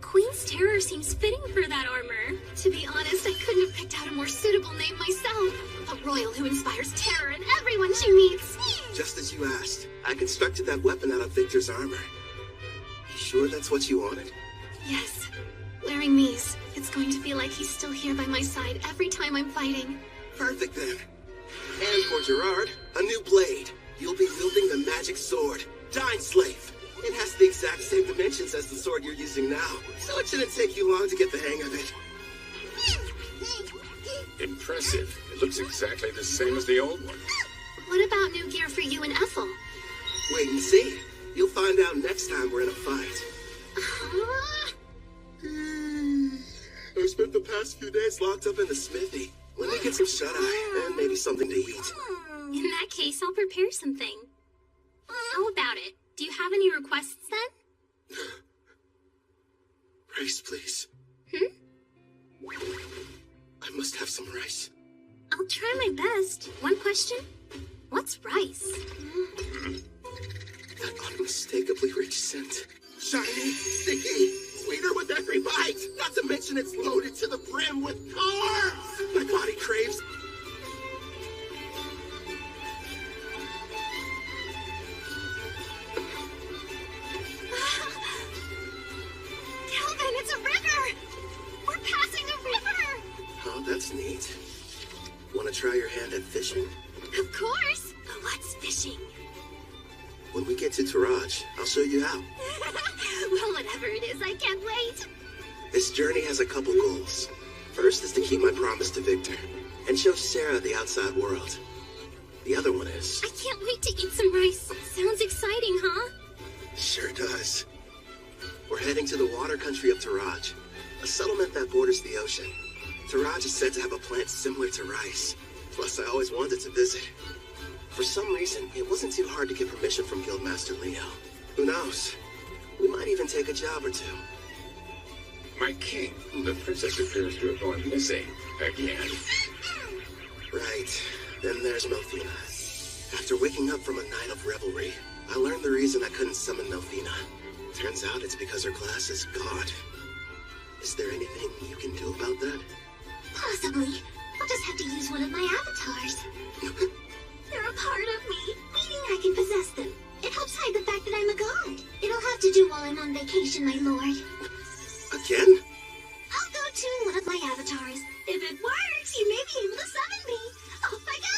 Queen's Terror seems fitting for that armor. To be honest, I couldn't have picked out a more suitable name myself. A royal who inspires terror in everyone she meets. Just as you asked, I constructed that weapon out of Victor's armor. sure that's what you wanted? Yes. Wearing these, it's going to feel like he's still here by my side every time I'm fighting. Perfect then. And for Gerard, a new blade. You'll be wielding the magic sword, Dine Slave. It has the exact same dimensions as the sword you're using now, so it shouldn't take you long to get the hang of it. Impressive. It looks exactly the same as the old one. What about new gear for you and Ethel? Wait and see. You'll find out next time we're in a fight. I spent the past few days locked up in the smithy. Let me get some shut-eye and maybe something to eat. In that case, I'll prepare something. How about it? Do you have any requests then? Rice, please. I must have some rice. I'll try my best. One question? What's rice? That unmistakably rich scent. Shiny, sticky, sweeter with every bite. Not to mention it's loaded to the brim with carbs. My body craves. Kelvin, it's a river! We're passing a river! Oh, that's neat. Want to try your hand at fishing? Of course! But what's fishing? When we get to Taraj, I'll show you how. Well, whatever it is, I can't wait. This journey has a couple goals. First is to keep my promise to Victor and show Sarah the outside world. The other one is... I can't wait to eat some rice. Sounds exciting, huh? Sure does. We're heading to the water country of Taraj, a settlement that borders the ocean. Taraj is said to have a plant similar to rice. Plus, I always wanted to visit. For some reason, it wasn't too hard to get permission from Guildmaster Leo. Who knows? We might even take a job or two. My king, the princess appears to have gone missing again. Right. Then there's Melfina. After waking up from a night of revelry, I learned the reason I couldn't summon Melfina. Turns out it's because her class is God. Is there anything you can do about that? Possibly. I'll just have to use one of my avatars. They're a part of me, meaning I can possess them. It helps hide the fact that I'm a god. It'll have to do while I'm on vacation, my lord. Again? I'll go tune one of my avatars. If it works, you may be able to summon me. Off I go!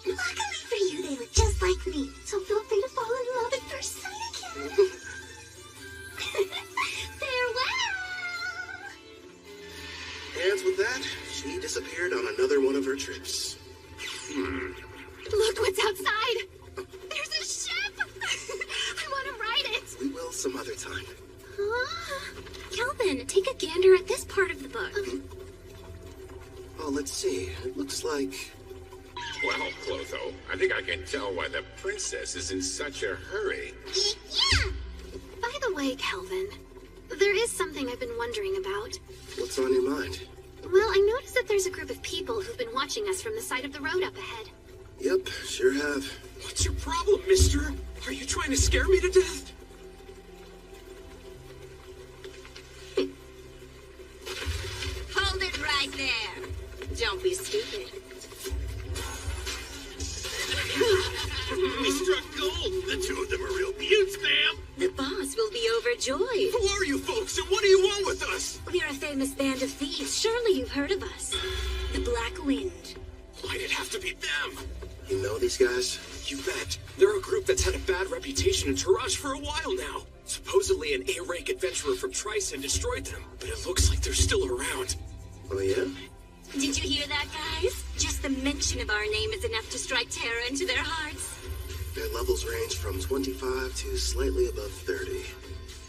Luckily for you, they look just like me, so feel free to fall in love at first sight again. Farewell! And with that, she disappeared on another one of her trips. Look what's outside! There's a ship! I want to ride it! We will some other time. Kelvin, take a gander at this part of the book. Oh, let's see. It looks like... Well, Clotho, I think I can tell why the princess is in such a hurry. Yeah! By the way, Kelvin, there is something I've been wondering about. What's on your mind? Well, I noticed that there's a group of people who've been watching us from the side of the road up ahead. Yep, sure have. What's your problem, mister? Are you trying to scare me to death? Hold it right there. Don't be stupid. We struck gold. The two of them are real beauts, ma'am. The boss will be overjoyed. Who are you folks, and what do you want with us? We're a famous band of thieves. Surely you've heard of us. The Black Wind. Why'd it have to be them? You know these guys? You bet. They're a group that's had a bad reputation in Taraj for a while now. Supposedly an A-rank adventurer from Tryson destroyed them, but it looks like they're still around. Oh, yeah? Did you hear that, guys? Just the mention of our name is enough to strike terror into their hearts. Their levels range from 25 to slightly above 30.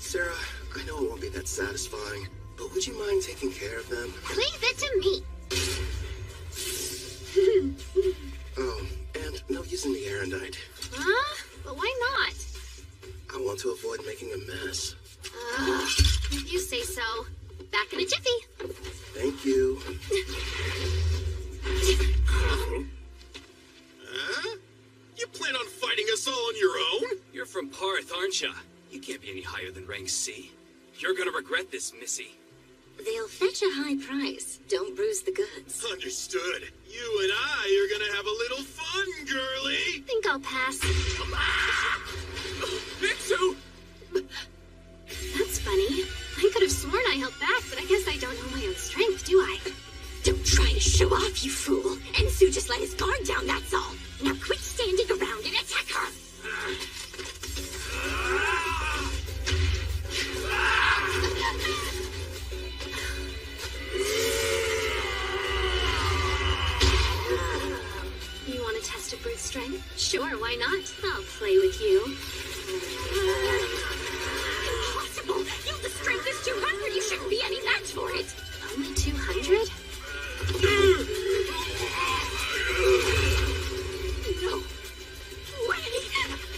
Sarah, I know it won't be that satisfying, but would you mind taking care of them? Leave it to me. Oh, and no using the erendite. Huh? But why not? I want to avoid making a mess. If you say so. Back in a jiffy. Thank you. Huh? You plan on fighting us all on your own? You're from Parth, aren't ya? You can't be any higher than rank C. You're gonna regret this, Missy. They'll fetch a high price. Don't bruise the goods. Understood. You and I are gonna have a little fun, girlie. Think I'll pass. Come on! you. Impossible! If the strength is 200, you shouldn't be any match for it! Only 200? No way!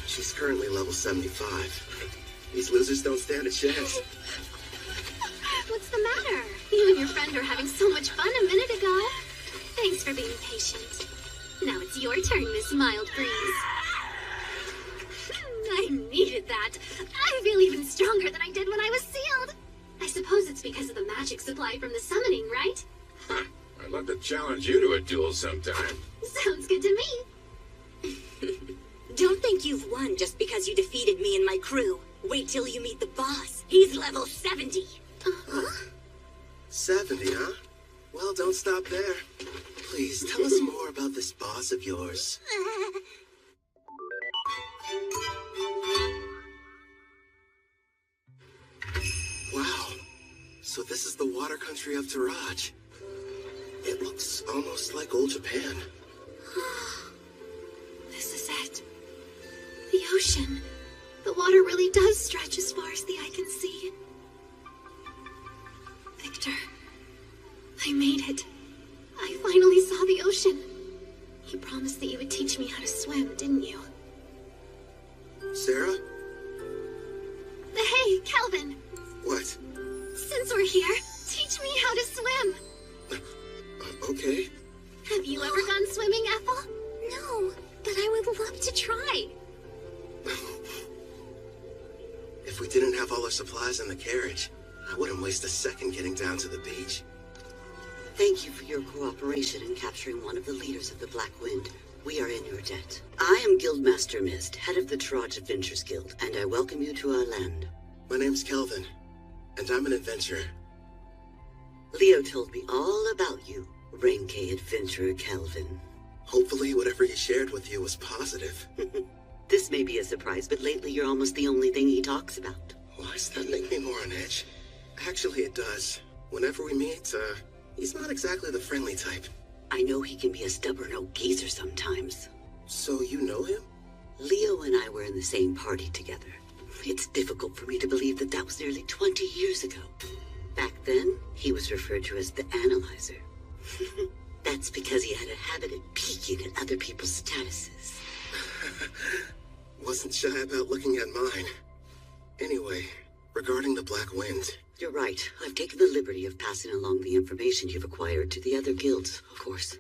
She's currently level 75. These losers don't stand a chance. What's the matter? You and your friend were having so much fun a minute ago. Thanks for being patient. Now it's your turn, Miss Mild Breeze. I needed that. I feel even stronger than I did when I was sealed. I suppose it's because of the magic supply from the summoning, right? Huh. I'd love to challenge you to a duel sometime. Sounds good to me. Don't think you've won just because you defeated me and my crew. Wait till you meet the boss. He's level 70. 70, huh? Well, don't stop there. Please, tell us more about this boss of yours. Wow. So this is the water country of Taraj. It looks almost like old Japan. This is it. The ocean. The water really does stretch as far as the eye can see. Victor, I made it. I finally saw the ocean. You promised that you would teach me how to swim, didn't you? Sarah? Hey, Calvin. What? Since we're here, teach me how to swim. Okay. Have you ever gone swimming, Ethel? No, but I would love to try. If we didn't have all our supplies in the carriage, I wouldn't waste a second getting down to the beach. Thank you for your cooperation in capturing one of the leaders of the Black Wind. We are in your debt. I am Guildmaster Mist, head of the Taraj Adventurers Guild, and I welcome you to our land. My name's Kelvin, and I'm an adventurer. Leo told me all about you, Renke Adventurer Kelvin. Hopefully whatever he shared with you was positive. This may be a surprise, but lately you're almost the only thing he talks about. Why does that make me more on edge? Actually, it does. Whenever we meet, he's not exactly the friendly type. I know he can be a stubborn old geezer sometimes. So you know him? Leo and I were in the same party together. It's difficult for me to believe that was nearly 20 years ago. Back then, he was referred to as the Analyzer. That's because he had a habit of peeking at other people's statuses. Wasn't shy about looking at mine. Anyway, regarding the Black Wind... You're right. I've taken the liberty of passing along the information you've acquired to the other guilds, of course.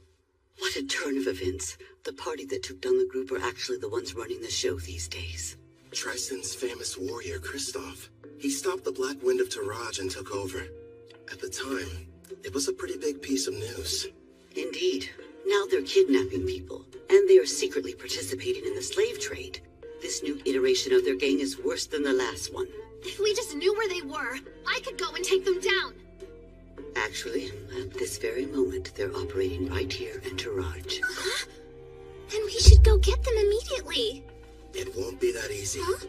What a turn of events. The party that took down the group are actually the ones running the show these days. Tristan's famous warrior, Kristoff. He stopped the Black Wind of Taraj and took over. At the time, it was a pretty big piece of news. Indeed. Now they're kidnapping people, and they are secretly participating in the slave trade. This new iteration of their gang is worse than the last one. If we just knew where they were, I could go and take them down. Actually, at this very moment, they're operating right here in Taraj. Then we should go get them immediately. It won't be that easy. Huh?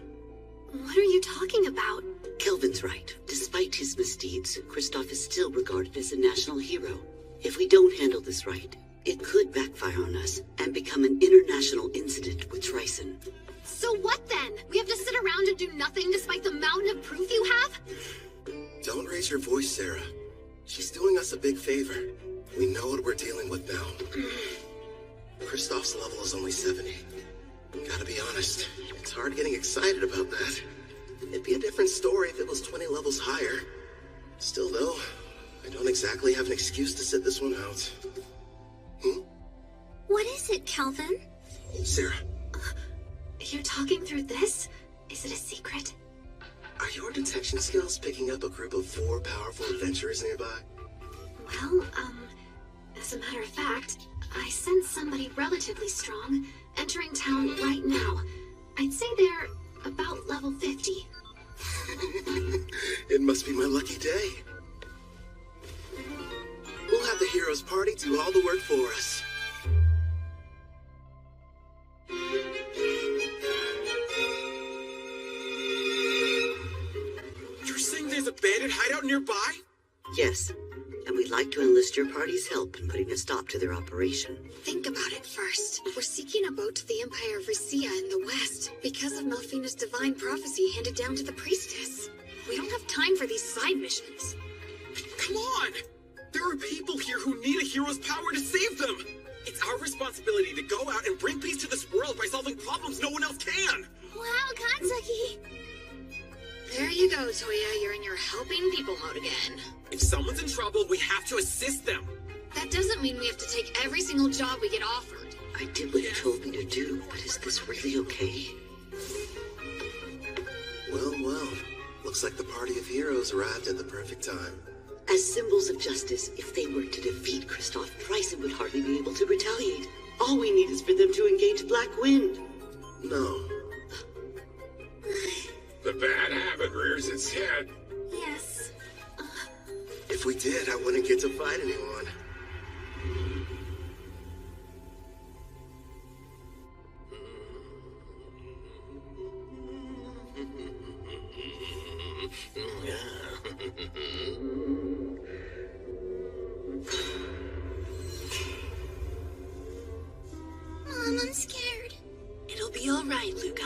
What are you talking about? Kelvin's right. Despite his misdeeds, Kristoff is still regarded as a national hero. If we don't handle this right, it could backfire on us and become an international incident with Tryson. So what then? We have to sit around and do nothing despite the mountain of proof you have? Don't raise your voice, Sarah. She's doing us a big favor. We know what we're dealing with now. Kristoff's level is only 70. Gotta be honest, it's hard getting excited about that. It'd be a different story if it was 20 levels higher. Still though, I don't exactly have an excuse to sit this one out. What is it, Calvin? Sarah. You're talking through this? Is it a secret? Are your detection skills picking up a group of 4 powerful adventurers nearby? Well, as a matter of fact, I sense somebody relatively strong entering town right now. I'd say they're about level 50. It must be my lucky day. We'll have the heroes party do all the work for us. You're saying there's a bandit hideout nearby? Yes. and we'd like to enlist your party's help in putting a stop to their operation. Think about it first. We're seeking a boat to the Empire of Risia in the west because of Melfina's divine prophecy handed down to the priestess. We don't have time for these side missions. Come on! There are people here who need a hero's power to save them! It's our responsibility to go out and bring peace to this world by solving problems no one else can! Wow, Kanzaki! There you go, Toya. You're in your helping people mode again. If someone's in trouble, we have to assist them! That doesn't mean we have to take every single job we get offered. I did what you told me to do, but is this really okay? Well. Looks like the party of heroes arrived at the perfect time. As symbols of justice, if they were to defeat Kristoff, Bryson would hardly be able to retaliate. All we need is for them to engage Black Wind. No. The bad habit rears its head. Yes. If we did, I wouldn't get to fight anyone. Mom, I'm scared. It'll be all right, Luca.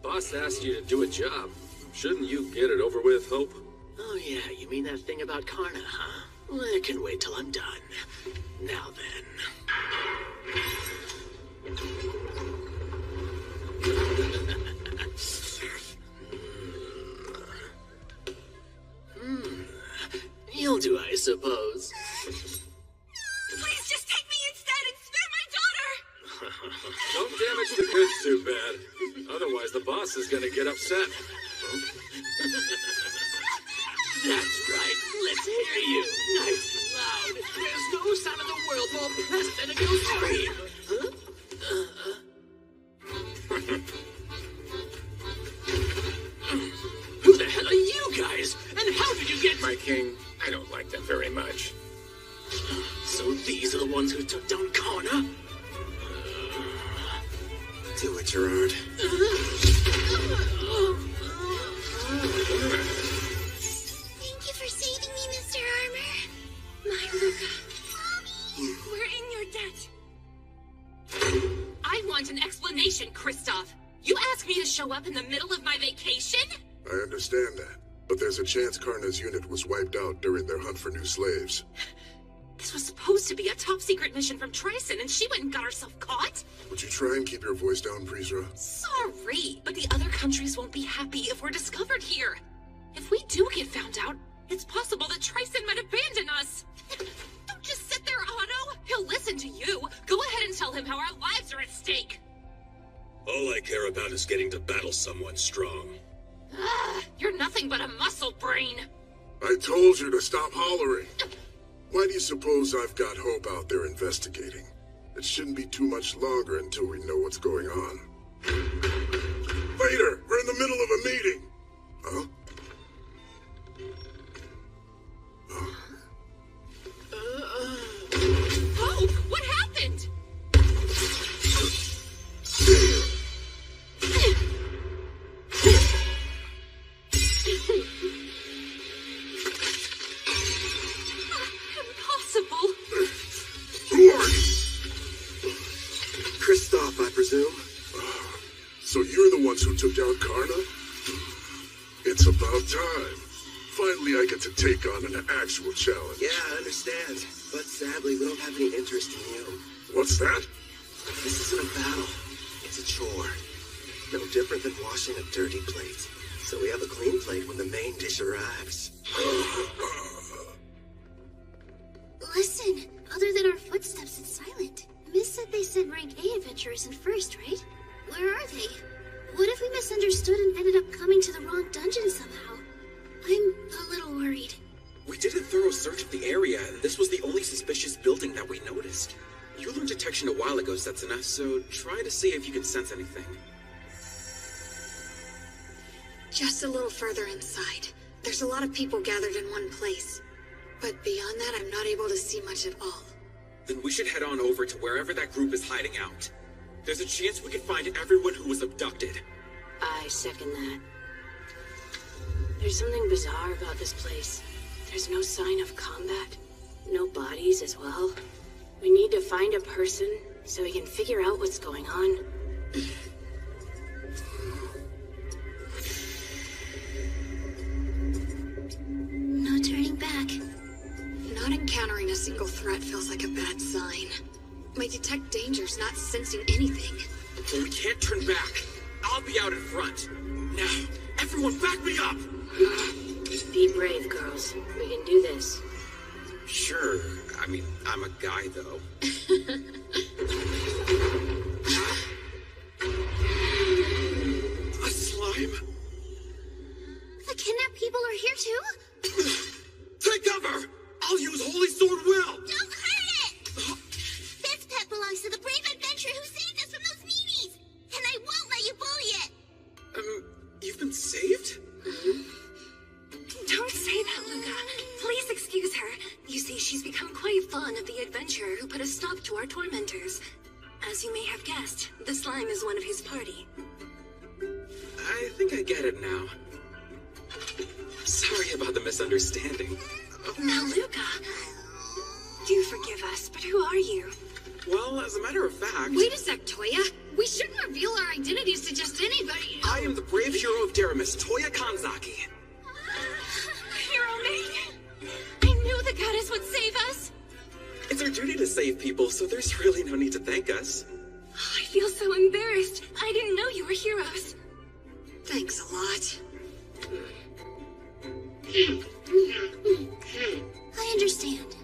Boss asked you to do a job. Shouldn't you get it over with, Hope? Oh yeah, you mean that thing about Karna, huh? Well, I can wait till I'm done. Now then. You'll do, I suppose. Please just take me instead and spare my daughter! Don't damage the goods too bad. Otherwise, the boss is gonna get upset. That's right. Let's hear you. Nice and loud. There's no sound in the world more pleasant than a girl scream. Who the hell are you guys? And how did you get... My king, I don't like them very much. So these are the ones who took down Karna? Do it, Gerard. Thank you for saving me, Mr. Armor. My Luca. Mommy! We're in your debt. I want an explanation, Kristoff. You asked me to show up in the middle of my vacation? I understand that, but there's a chance Karna's unit was wiped out during their hunt for new slaves. This was supposed to be a top-secret mission from Tryson, and she went and got herself caught? Would you try and keep your voice down, Prisra? Sorry, but the other countries won't be happy if we're discovered here. If we do get found out, it's possible that Tryson might abandon us. Don't just sit there, Otto. He'll listen to you. Go ahead and tell him how our lives are at stake. All I care about is getting to battle someone strong. You're nothing but a muscle brain. I told you to stop hollering. Why do you suppose I've got Hope out there investigating? It shouldn't be too much longer until we know what's going on. Vader, we're in the middle of a meeting. Huh? Hope, what happened? Impossible. Who are you? Kristoff, I presume. So you're the ones who took down Karna? It's about time. Finally, I get to take on an actual challenge. Yeah, I understand. But sadly, we don't have any interest in you. What's that? This isn't a battle. It's a chore. No different than washing a dirty plate. So we have a clean plate when the main dish arrives. Listen, other than our footsteps, it's silent. Miss said they said rank A adventurers in first, right? Where are they? What if we misunderstood and ended up coming to the wrong dungeon somehow? I'm a little worried. We did a thorough search of the area, and this was the only suspicious building that we noticed. You learned detection a while ago, Setsuna, so try to see if you can sense anything. Just a little further inside. There's a lot of people gathered in one place. But beyond that, I'm not able to see much at all. Then we should head on over to wherever that group is hiding out. There's a chance we could find everyone who was abducted. I second that. There's something bizarre about this place. There's no sign of combat. No bodies as well. We need to find a person so we can figure out what's going on. No turning back. Not encountering a single threat feels like a bad sign. My detect danger's not sensing anything. But we can't turn back. I'll be out in front. Now, everyone back me up! Be brave, girls. We can do this. Sure. I mean, I'm a guy, though. A slime? The kidnapped people are here too? Take cover! I'll use Holy Sword Will! Don't hurt it! This pet belongs to the brave adventurer who saved us from those meanies! And I won't let you bully it! You've been saved? Don't say that, Luca. Please excuse her. You see, she's become quite fond of the adventurer who put a stop to our tormentors. As you may have guessed, the slime is one of his party. I think I get it now. Sorry about the misunderstanding. Now, Luca, do forgive us, but who are you? Well, as a matter of fact... Wait a sec, Toya. We shouldn't reveal our identities to just anybody. I am the brave hero of Deramis, Toya Kanzaki. Hero me! I knew the goddess would save us! It's our duty to save people, so there's really no need to thank us. I feel so embarrassed. I didn't know you were heroes. Thanks a lot. I understand.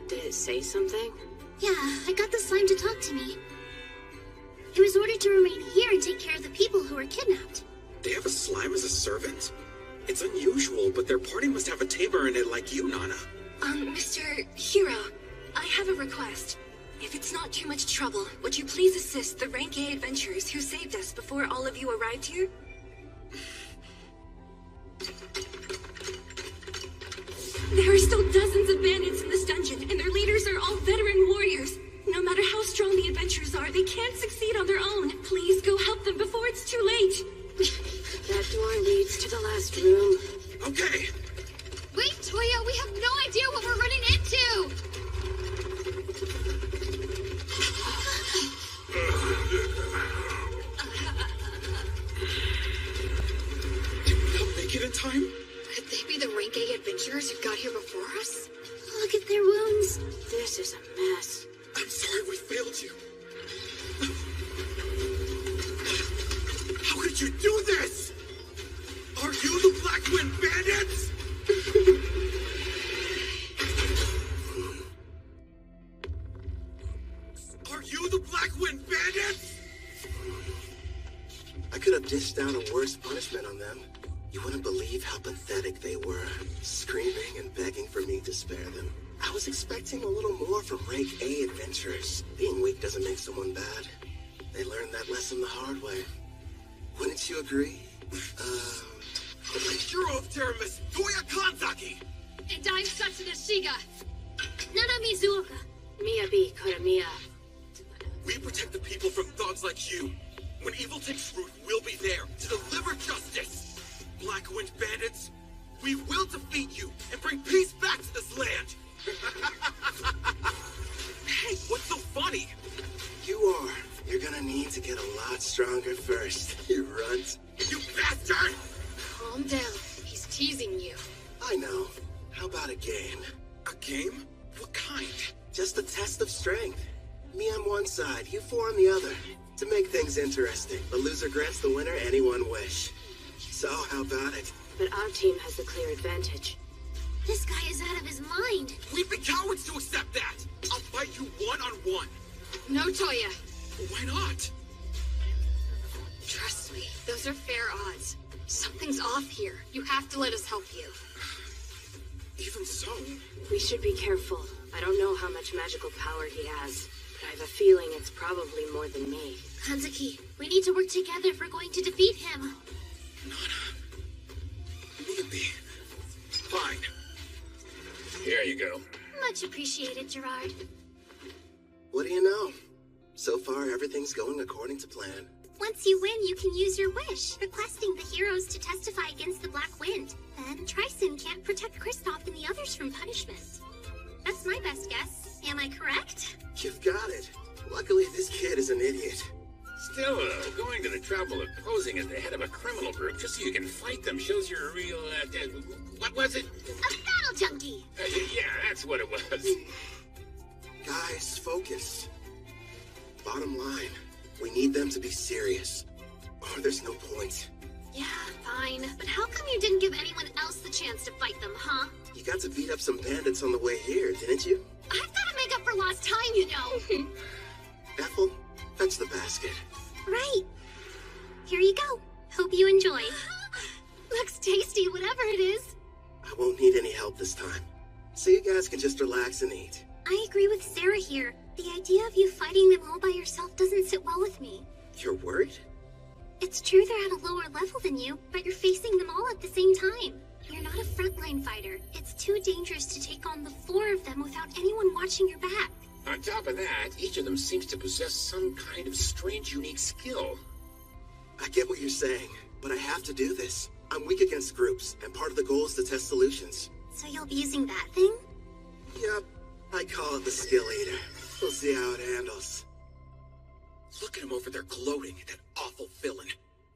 Did it say something? Yeah, I got the slime to talk to me. It was ordered to remain here and take care of the people who were kidnapped. They have a slime as a servant? It's unusual, but their party must have a tamer in it like you, Nana. Mr. Hero, I have a request. If it's not too much trouble, would you please assist the Rank A adventurers who saved us before all of you arrived here? There are still dozens of bandits in this dungeon, and their leaders are all veteran warriors. No matter how strong the adventurers are, they can't succeed on their own. Please go help them before it's too late. That door leads to the last room. Okay. Wait, Toya, we have no idea what we're running into! Did we not make it in time? Could they be the Rank A adventurers who got here before us? Look at their wounds. This is a mess. I'm sorry we failed you. How could you do this? Are you the Black Wind Bandits? Are you the Black Wind Bandits? I could have dished down a worse punishment on them. You wouldn't believe how pathetic they were, screaming and begging for me to spare them. I was expecting a little more from Rank A adventurers. Being weak doesn't make someone bad. They learned that lesson the hard way. Wouldn't you agree? The hero of Deramis, Toya Kanzaki! And I'm Satsuna Shiga. Nana Mizuoka. Miyabi Kuramiya. We protect the people from thugs like you. When evil takes root, we'll be there to deliver justice. Black Wind Bandits, we will defeat you and bring peace back to this land. Hey, what's so funny? You are. You're gonna need to get a lot stronger first, you runt. You bastard! Calm down. He's teasing you. I know. How about a game? A game? What kind? Just a test of strength. Me on one side, you four on the other. To make things interesting, the loser grants the winner any one wish. So, how about it? But our team has the clear advantage. This guy is out of his mind. We'd be cowards to accept that! I'll fight you one-on-one. No, Toya. Why not? Trust me, those are fair odds. Something's off here. You have to let us help you. Even so... We should be careful. I don't know how much magical power he has, but I have a feeling it's probably more than me. Kanzaki, we need to work together if we're going to defeat him. Maybe. Fine. Here you go. Much appreciated, Gerard. What do you know? So far, everything's going according to plan. Once you win, you can use your wish, requesting the heroes to testify against the Black Wind. Then Tryson can't protect Kristoff and the other from punishment. That's my best guess. Am I correct? You've got it. Luckily, this kid is an idiot. Still, going to the trouble of posing as the head of a criminal group just so you can fight them shows you're a real, what was it? A battle junkie! Yeah, that's what it was. Guys, focus. Bottom line, we need them to be serious. Or there's no point. Yeah, fine. But how come you didn't give anyone else the chance to fight them, huh? You got to beat up some bandits on the way here, didn't you? I've got to make up for lost time, you know. Ethel, fetch the basket. Right. Here you go. Hope you enjoy. Looks tasty, whatever it is. I won't need any help this time. So you guys can just relax and eat. I agree with Sarah here. The idea of you fighting them all by yourself doesn't sit well with me. You're worried? It's true they're at a lower level than you, but you're facing them all at the same time. You're not a frontline fighter. It's too dangerous to take on the 4 of them without anyone watching your back. On top of that, each of them seems to possess some kind of strange, unique skill. I get what you're saying, but I have to do this. I'm weak against groups, and part of the goal is to test solutions. So you'll be using that thing? Yep, I call it the skill eater. We'll see how it handles. Look at him over there gloating, that awful villain.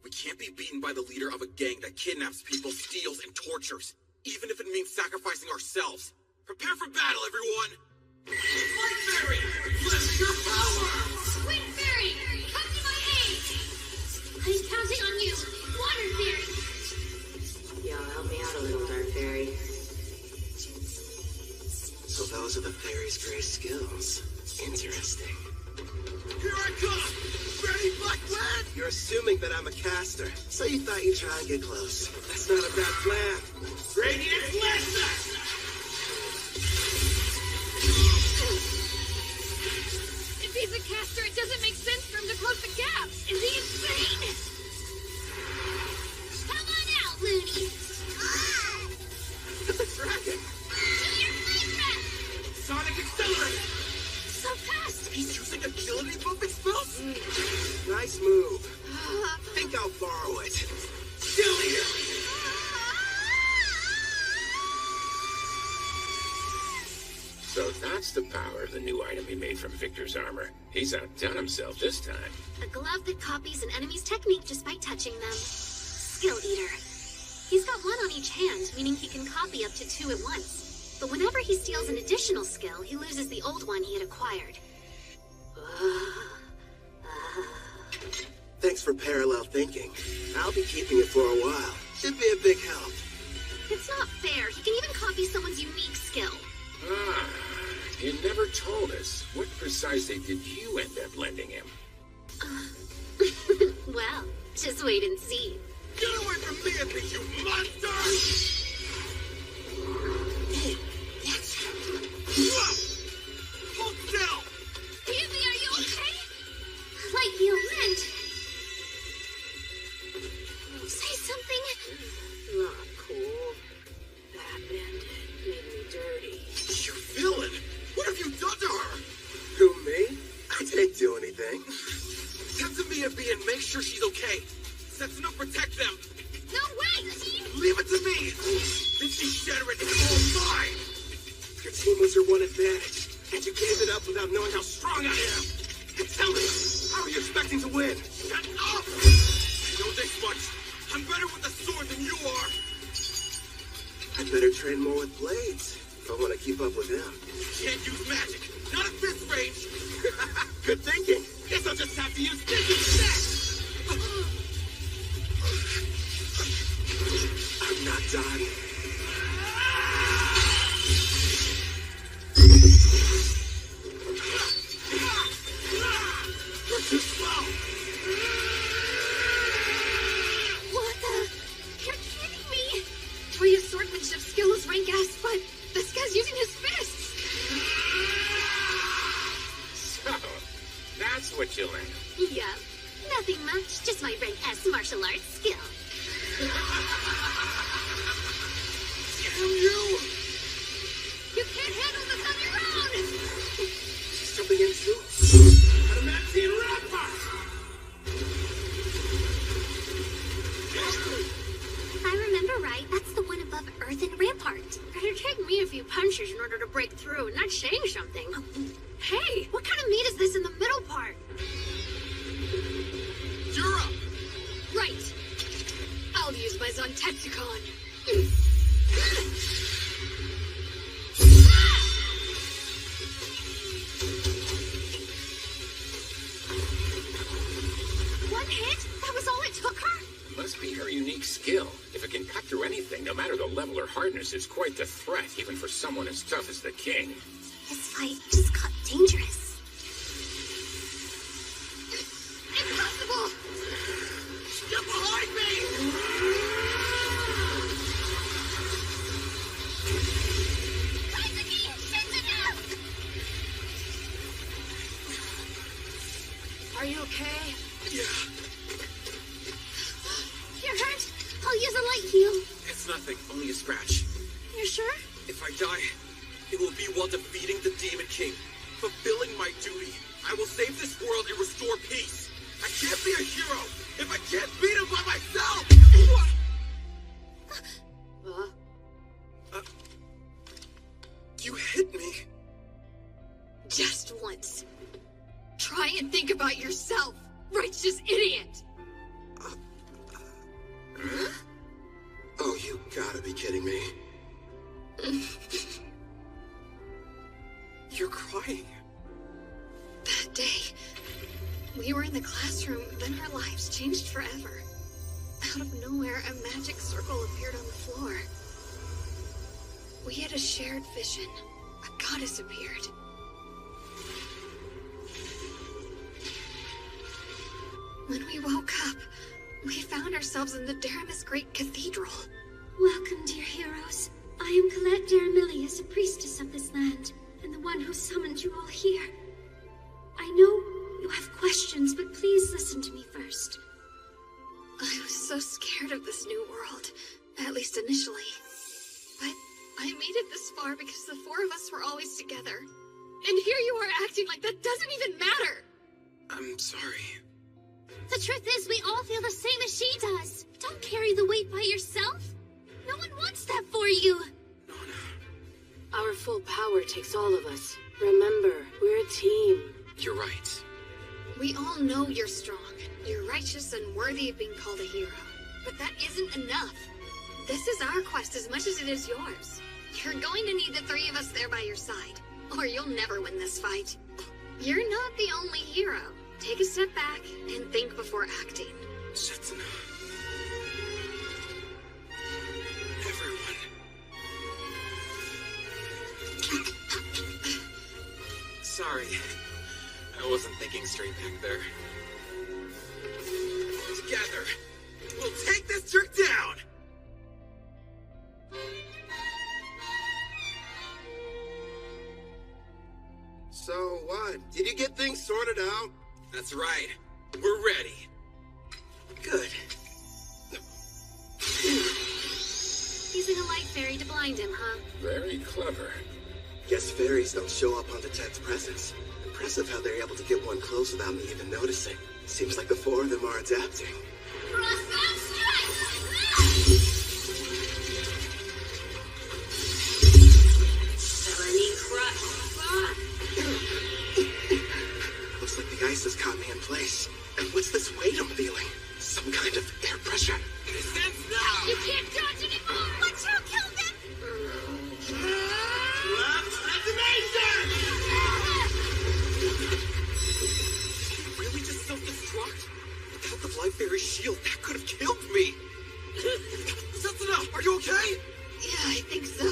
We can't be beaten by the leader of a gang that kidnaps people, steals, and tortures, even if it means sacrificing ourselves. Prepare for battle, everyone! Light Fairy, bless your power! Squid Fairy, come to my aid! I'm counting on you, Water Fairy! Y'all help me out a little, Dark Fairy. So those are the fairy's great skills. Interesting. Here I come! Ready, Black Lad? You're assuming that I'm a caster, so you thought you'd try and get close. That's not a bad plan. Radiant Lancer! If he's a caster, it doesn't make sense for him to close the gap. Is he insane? Come on out, Looney! The dragon! Do your flame breath! Sonic Accelerate! So fast! He's using agility buffing spells? Nice move. Think I'll borrow it. Still here! So that's the power of the new item he made from Victor's armor. He's outdone himself this time. A glove that copies an enemy's technique just by touching them. Skill Eater. He's got 1 on each hand, meaning he can copy up to 2 at once. But whenever he steals an additional skill, he loses the old one he had acquired. Thanks for parallel thinking. I'll be keeping it for a while. Should be a big help. It's not fair. He can even copy someone's unique skill. Ah, you never told us. What precisely did you end up lending him? Well, just wait and see. Get away from me, you monster! Hold still! Andy, are you okay? Like you meant. Say something. Not cool. That bandit made me dirty. You villain! What have you done to her? Who, me? I didn't do anything. Come to me, Abby, and make sure she's okay. Setsuna, protect them. No way! Leave it to me! This degenerate is all mine! Your team was your one advantage, and you gave it up without knowing how strong I am. And tell me, how are you expecting to win? Shut up! I know this much. I'm better with the sword than you are. I better train more with blades if I want to keep up with him. Can't use magic. Not at this range. Good thinking. Guess I'll just have to use this instead. I'm not done. You're too slow. What the? You're kidding me! Rhea's swordsmanship skill is rank S, but this guy's using his fists! So, that's what you learned. Yeah, nothing much, just my rank S martial arts skill. Damn you! You can't handle this on your own! She's jumping in too. Adamantine Rampart! If I remember right, that's the one above Earth and Rampart. It'd take me a few punches in order to break through, not saying something. Hey, what kind of meat is this in the middle part? You're up! Right. I'll use my Zontetsucon. One hit? That was all it took her? Must be her unique skill. If it can cut through anything, no matter the level or hardness, it's quite the threat, even for someone as tough as the king. This fight just got dangerous. Impossible! Get behind me! Are you okay? Yeah. You're hurt? I'll use a light heal. It's nothing, only a scratch. You're sure? If I die, it will be while defeating the Demon King. Fulfilling my duty, I will save this world and restore peace. I can't be a hero if I can't beat him by myself! You hit me. Just once. Try and think about yourself, righteous idiot! Oh, you gotta be kidding me. You're crying. That day, we were in the classroom, then our lives changed forever. Out of nowhere, a magic circle appeared on the floor. We had a shared vision. A goddess appeared. When we woke up, we found ourselves in the Daramus Great Cathedral. Welcome, dear heroes. I am Colette Daramilius, a priestess of this land, and the one who summoned you all here. I know you have questions, but please listen to me first. I was so scared of this new world, at least initially. But I made it this far because the four of us were always together. And here you are acting like that doesn't even matter! I'm sorry. The truth is, we all feel the same as she does. Don't carry the weight by yourself. No one wants that for you. Our full power takes all of us. Remember, we're a team. You're right. We all know you're strong. You're righteous and worthy of being called a hero. But that isn't enough. This is our quest as much as it is yours. You're going to need the three of us there by your side, or you'll never win this fight. You're not the only hero. Take a step back and think before acting. Setsuna. Everyone. Sorry. I wasn't thinking straight back there. Together, we'll take this jerk down! So what? Did you get things sorted out? That's right. We're ready. Good. Using a light fairy to blind him, huh? Very clever. Guess fairies don't show up on the Ted's presence. Impressive how they're able to get one close without me even noticing. Seems like the four of them are adapting. Looks like the ice has caught me in place. And what's this weight I'm feeling? Some kind of air pressure. Stand now! You can't dodge anymore! Watch out, kill them! That's amazing! Did you really just self-destruct? Without the Life Fairy shield, that could have killed me! Setsuna, are you okay? Yeah, I think so.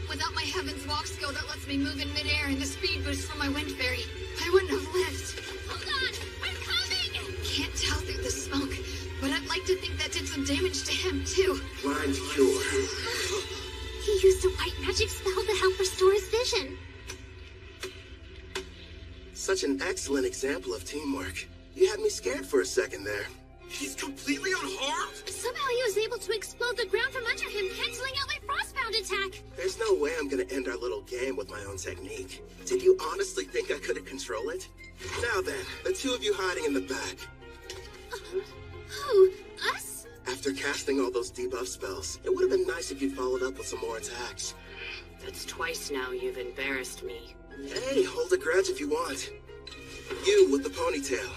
Without my Heaven's Walk skill that lets me move in midair and the speed boost from my Wind Fairy, I wouldn't have lived. Hold on! I'm coming! Can't tell through the smoke, but I'd like to think that did some damage to him, too. Blind cure. He used a white magic spell to help restore his vision. Such an excellent example of teamwork. You had me scared for a second there. He's completely unharmed? Somehow he was able to explode the ground from under him, canceling out my frostbound attack. There's no way I'm gonna end our little game with my own technique. Did you honestly think I couldn't control it? Now then, the two of you hiding in the back. Who? Us? After casting using all those debuff spells. It would have been nice if you'd followed up with some more attacks. That's twice now you've embarrassed me. Hey, hold a grudge if you want. You with the ponytail.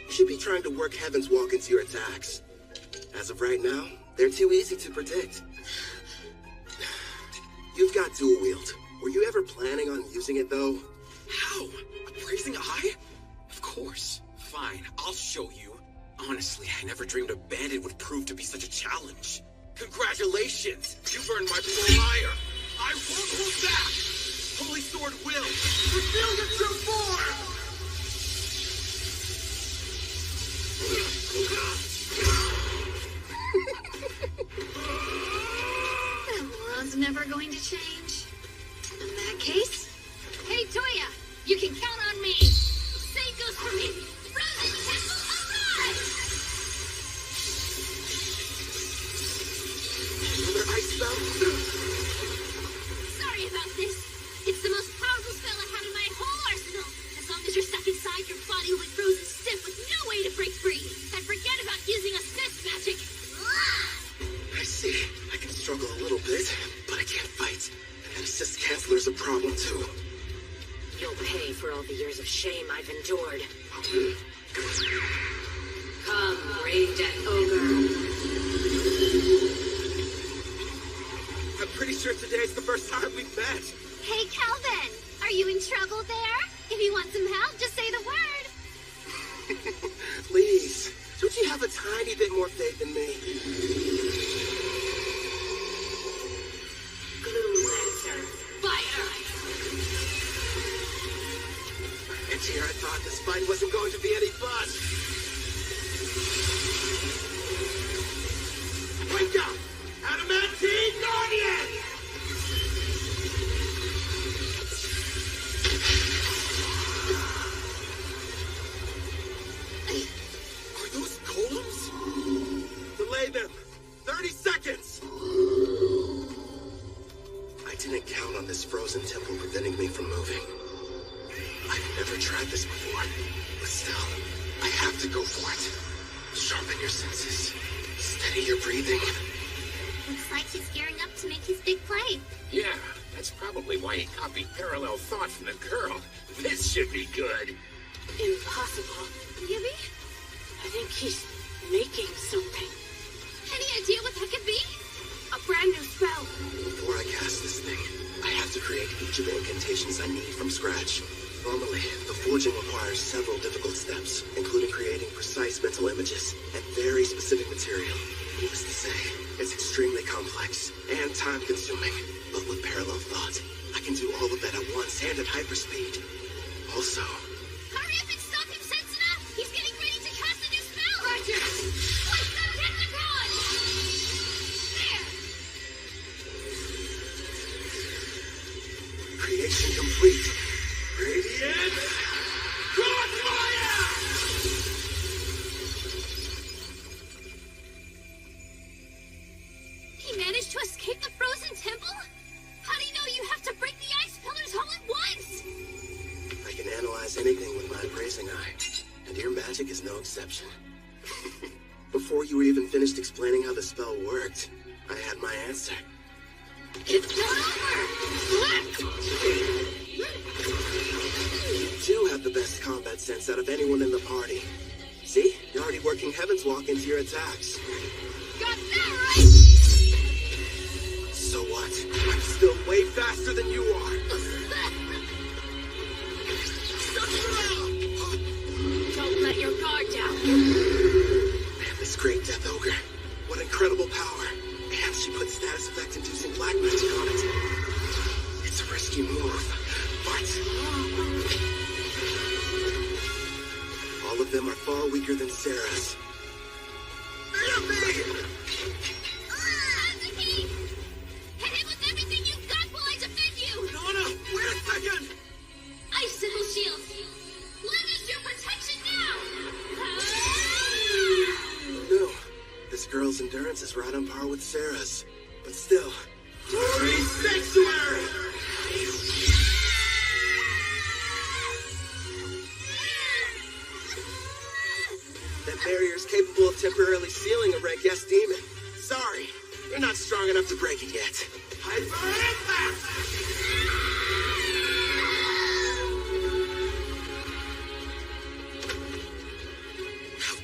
You should be trying to work Heaven's Walk into your attacks. As of right now, they're too easy to predict. You've got dual wield. Were you ever planning on using it, though? How? A brazen eye? Of course. Fine, I'll show you. Honestly, I never dreamed a bandit would prove to be such a challenge. Congratulations! You've earned my full ire. I won't hold back! Holy Sword will! Reveal your true form! The world's never going to change. In that case, hey Toya, you can count on me. Same goes for me. Frozen Temple arrive! Another ice spell? Sorry about this. It's the most powerful spell I have in my whole arsenal. As long as you're stuck inside, your body will be frozen stiff with no way to break free. And forget about using assist magic. I see. I can struggle a little bit, but I can't fight. And that assist canceler's a problem, too. You'll pay for all the years of shame I've endured. Come, brave death ogre. I'm pretty sure today's the first time we've met. Hey, Calvin. Are you in trouble there? If you want some help, just say the word. Please, don't you have a tiny bit more faith in me? Gloom Lancer, fire! And here I thought this fight wasn't going to be any fun. Wake up! Adamantine Guardian! Are those golems? Delay them! 30 seconds! I didn't count on this frozen temple preventing me from moving. I've never tried this before, but still, I have to go for it. Sharpen your senses. Steady your breathing. Looks like he's gearing up to make his big play. Yeah, that's probably why he copied parallel thought from the girl. This should be good. Impossible. Yubi? I think he's making something. Any idea what that could be? A brand new spell. Before I cast this thing, I have to create each of the incantations I need from scratch. Normally, the forging requires several difficult steps, including creating precise mental images and very specific material. Needless to say, it's extremely complex and time-consuming. But with parallel thought, I can do all of that at once and at hyperspeed. Also... Hurry up and stop him, Sensuna! He's getting ready to cast a new spell! Roger! What's the Technicon? There! Creation complete. Radiant Crossfire! He managed to escape the frozen temple? How do you know you have to break the ice pillars all at once? I can analyze anything with my appraising eye, and your magic is no exception. Before you were even finished explaining how the spell worked, I had my answer. It's not over! You do have the best combat sense out of anyone in the party. See? You're already working Heaven's Walk into your attacks. Got that right! So what? I'm still way faster than you are. Don't let your guard down. Man, this great Death Ogre. What incredible power. And she put status effect inducing black magic on it. It's a risky move, but... all of them are far weaker than Sarah's. Azuki! Hit him with everything you've got while I defend you! Nana, wait a second! Icicle shield! Lend us your protection now! No, this girl's endurance is right on par with Sarah's. But still... Glory Sanctuary! That barrier's capable of temporarily sealing a red guest demon. Sorry, you're not strong enough to break it yet. How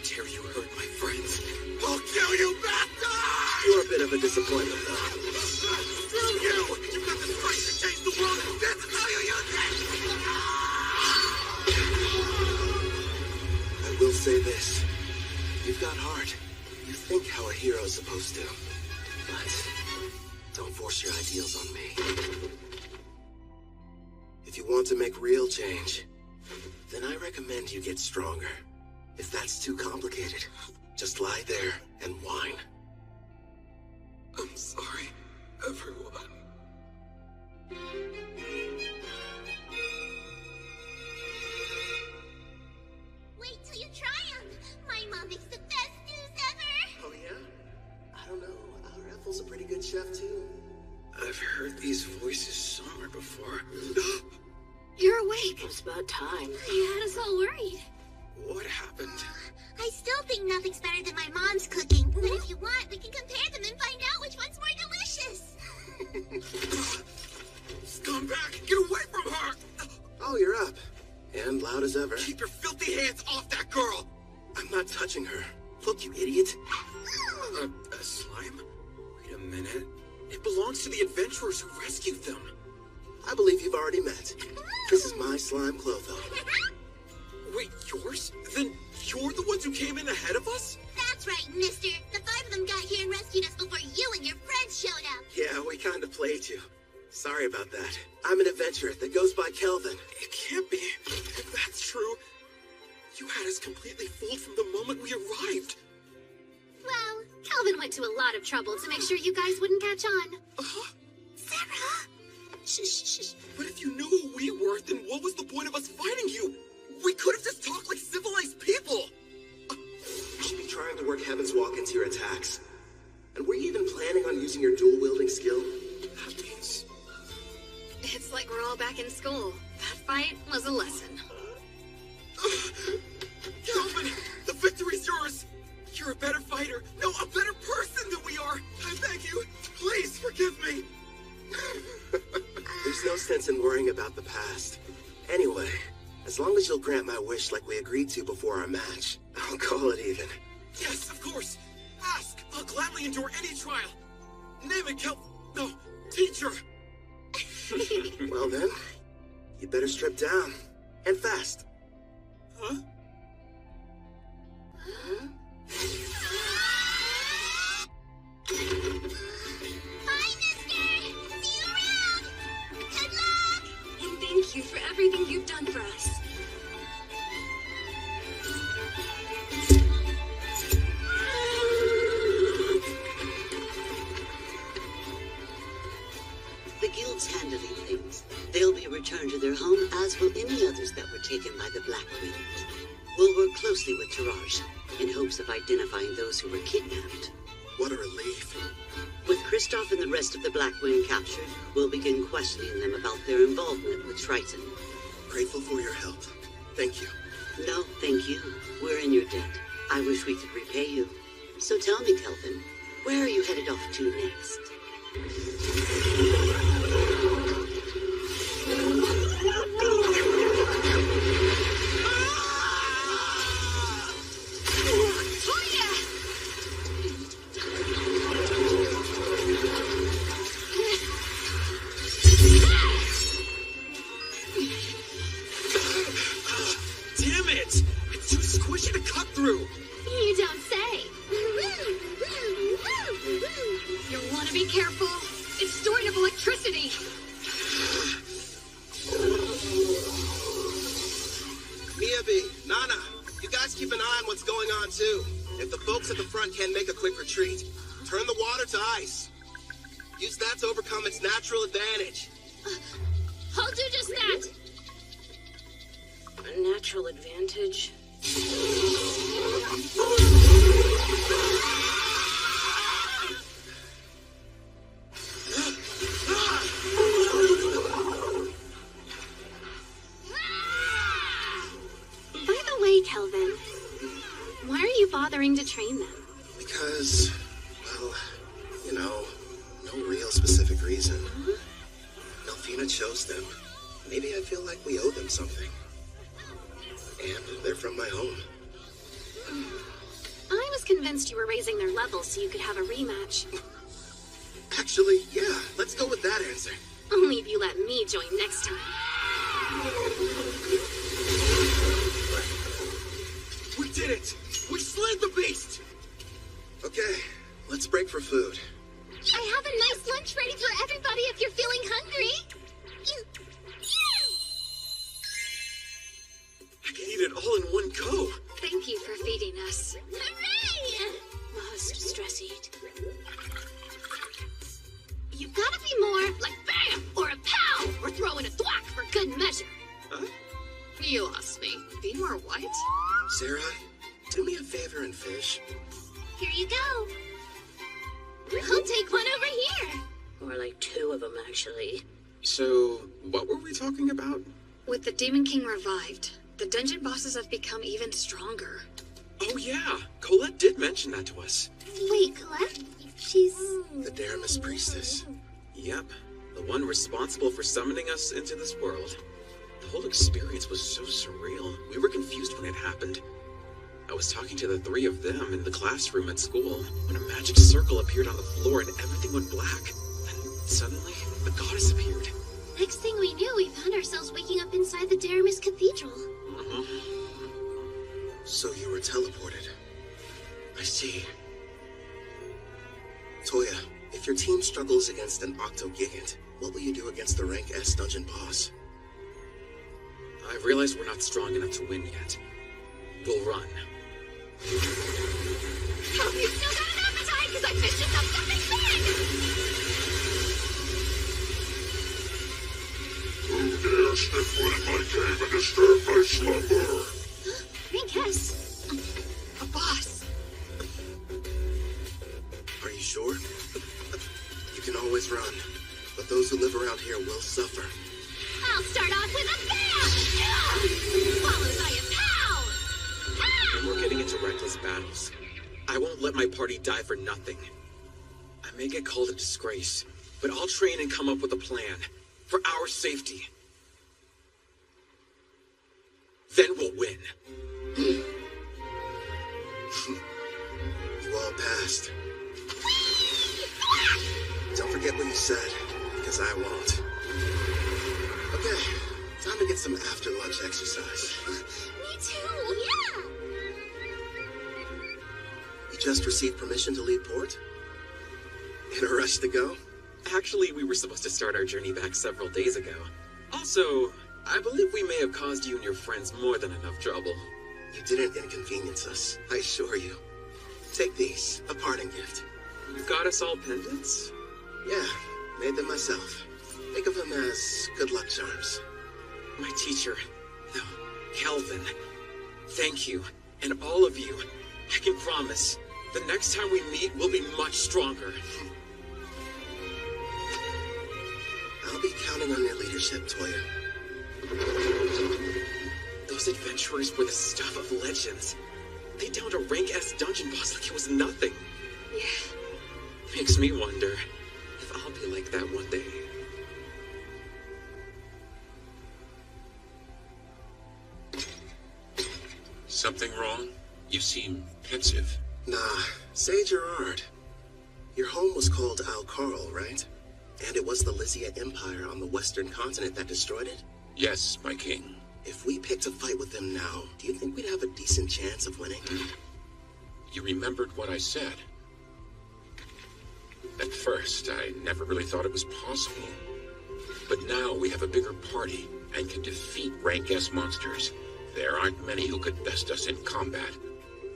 dare you hurt my friends? I'll kill you, bastard! You're a bit of a disappointment, though. Screw you! You've got the strength to change the world, and this is how you use it! I will say this. You've got heart. You think how a hero's supposed to. But don't force your ideals on me. If you want to make real change, then I recommend you get stronger. If that's too complicated, just lie there and whine. I'm sorry, everyone. Wait till you try them. My mom makes the best stews ever. Oh, yeah? I don't know. Our Ethel's a pretty good chef, too. I've heard these voices somewhere before. You're awake. It's about time. You had us all worried. What happened? I still think nothing's better than my mom's cooking. But if you want, we can compare them and find out which one's more delicious. Scumbag, get away from her! Oh, you're up. And loud as ever. Keep your filthy hands off that girl! I'm not touching her. Look, you idiot. A slime? Wait a minute. It belongs to the adventurers who rescued them. I believe you've already met. This is my slime Clotho. Wait, yours? Then you're the ones who came in ahead of us? That's right, mister. The 5 of them got here and rescued us before you and your friends showed up. Yeah, we kind of played you. Sorry about that. I'm an adventurer that goes by Kelvin. It can't be. If that's true, you had us completely fooled from the moment we arrived. Well, Calvin went to a lot of trouble to make sure you guys wouldn't catch on. Sarah? Shh. But if you knew who we were, then what was the point of us fighting you? We could have just talked like civilized people. You should be trying to work Heaven's Walk into your attacks. And were you even planning on using your dual-wielding skill? That means... It's like we're all back in school. That fight was a lesson. Calvin, the victory's yours. You're a better fighter. No, a better person than we are. I beg you, please forgive me. There's no sense in worrying about the past. Anyway, as long as you'll grant my wish like we agreed to before our match, I'll call it even. Yes, of course. Ask. I'll gladly endure any trial. Name it, No, teacher. Well then, you better strip down. And fast. Huh? Bye, mister! See you around! Good luck! And thank you for everything you've done for us. The guild's handling things. They'll be returned to their home, as will any others that were taken by the Black Wind. We'll work closely with Taraj in hopes of identifying those who were kidnapped. What a relief. With Kristoff and the rest of the Black Wind captured, we'll begin questioning them about their involvement with Triton. Grateful for your help. Thank you. No, thank you. We're in your debt. I wish we could repay you. So tell me, Kelvin, where are you headed off to next? Damn it! It's too squishy to cut through. You don't say. You'll want to be careful. It's stored of electricity. Miyabi, Nana, you guys keep an eye on what's going on too. If the folks at the front can't make a quick retreat, turn the water to ice. Use that to overcome its natural advantage. I'll do just that. A natural advantage? By the way, Kelvin, why are you bothering to train them? Because, well, no specific reason. Melfina chose them. Maybe I feel like we owe them something. And they're from my home. I was convinced you were raising their levels so you could have a rematch. Actually, yeah, let's go with that answer. Only if you let me join next time. We did it! We slayed the beast! Okay, let's break for food. I have a nice lunch ready for everybody if you're feeling hungry. I can eat it all in one go. Thank you for feeding us. Hooray! Must stress eat. You've got to be more like bam or a pow or throw in a thwack for good measure. Huh? You lost me. Be more what? Sarah, do me a favor and fish. Here you go. I'll take one over here. Or like 2 of them, actually. So, what were we talking about? With the Demon King revived, the dungeon bosses have become even stronger. Oh yeah, Colette did mention that to us. Wait, Colette? She's... The Daramis priestess. Yep, the one responsible for summoning us into this world. The whole experience was so surreal. We were confused when it happened. I was talking to the 3 of them in the classroom at school when a magic circle appeared on the floor and everything went black. Then suddenly, the goddess appeared. Next thing we knew, we found ourselves waking up inside the Daramis Cathedral. So you were teleported. I see. Toya, if your team struggles against an Octo-Gigant, what will you do against the rank S dungeon boss? I realize we're not strong enough to win yet. We'll run. Hope you still got an appetite, because I fished us up something big! Who dare step foot in my cave and disturb my slumber? Rank S. A boss. Are you sure? You can always run, but those who live around here will suffer. I'll start off with a bam! Followed by a pow! And we're getting into reckless battles. I won't let my party die for nothing. I may get called a disgrace, but I'll train and come up with a plan. For our safety. Then we'll win. You all passed. Don't forget what you said, because I won't. Okay, time to get some after-lunch exercise. Me too, yeah! You just received permission to leave port? In a rush to go? Actually, we were supposed to start our journey back several days ago. Also, I believe we may have caused you and your friends more than enough trouble. You didn't inconvenience us, I assure you. Take these, a parting gift. You got us all pendants? Yeah, made them myself. Think of them as good luck charms. My teacher, no, Kelvin, thank you, and all of you. I can promise, the next time we meet, we'll be much stronger. I'll be counting on your leadership, Toya. Those adventurers were the stuff of legends. They downed a rank S dungeon boss like it was nothing. Yeah. Makes me wonder if I'll be like that one day. Something wrong? You seem pensive. Nah, say Gerard. Your home was called Al-Karl, right? And it was the Lycia Empire on the western continent that destroyed it? Yes, my king. If we picked a fight with them now, do you think we'd have a decent chance of winning? You remembered what I said. At first, I never really thought it was possible. But now we have a bigger party and can defeat rank S monsters. There aren't many who could best us in combat.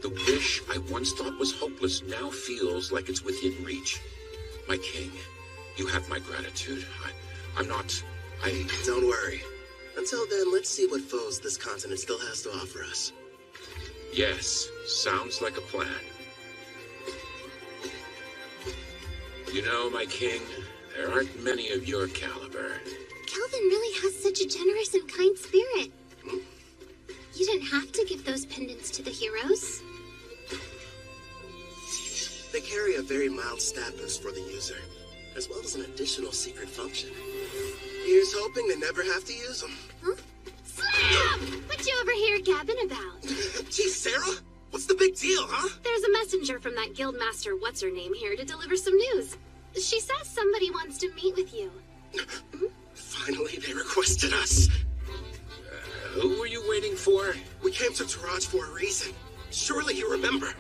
The wish I once thought was hopeless now feels like it's within reach. My king, you have my gratitude. Don't worry. Until then, let's see what foes this continent still has to offer us. Yes, sounds like a plan. You know, my king, there aren't many of your caliber. Kelvin really has such a generous and kind spirit. You didn't have to give those pendants to the heroes. They carry a very mild stat boost for the user. as well as an additional secret function. Here's hoping they never have to use them. Huh? Slam! What you over here gabbing about? Gee, Sarah? What's the big deal, huh? There's a messenger from that guildmaster what's-her-name here to deliver some news. She says somebody wants to meet with you. Finally, they requested us. Who were you waiting for? We came to Taraj for a reason. Surely you remember.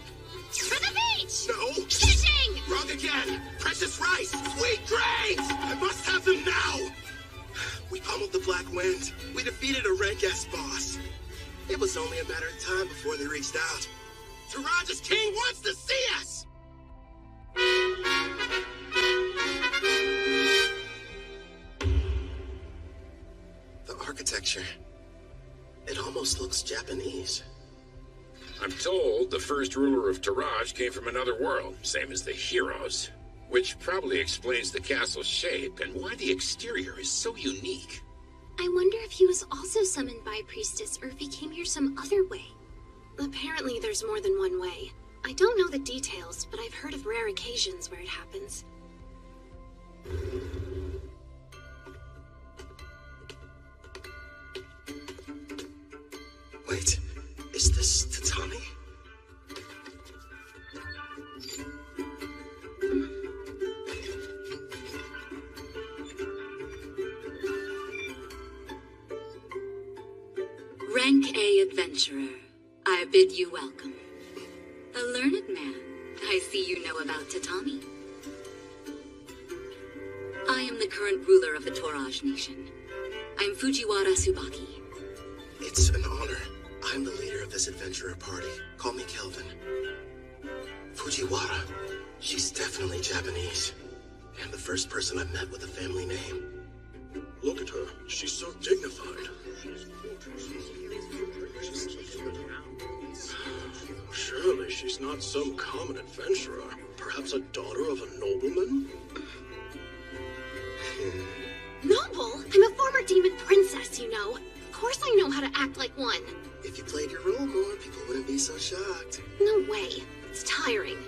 For the beach! No! Fishing! Wrong again! Precious rice! Sweet grains! I must have them now! We pummeled the Black Wind. We defeated a rank-ass boss. It was only a matter of time before they reached out. Taraj's king wants to see us! The architecture. It almost looks Japanese. I'm told the first ruler of Taraj came from another world, same as the heroes. Which probably explains the castle's shape and why the exterior is so unique. I wonder if he was also summoned by a priestess or if he came here some other way. Apparently there's more than one way. I don't know the details, but I've heard of rare occasions where it happens. Wait, is this Tatami? Rank A adventurer, I bid you welcome. A learned man, I see you know about Tatami. I am the current ruler of the Toraj nation. I'm Fujiwara Tsubaki. It's an honor. I'm the leader of this adventurer party. Call me Kelvin. Fujiwara. She's definitely Japanese. And the first person I've met with a family name. Look at her. She's so dignified. Surely she's not some common adventurer. Perhaps a daughter of a nobleman? Noble? I'm a former demon princess, you know. Of course I know how to act like one. If you played your role more, people wouldn't be so shocked. No way. It's tiring.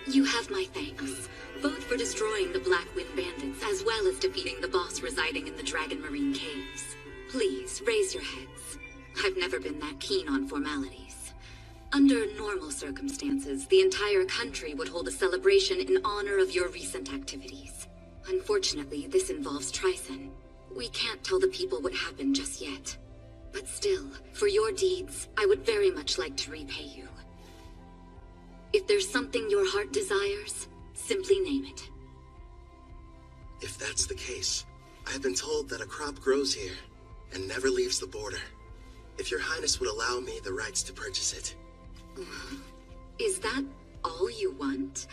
You have my thanks, both for destroying the Black Wind bandits as well as defeating the boss residing in the Dragon Marine caves. Please, raise your heads. I've never been that keen on formalities. Under normal circumstances, the entire country would hold a celebration in honor of your recent activities. Unfortunately, this involves Trison. We can't tell the people what happened just yet. But still, for your deeds, I would very much like to repay you. If there's something your heart desires, simply name it. If that's the case, I've been told that a crop grows here and never leaves the border. If your highness would allow me the rights to purchase it. Is that all you want?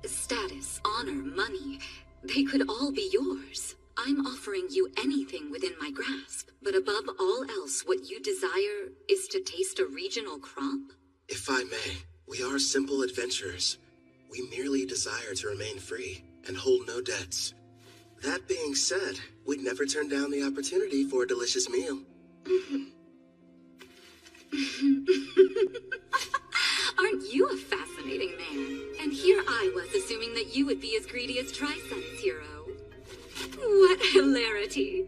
Status, honor, money, they could all be yours. I'm offering you anything within my grasp, but above all else, what you desire is to taste a regional crop? If I may, we are simple adventurers. We merely desire to remain free and hold no debts. That being said, we'd never turn down the opportunity for a delicious meal. Aren't you a fascinating man? And here I was assuming that you would be as greedy as Trison's hero. What hilarity.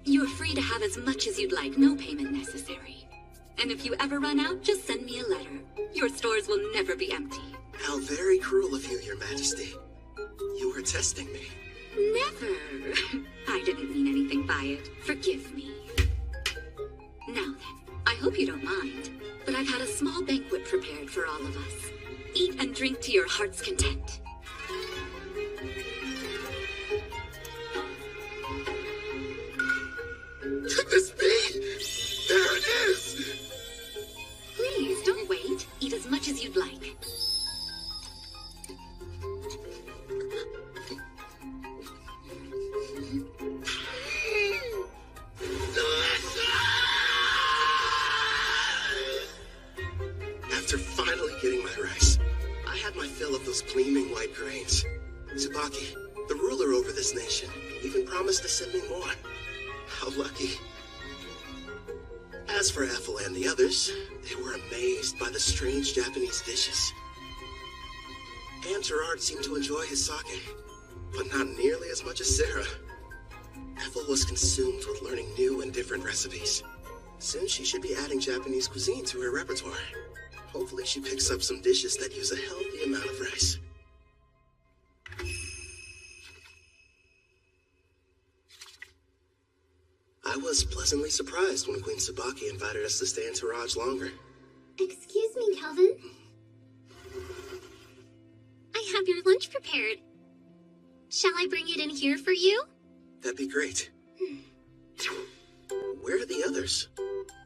You're free to have as much as you'd like, no payment necessary. And if you ever run out, just send me a letter. Your stores will never be empty. How very cruel of you, Your Majesty. You were testing me. Never. I didn't mean anything by it. Forgive me. Now then, I hope you don't mind, but I've had a small banquet prepared for all of us. Eat and drink to your heart's content. Could this be? There it is! Please, don't wait. Eat as much as you'd like. After finally getting my rice, I had my fill of those gleaming white grains. Tsubaki, the ruler over this nation, even promised to send me more. How lucky. As for Ethel and the others, they were amazed by the strange Japanese dishes. And Gerard seemed to enjoy his sake, but not nearly as much as Sarah. Ethel was consumed with learning new and different recipes. Soon she should be adding Japanese cuisine to her repertoire. Hopefully she picks up some dishes that use a healthy amount of rice. I was pleasantly surprised when Queen Tsubaki invited us to stay in Taraj longer. Excuse me, Calvin. I have your lunch prepared. Shall I bring it in here for you? That'd be great. Where are the others?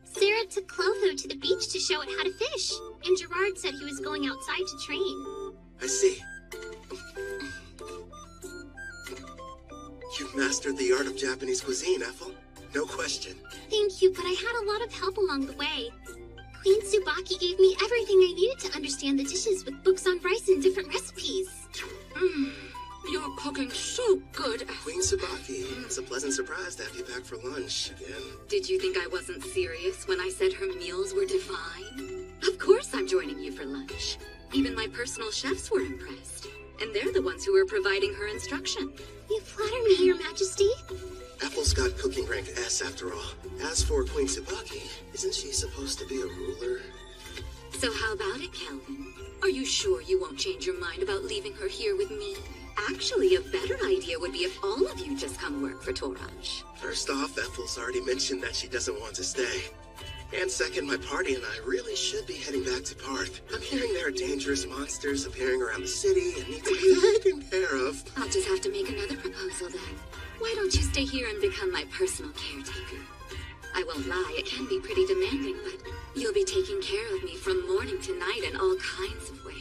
Sarah took Clotho to the beach to show it how to fish, and Gerard said he was going outside to train. I see. You've mastered the art of Japanese cuisine, Ethel. No question. Thank you, but I had a lot of help along the way. Queen Tsubaki gave me everything I needed to understand the dishes with books on rice and different recipes. You're cooking so good. Queen Tsubaki, it's a pleasant surprise to have you back for lunch again. Did you think I wasn't serious when I said her meals were divine? Of course I'm joining you for lunch. Even my personal chefs were impressed. And they're the ones who are providing her instruction. You flatter me, Your Majesty. Ethel's got cooking rank S after all. As for Queen Tsubaki, isn't she supposed to be a ruler? So how about it, Calvin? Are you sure you won't change your mind about leaving her here with me? Actually, a better idea would be if all of you just come work for Toraj. First off, Ethel's already mentioned that she doesn't want to stay. And second, my party and I really should be heading back to Parth. I'm hearing there are dangerous monsters appearing around the city and need to be taken care of. I'll just have to make another proposal then. Why don't you stay here and become my personal caretaker? I won't lie, it can be pretty demanding, but you'll be taking care of me from morning to night in all kinds of ways.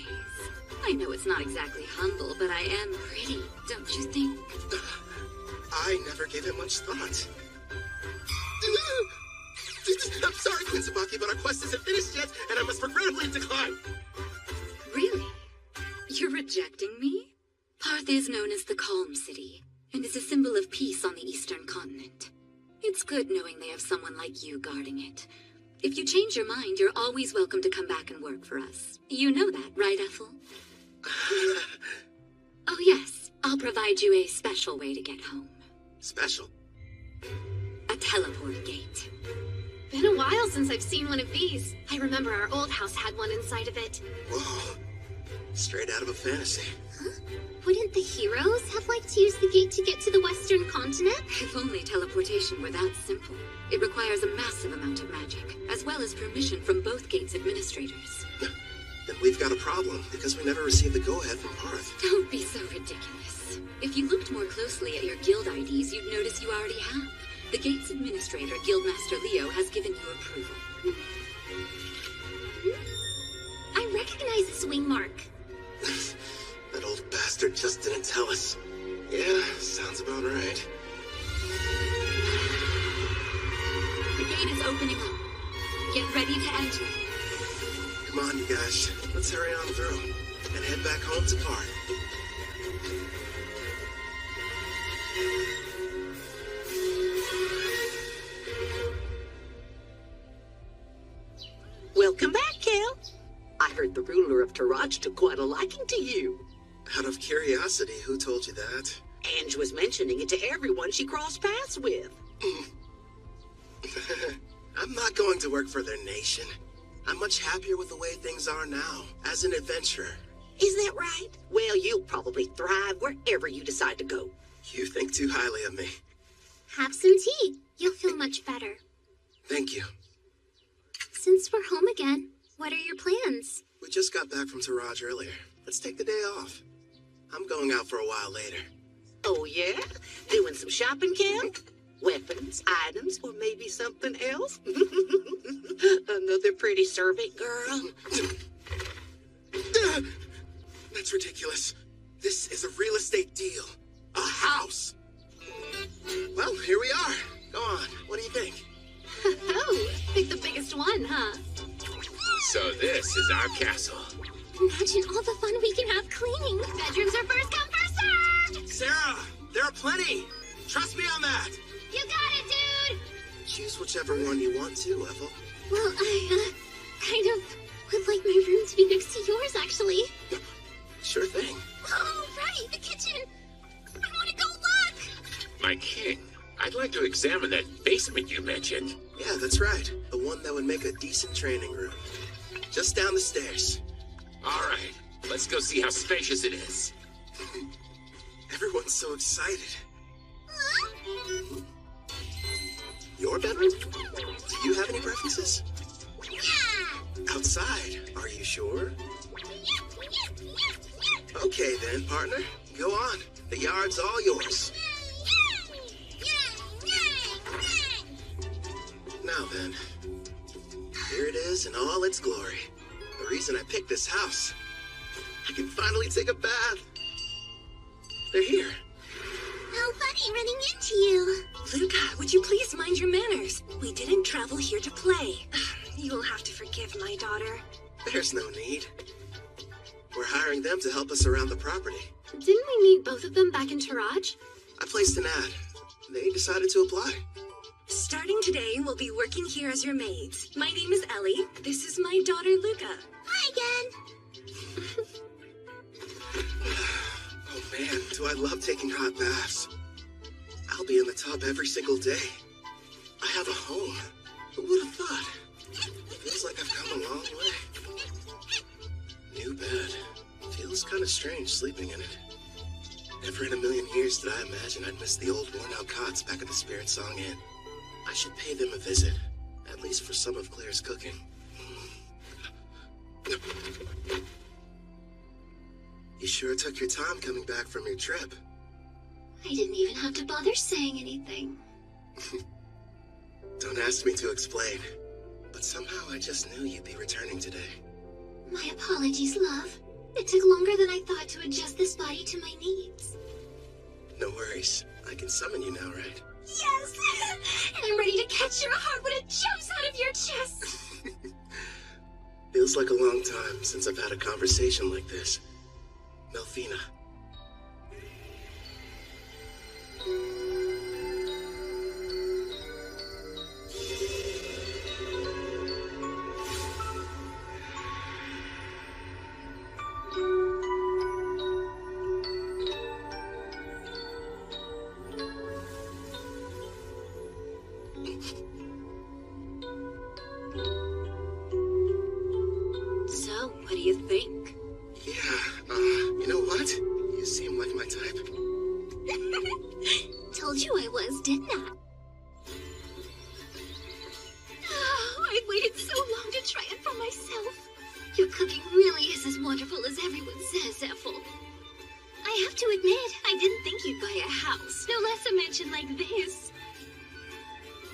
I know it's not exactly humble, but I am pretty, don't you think? I never gave it much thought. I'm sorry, Queen Tsubaki, but our quest isn't finished yet, and I must regrettably decline. Really? You're rejecting me? Parth is known as the Calm City, and is a symbol of peace on the eastern continent. It's good knowing they have someone like you guarding it. If you change your mind, you're always welcome to come back and work for us. You know that, right, Ethel? Oh yes, I'll provide you a special way to get home. Special? A teleport gate. Been a while since I've seen one of these. I remember our old house had one inside of it. Whoa. Straight out of a fantasy. Huh? Wouldn't the heroes have liked to use the gate to get to the western continent? If only teleportation were that simple. It requires a massive amount of magic, as well as permission from both gate's administrators. Then we've got a problem, because we never received the go-ahead from Parth. Don't be so ridiculous. If you looked more closely at your guild IDs, you'd notice you already have. The gate's administrator, Guildmaster Leo, has given you approval. I recognize this wing mark. That old bastard just didn't tell us. Yeah, sounds about right. The gate is opening up. Get ready to enter. Come on, you guys. Let's hurry on through and head back home to Parth. Welcome back, Cal. I heard the ruler of Taraj took quite a liking to you. Out of curiosity, who told you that? Ange was mentioning it to everyone she crossed paths with. I'm not going to work for their nation. I'm much happier with the way things are now, as an adventurer. Is that right? Well, you'll probably thrive wherever you decide to go. You think too highly of me. Have some tea. You'll feel much better. Thank you. Since we're home again, what are your plans? We just got back from Taraj earlier. Let's take the day off. I'm going out for a while later. Oh, yeah? Doing some shopping, Cal? Weapons, items, or maybe something else? Another pretty servant girl? That's ridiculous. This is a real estate deal. A house. Well, here we are. Go on. What do you think? Oh, pick the biggest one, huh? So this is our castle. Imagine all the fun we can have cleaning. Bedrooms are first come, first served! Sarah, there are plenty. Trust me on that. You got it, dude! Choose whichever one you want to, Ethel. Well, I, kind of would like my room to be next to yours, actually. Sure thing. Oh, right, the kitchen! I want to go live! My king, I'd like to examine that basement you mentioned. Yeah, that's right. The one that would make a decent training room. Just down the stairs. All right, let's go see how spacious it is. Everyone's so excited. Your bedroom? Do you have any preferences? Yeah! Outside, are you sure? Okay then, partner. Go on. The yard's all yours. Now then, here it is in all its glory. The reason I picked this house. I can finally take a bath. They're here. How funny running into you. Luca, would you please mind your manners? We didn't travel here to play. You'll have to forgive my daughter. There's no need. We're hiring them to help us around the property. Didn't we meet both of them back in Taraj? I placed an ad. They decided to apply. Starting today, we'll be working here as your maids. My name is Ellie. This is my daughter, Luca. Hi again. Oh man, do I love taking hot baths. I'll be in the tub every single day. I have a home. Who would have thought? Feels like I've come a long way. New bed. Feels kind of strange sleeping in it. Never in a million years did I imagine I'd miss the old worn-out cots back at the Spirit Song Inn. I should pay them a visit, at least for some of Claire's cooking. You sure took your time coming back from your trip. I didn't even have to bother saying anything. Don't ask me to explain, but somehow I just knew you'd be returning today. My apologies, love. It took longer than I thought to adjust this body to my needs. No worries. I can summon you now, right? Yes! And I'm ready to catch your heart when it jumps out of your chest! Feels like a long time since I've had a conversation like this. Melfina. So, what do you think? Yeah, you know what? You seem like my type. Told you I was, didn't I? Oh, I waited so long to try it for myself. Your cooking really is as wonderful as everyone says, Ethel. I have to admit, I didn't think you'd buy a house, no less a mansion like this.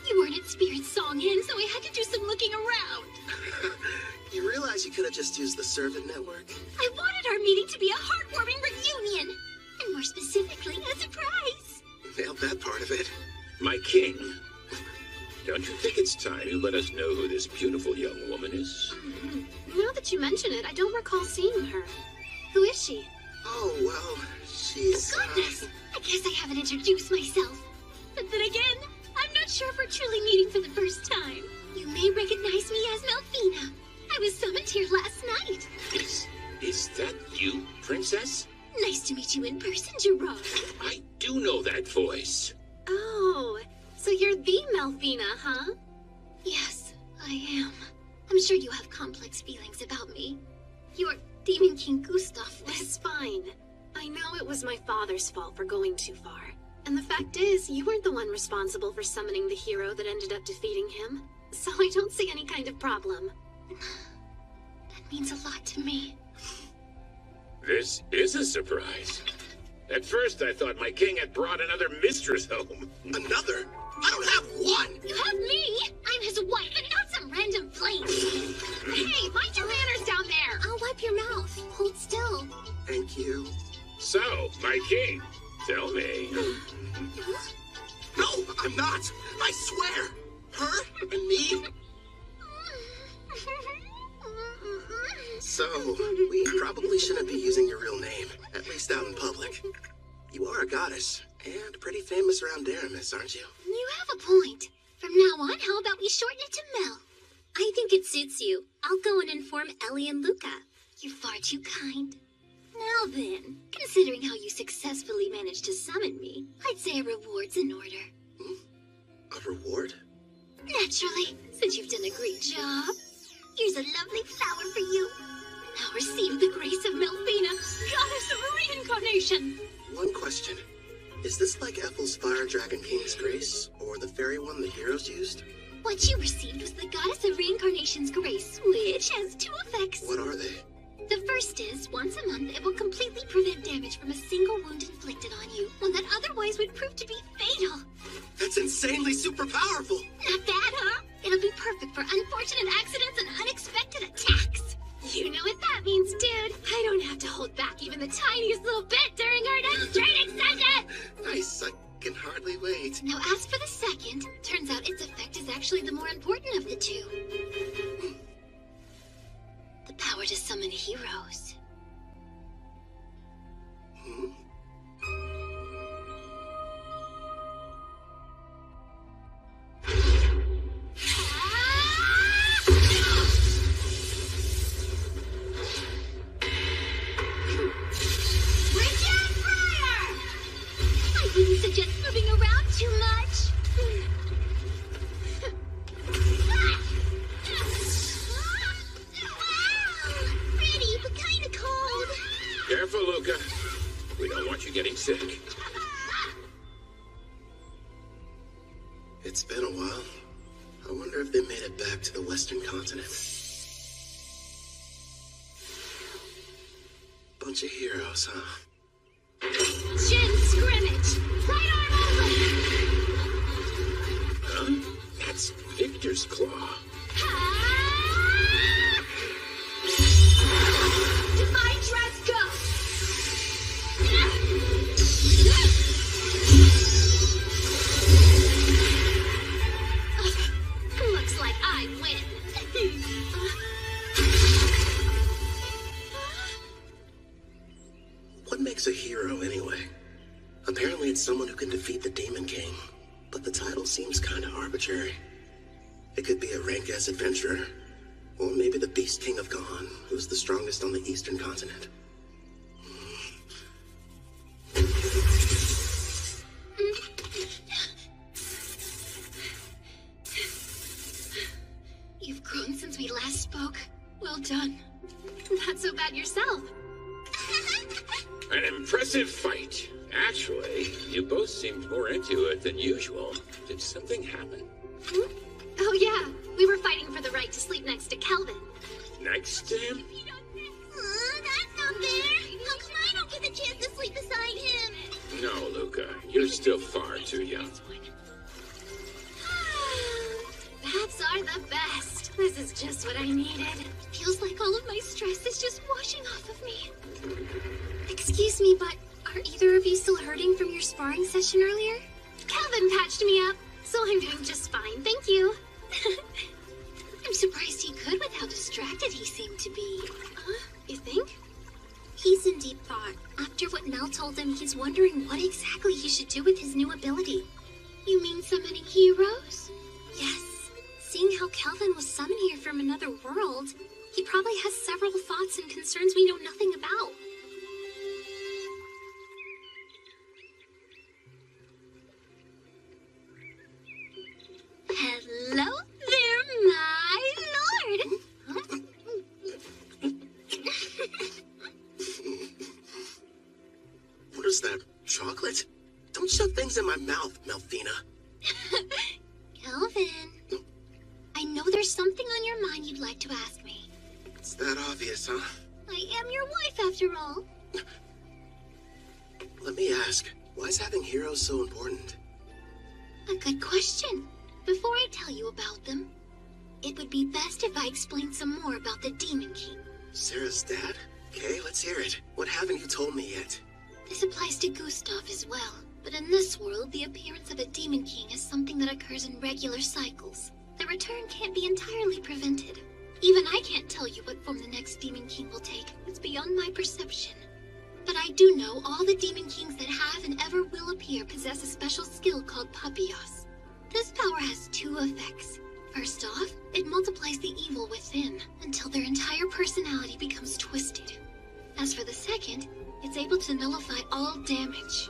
You weren't at Spirit Song Inn, so I had to do some looking around. You realize you could have just used the servant network? I wanted our meeting to be a heartwarming reunion, and more specifically, a surprise. Nailed that part of it. My king, don't you think it's time you let us know who this beautiful young woman is? Now that you mention it, I don't recall seeing her. Who is she? Oh, well, she's... Goodness! I guess I haven't introduced myself. But then again, I'm not sure if we're truly meeting for the first time. You may recognize me as Melfina. I was summoned here last night. Is that you, princess? Nice to meet you in person, Gerard. I do know that voice. Oh, so you're the Melfina, huh? Yes, I am. I'm sure you have complex feelings about me. You're Demon King Gustav. It's fine. I know it was my father's fault for going too far. And the fact is, you weren't the one responsible for summoning the hero that ended up defeating him. So I don't see any kind of problem. That means a lot to me. This is a surprise. At first, I thought my king had brought another mistress home. Another? I don't have one! You have me! I'm his wife and not some random flame! Hey, mind your manners down there! I'll wipe your mouth. Hold still. Thank you. So, my king, tell me. No, I'm not! I swear! Her and me? So, we probably shouldn't be using your real name, at least out in public. You are a goddess, and pretty famous around Daramis, aren't you? You have a point. From now on, how about we shorten it to Mel? I think it suits you. I'll go and inform Ellie and Luca. You're far too kind. Now then, considering how you successfully managed to summon me, I'd say a reward's in order. A reward? Naturally, since you've done a great job. Here's a lovely flower for you. Now receive the grace of Melfina, goddess of reincarnation. One question. Is this like Ethel's Fire Dragon King's grace, or the fairy one the heroes used? What you received was the goddess of reincarnation's grace, which has two effects. What are they? The first is, once a month, it will completely prevent damage from a single wound inflicted on you, one that otherwise would prove to be fatal. That's insanely super powerful! Not bad, huh? It'll be perfect for unfortunate accidents and unexpected attacks. You know what that means, dude. I don't have to hold back even the tiniest little bit during our next training session! Nice, I can hardly wait. Now, as for the second, turns out its effect is actually the more important of the two. The power to summon heroes. I wouldn't suggest moving around too much. Pretty, but kind of cold. Careful, Luca. We don't want you getting sick. It's been a while. I wonder if they made it back to the Western continent. Bunch of heroes, huh? Shin scrimmage! Right arm open! Huh? That's Victor's claw. Divine dress go! Looks like I win. What makes a hero, anyway? Apparently it's someone who can defeat the Demon King, but the title seems kind of arbitrary. It could be a rank-ass adventurer, or maybe the Beast King of Gahan, who's the strongest on the Eastern continent. You've grown since we last spoke. Well done. Not so bad yourself. An impressive fight. Actually, you both seemed more into it than usual. Did something happen? Oh yeah, we were fighting for the right to sleep next to Kelvin. Next to him? That's not fair. How come I don't get the chance to sleep beside him? No, Luca. You're still far too young. Bats are the best. This is just what I needed. Feels like all of my stress is just washing off of me. Excuse me, but are either of you still hurting from your sparring session earlier? Calvin patched me up, so I'm doing just fine, thank you. I'm surprised he could with how distracted he seemed to be. You think? He's in deep thought. After what Mel told him, he's wondering what exactly he should do with his new ability. You mean summoning heroes? Yes. Seeing how Kelvin was summoned here from another world, he probably has several thoughts and concerns we know nothing about. Hello there, my lord! What is that, chocolate? Don't shove things in my mouth, Melfina. Kelvin, I know there's something on your mind you'd like to ask me. It's that obvious, huh? I am your wife, after all. Let me ask, why is having heroes so important? A good question. Before I tell you about them, it would be best if I explained some more about the Demon King. Sarah's dad? Okay, let's hear it. What haven't you told me yet? This applies to Gustav as well. But in this world, the appearance of a Demon King is something that occurs in regular cycles. The return can't be entirely prevented. Even I can't tell you what form the next Demon King will take. It's beyond my perception. But I do know all the Demon Kings that have and ever will appear possess a special skill called Papios. This power has two effects. First off, it multiplies the evil within until their entire personality becomes twisted. As for the second, it's able to nullify all damage.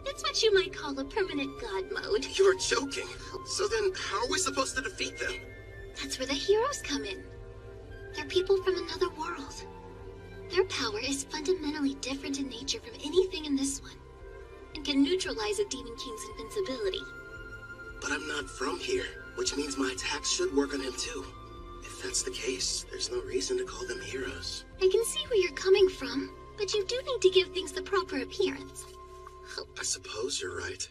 It's what you might call a permanent god mode. You're joking. So then, how are we supposed to defeat them? That's where the heroes come in. They're people from another world. Their power is fundamentally different in nature from anything in this one, and can neutralize a Demon King's invincibility. But I'm not from here, which means my attacks should work on him too. If that's the case, there's no reason to call them heroes. I can see where you're coming from, but you do need to give things the proper appearance. I suppose you're right.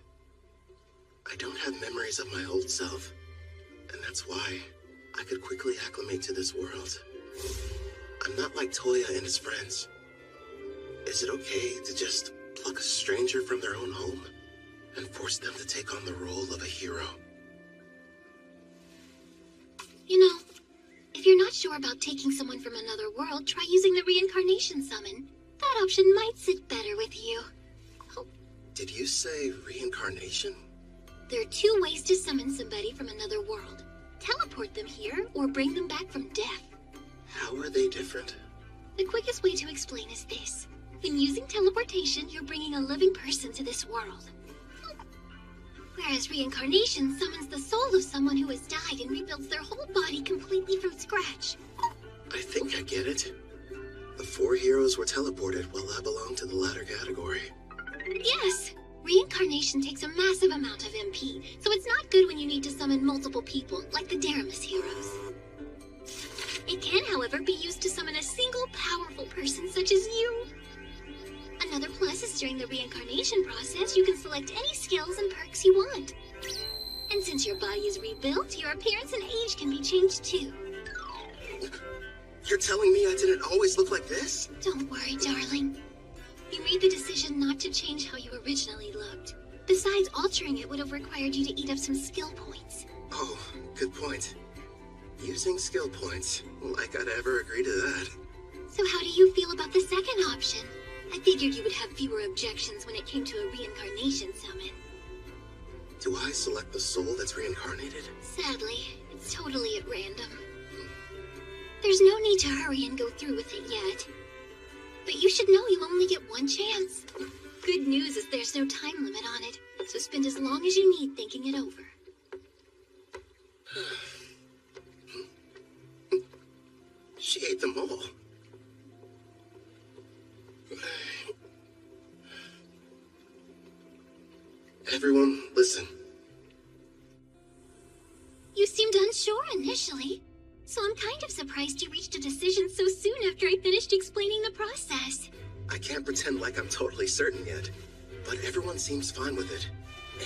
I don't have memories of my old self, and that's why I could quickly acclimate to this world. I'm not like Toya and his friends. Is it okay to just pluck a stranger from their own home and force them to take on the role of a hero? You know, if you're not sure about taking someone from another world, try using the reincarnation summon. That option might sit better with you. Did you say reincarnation? There are two ways to summon somebody from another world. Teleport them here, or bring them back from death. How are they different? The quickest way to explain is this. When using teleportation, you're bringing a living person to this world. Whereas reincarnation summons the soul of someone who has died and rebuilds their whole body completely from scratch. I think I get it. The 4 heroes were teleported while I belong to the latter category. Yes! Reincarnation takes a massive amount of MP, so it's not good when you need to summon multiple people, like the Daramus heroes. It can, however, be used to summon a single powerful person such as you. Another plus is during the reincarnation process, you can select any skills and perks you want. And since your body is rebuilt, your appearance and age can be changed too. You're telling me I didn't always look like this? Don't worry, darling. You made the decision not to change how you originally looked. Besides, altering it would have required you to eat up some skill points. Oh, good point. Using skill points, like I'd ever agree to that. So how do you feel about the second option? I figured you would have fewer objections when it came to a reincarnation summon. Do I select the soul that's reincarnated? Sadly, it's totally at random. There's no need to hurry and go through with it yet. But you should know you only get one chance. Good news is there's no time limit on it, so spend as long as you need thinking it over. She ate them all. Everyone, listen. You seemed unsure initially, so I'm kind of surprised you reached a decision so soon after I finished explaining the process. I can't pretend like I'm totally certain yet, but everyone seems fine with it.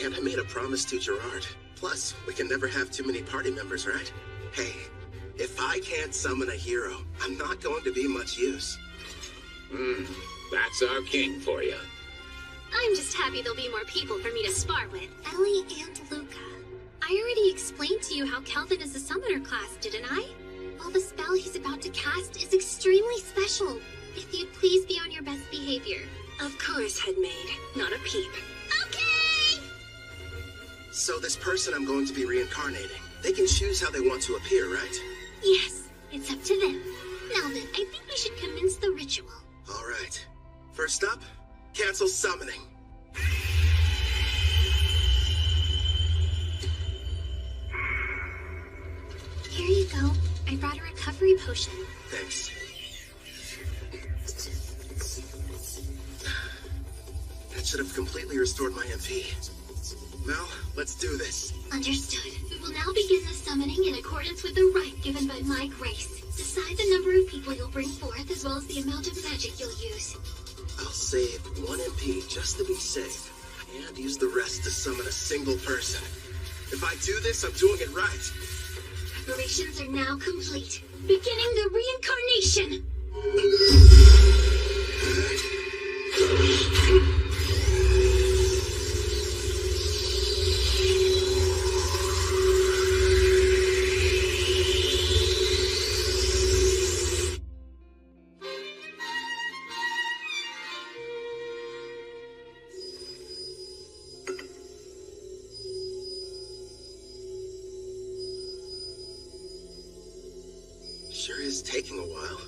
And I made a promise to Gerard. Plus, we can never have too many party members, right? Hey, if I can't summon a hero, I'm not going to be much use. That's our king for you. I'm just happy there'll be more people for me to spar with. Ellie and Luca. I already explained to you how Calvin is a summoner class, didn't I? Well, the spell he's about to cast is extremely special. If you'd please be on your best behavior. Of course, Headmaid. Not a peep. Okay! So this person I'm going to be reincarnating, they can choose how they want to appear, right? Yes, it's up to them. Now then, I think we should commence the ritual. All right. First up, cancel summoning. Here you go. I brought a recovery potion. Thanks. That should have completely restored my MP. Well, let's do this. Understood. We will now begin the summoning in accordance with the rite given by my grace. Decide the number of people you'll bring forth, as well as the amount of magic you'll use. I'll save 1 MP just to be safe, and use the rest to summon a single person. If I do this, I'm doing it right. Preparations are now complete. Beginning the reincarnation! Sure is taking a while.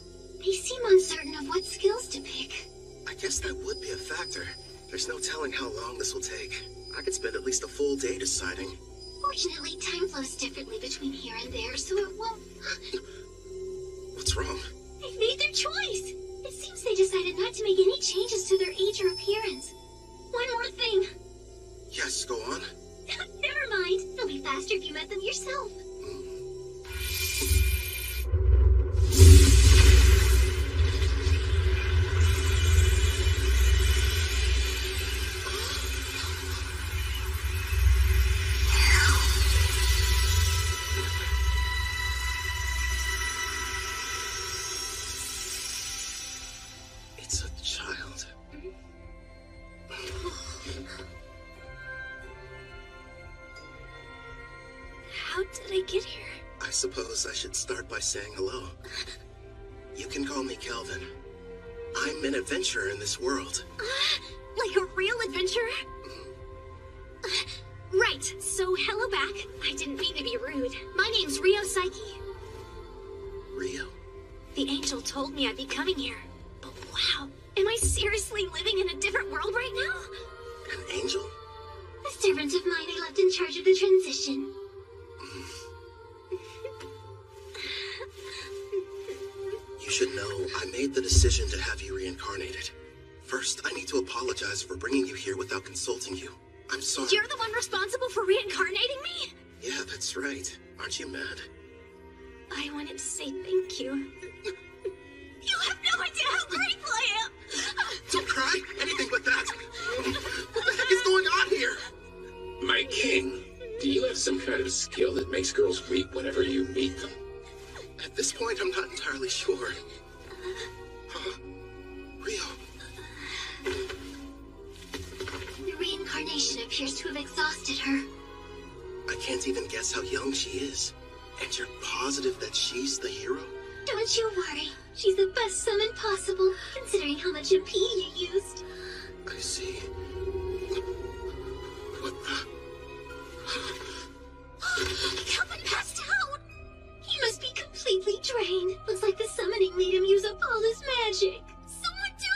They seem uncertain of what skills to pick. I guess that would be a factor. There's no telling how long this will take. I could spend at least a full day deciding. Fortunately, time flows differently between here and there, so it won't... What's wrong? They've made their choice. It seems they decided not to make any changes to their age or appearance. One more thing. Yes, go on. Never mind. It'll be faster if you met them yourself. It's a child. How did I get here? I suppose I should start by saying hello. You can call me Kelvin. I'm an adventurer in this world. Like a real adventurer? Right, so hello back. I didn't mean to be rude. My name's Rio Psyche. Rio? The angel told me I'd be coming here. But wow, am I seriously living in a different world right now? An angel? A servant of mine I left in charge of the transition. You should know I made the decision to have you reincarnated. First, I need to apologize for bringing you here without consulting you. I'm sorry. You're the one responsible for reincarnating me? Yeah, that's right. Aren't you mad? I wanted to say thank you. You have no idea how grateful I am! Don't cry! Anything but that! What the heck is going on here? My king, do you have some kind of skill that makes girls weep whenever you meet them? At this point, I'm not entirely sure. Huh? Rio? The reincarnation appears to have exhausted her. I can't even guess how young she is. And you're positive that she's the hero? Don't you worry. She's the best summon possible, considering how much MP you used. I see. What the... Kelvin passed out! He must be completely drained. Looks like the summoning made him use up all his magic. Someone do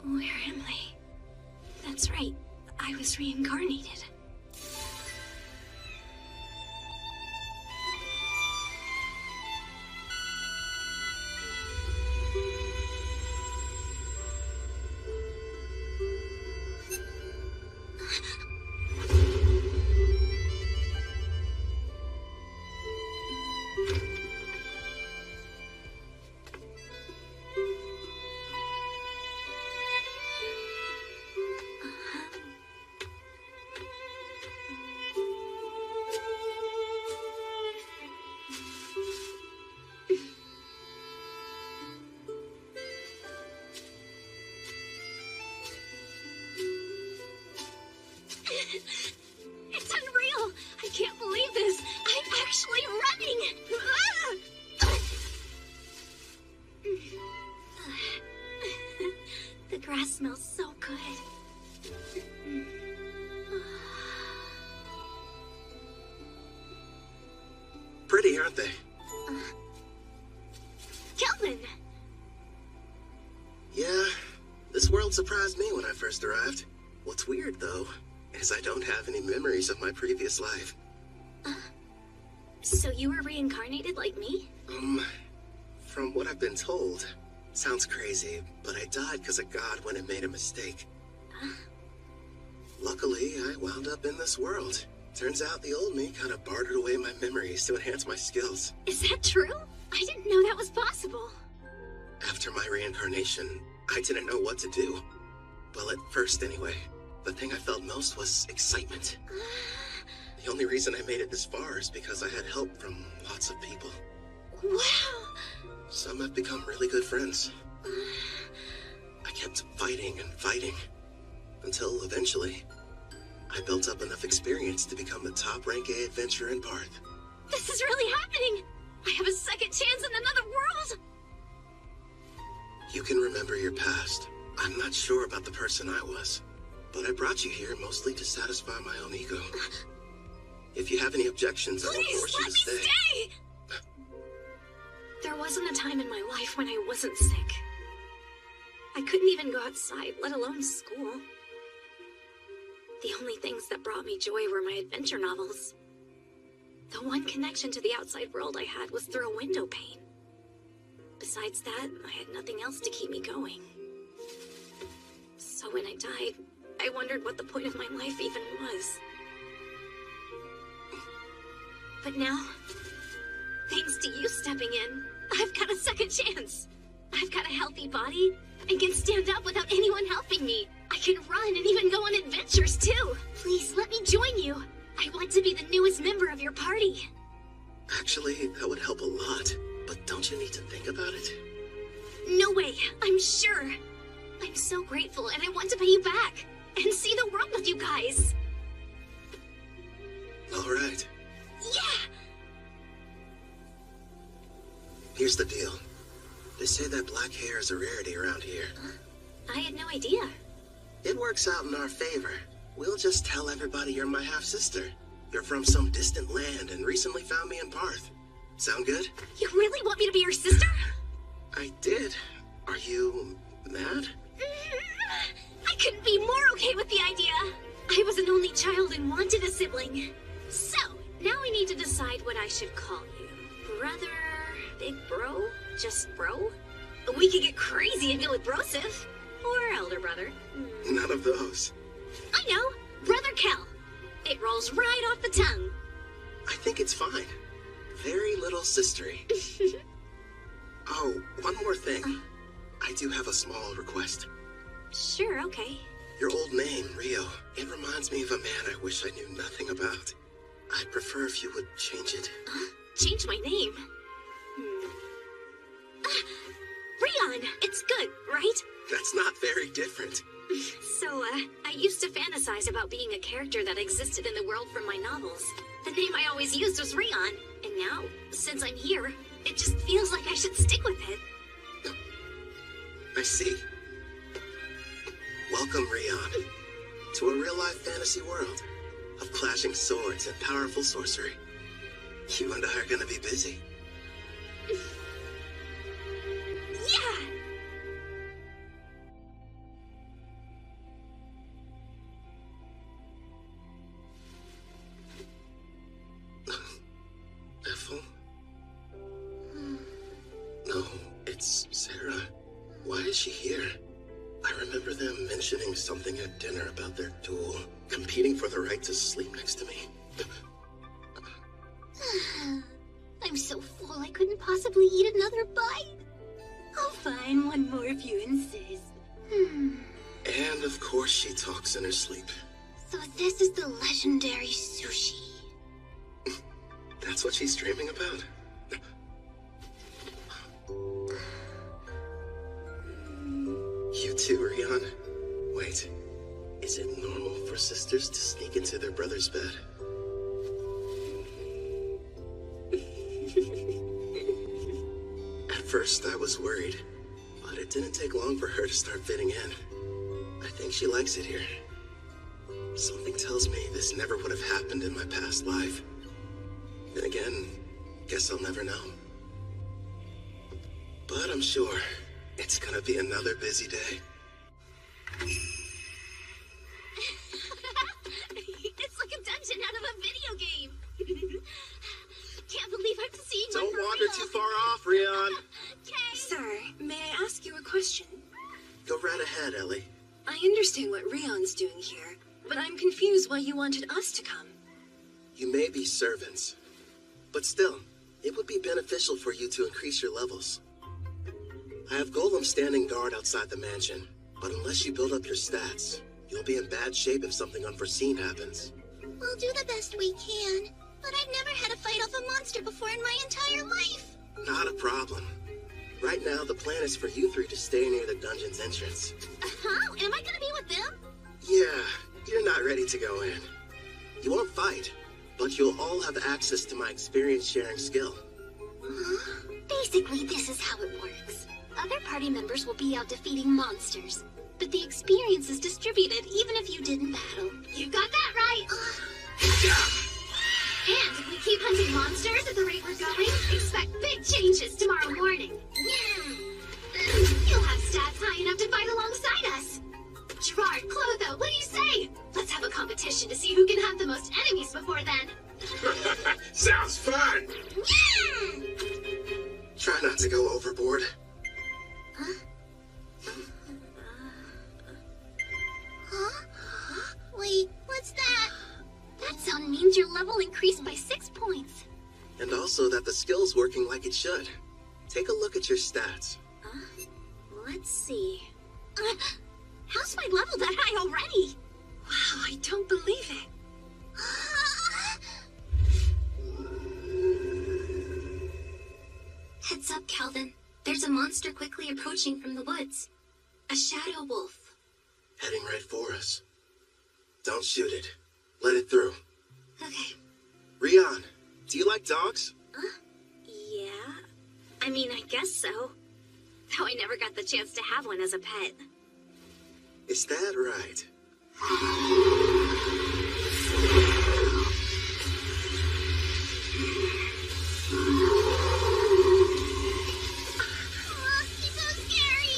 Where am I? That's right. I was reincarnated. It's unreal! I can't believe this! I'm actually running! The grass smells so good. Pretty, aren't they? Kelvin! Yeah, this world surprised me when I first arrived. What's weird, though, is I don't have any memories of my previous life. So you were reincarnated like me? From what I've been told, sounds crazy, but I died because a god went and made a mistake. Luckily, I wound up in this world. Turns out the old me kind of bartered away my memories to enhance my skills. Is that true? I didn't know that was possible. After my reincarnation, I didn't know what to do. Well, at first anyway. The thing I felt most was excitement. The only reason I made it this far is because I had help from lots of people. Wow! Some have become really good friends. I kept fighting and fighting, until eventually, I built up enough experience to become the top rank A adventurer in Parth. This is really happening! I have a second chance in another world! You can remember your past, I'm not sure about the person I was, but I brought you here mostly to satisfy my own ego. If you have any objections, I won't force you to stay. Stay! There wasn't a time in my life when I wasn't sick. I couldn't even go outside, let alone school. The only things that brought me joy were my adventure novels. The one connection to the outside world I had was through a window pane. Besides that, I had nothing else to keep me going. So when I died, I wondered what the point of my life even was. But now, thanks to you stepping in, I've got a second chance. I've got a healthy body and can stand up without anyone helping me. I can run and even go on adventures too. Please let me join you. I want to be the newest member of your party. Actually, that would help a lot. But don't you need to think about it? No way, I'm sure. I'm so grateful and I want to pay you back and see the world with you guys. All right. Yeah! Here's the deal. They say that black hair is a rarity around here. I had no idea. It works out in our favor. We'll just tell everybody you're my half-sister. You're from some distant land and recently found me in Parth. Sound good? You really want me to be your sister? I did. Are you mad? I couldn't be more okay with the idea. I was an only child and wanted a sibling. So, now we need to decide what I should call you. Brother, big bro, just bro? We could get crazy and go with brosive. Or elder brother. None of those. I know, Brother Kel. It rolls right off the tongue. I think it's fine. Very little sistery. Oh, one more thing. I do have a small request. Sure, okay. Your old name, Rio, it reminds me of a man I wish I knew nothing about. I'd prefer if you would change it. Change my name? Rion, it's good, right? That's not very different. So, I used to fantasize about being a character that existed in the world from my novels. The name I always used was Rion, and now, since I'm here, it just feels like I should stick with it. I see. Welcome, Rion, to a real-life fantasy world of clashing swords and powerful sorcery. You and I are gonna be busy. Yeah! Ethel? No, it's Sarah. Why is she here? I remember them mentioning something at dinner about their duel, competing for the right to sleep next to me. I'm so full I couldn't possibly eat another bite. Oh, fine, one more if you insist. And of course she talks in her sleep. So this is the legendary sushi. That's what she's dreaming about? You too, Rion. Wait, is it normal for sisters to sneak into their brother's bed? At first, I was worried, but it didn't take long for her to start fitting in. I think she likes it here. Something tells me this never would have happened in my past life. Then again, guess I'll never know. But I'm sure it's gonna be another busy day. It's like a dungeon out of a video game. Can't believe I'm seeing Don't one for wander real. too far off, Rion. Sir, may I ask you a question? Go right ahead, Ellie. I understand what Rion's doing here, but I'm confused why you wanted us to come. You may be servants, but still, it would be beneficial for you to increase your levels. I have golems standing guard outside the mansion, but unless you build up your stats, you'll be in bad shape if something unforeseen happens. We'll do the best we can, but I've never had to fight off a monster before in my entire life. Not a problem. Right now, the plan is for you three to stay near the dungeon's entrance. Huh? Am I gonna be with them? Yeah, you're not ready to go in. You won't fight, but you'll all have access to my experience-sharing skill. Basically, this is how it works. Other party members will be out defeating monsters. but the experience is distributed even if you didn't battle. You got that right. And if we keep hunting monsters at the rate we're going, expect big changes tomorrow morning. You'll have stats high enough to fight alongside us. Gerard, Clotho, what do you say? Let's have a competition to see who can have the most enemies before then. Sounds fun! Try not to go overboard. Wait, what's that? That sound means your level increased by 6 points. And also that the skill's working like it should. Take a look at your stats. Let's see. How's my level that high already? Wow, I don't believe it. Heads up, Calvin. There's a monster quickly approaching from the woods. A shadow wolf. Heading right for us. Don't shoot it. Let it through. Okay. Rion, do you like dogs? Yeah. I mean, I guess so. Though I never got the chance to have one as a pet. Is that right? He's so scary.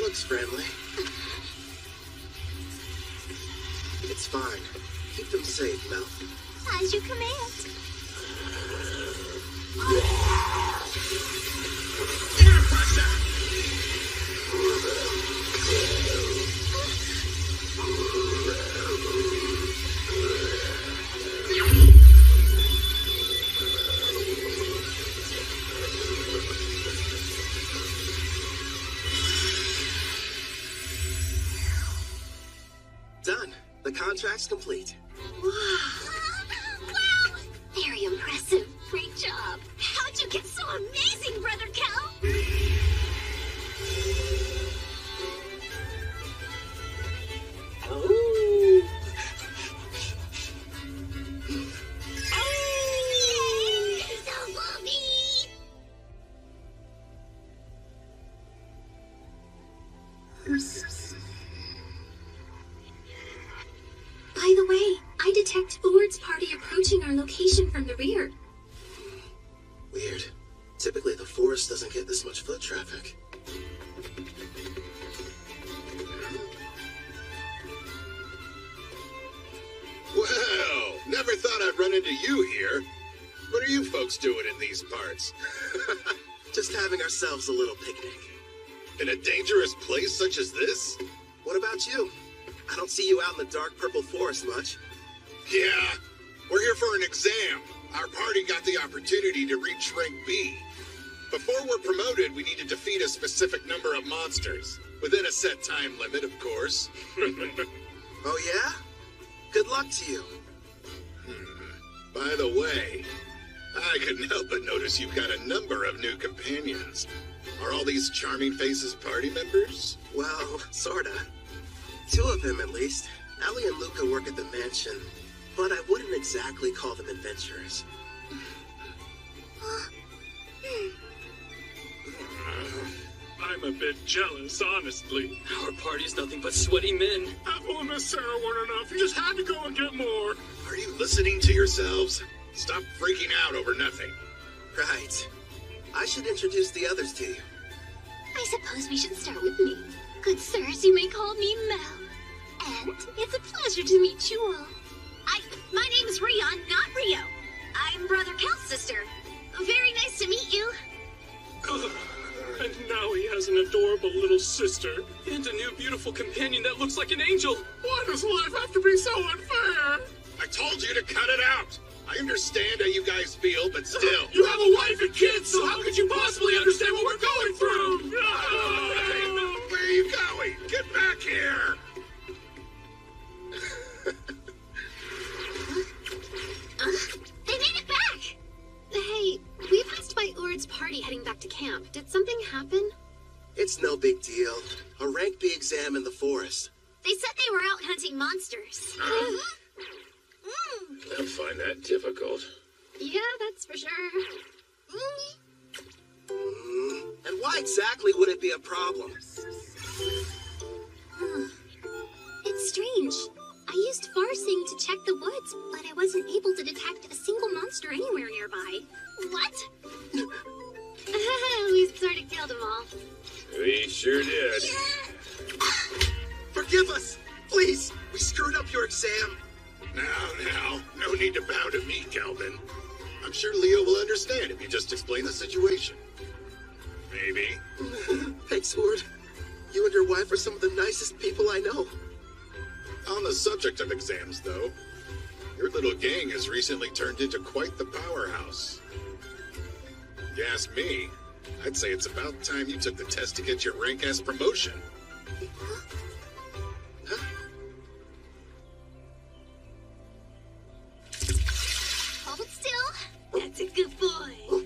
Looks friendly. It's fine. Keep them safe, Mel. As you command. Done. The contract's complete. Wow! Very impressive. Great job. How'd you get so amazing, Brother Cal? By the way, I detect Urd's party approaching our location from the rear. Weird. Typically, the forest doesn't get this much foot traffic. Well, never thought I'd run into you here. What are you folks doing in these parts? Just having ourselves a little picnic. In a dangerous place such as this? What about you? I don't see you out in the dark purple forest much. Yeah, we're here for an exam. Our party got the opportunity to reach rank B. Before we're promoted, we need to defeat a specific number of monsters. Within a set time limit, of course. Oh yeah? Good luck to you. By the way, I couldn't help but notice you've got a number of new companions. Are all these charming faces party members? Well, sorta. 2 of them, at least. Allie and Luca work at the mansion, but I wouldn't exactly call them adventurers. I'm a bit jealous, honestly. Our party's nothing but sweaty men. Apple and Miss Sarah weren't enough. You just had to go and get more. Are you listening to yourselves? Stop freaking out over nothing. Right. I should introduce the others to you. I suppose we should start with me. Good sirs, you may call me Mel. And it's a pleasure to meet you all. My name is Rion, not Rio. I'm Brother Cal's sister. Very nice to meet you. And now he has an adorable little sister. And a new beautiful companion that looks like an angel. Why does life have to be so unfair? I told you to cut it out. I understand how you guys feel, but still. You have a wife and kids, so how could you possibly understand what we're going through? Where are you going? Get back here! They made it back! Hey, we passed by Urd's party heading back to camp. Did something happen? It's no big deal. A rank B exam in the forest. They said they were out hunting monsters. I find that difficult. Yeah, that's for sure. And why exactly would it be a problem? strange. I used Farsing to check the woods, but I wasn't able to detect a single monster anywhere nearby. What? We sort of killed them all. We sure did. Forgive us! Please! We screwed up your exam! Now, no need to bow to me, Calvin. I'm sure Leo will understand if you just explain the situation. Maybe. Thanks, Sword. You and your wife are some of the nicest people I know. On the subject of exams, though, your little gang has recently turned into quite the powerhouse. If you ask me, I'd say it's about time you took the test to get your rank-ass promotion. Hold still. That's a good boy.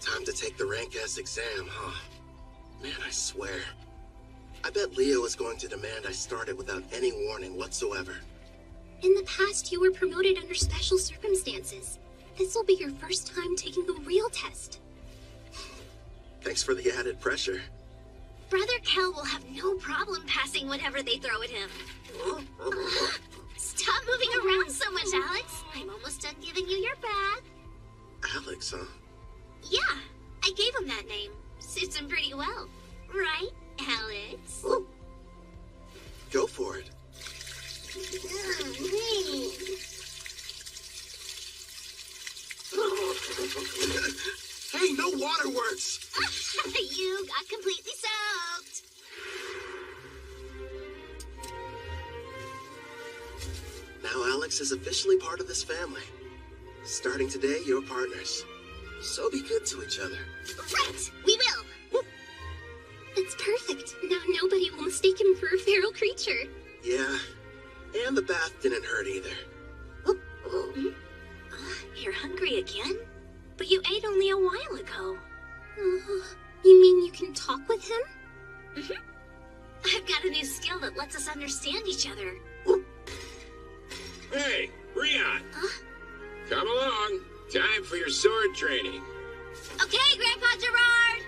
Time to take the rank S exam, huh? Man, I swear. I bet Leo is going to demand I start it without any warning whatsoever. In the past, you were promoted under special circumstances. This will be your first time taking the real test. Thanks for the added pressure. Brother Kel will have no problem passing whatever they throw at him. Stop moving around so much, Alex. I'm almost done giving you your bath. Alex, huh? Yeah, I gave him that name. Suits him pretty well. Right, Alex? Go for it. Hey, no waterworks! You got completely soaked. Now Alex is officially part of this family. Starting today, you're partners. So be good to each other. Right, we will. That's perfect. Now nobody will mistake him for a feral creature. Yeah, and the bath didn't hurt either. You're hungry again? But you ate only a while ago. You mean you can talk with him? I've got a new skill that lets us understand each other. Hey, Rion! Come along. Time for your sword training. Okay, Grandpa Gerard!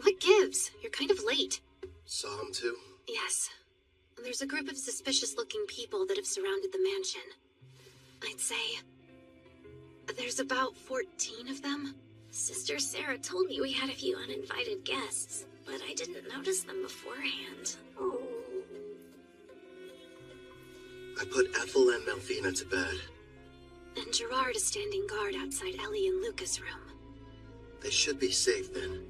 What gives? You're kind of late. Saw him too? Yes. There's a group of suspicious-looking people that have surrounded the mansion. I'd say there's about 14 of them. Sister Sarah told me we had a few uninvited guests, but I didn't notice them beforehand. I put Ethel and Melfina to bed. And Gerard is standing guard outside Ellie and Luca's room. They should be safe then.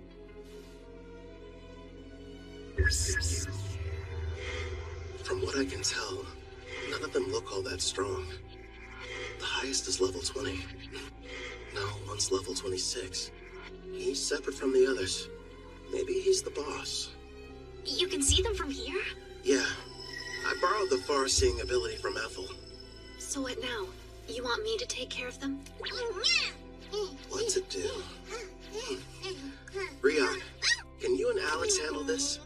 From what I can tell, none of them look all that strong. The highest is level 20. No, one's level 26. He's separate from the others. Maybe he's the boss. You can see them from here? Yeah. I borrowed the far-seeing ability from Ethel. So what now? You want me to take care of them? What to do? Rion, can you and Alex handle this?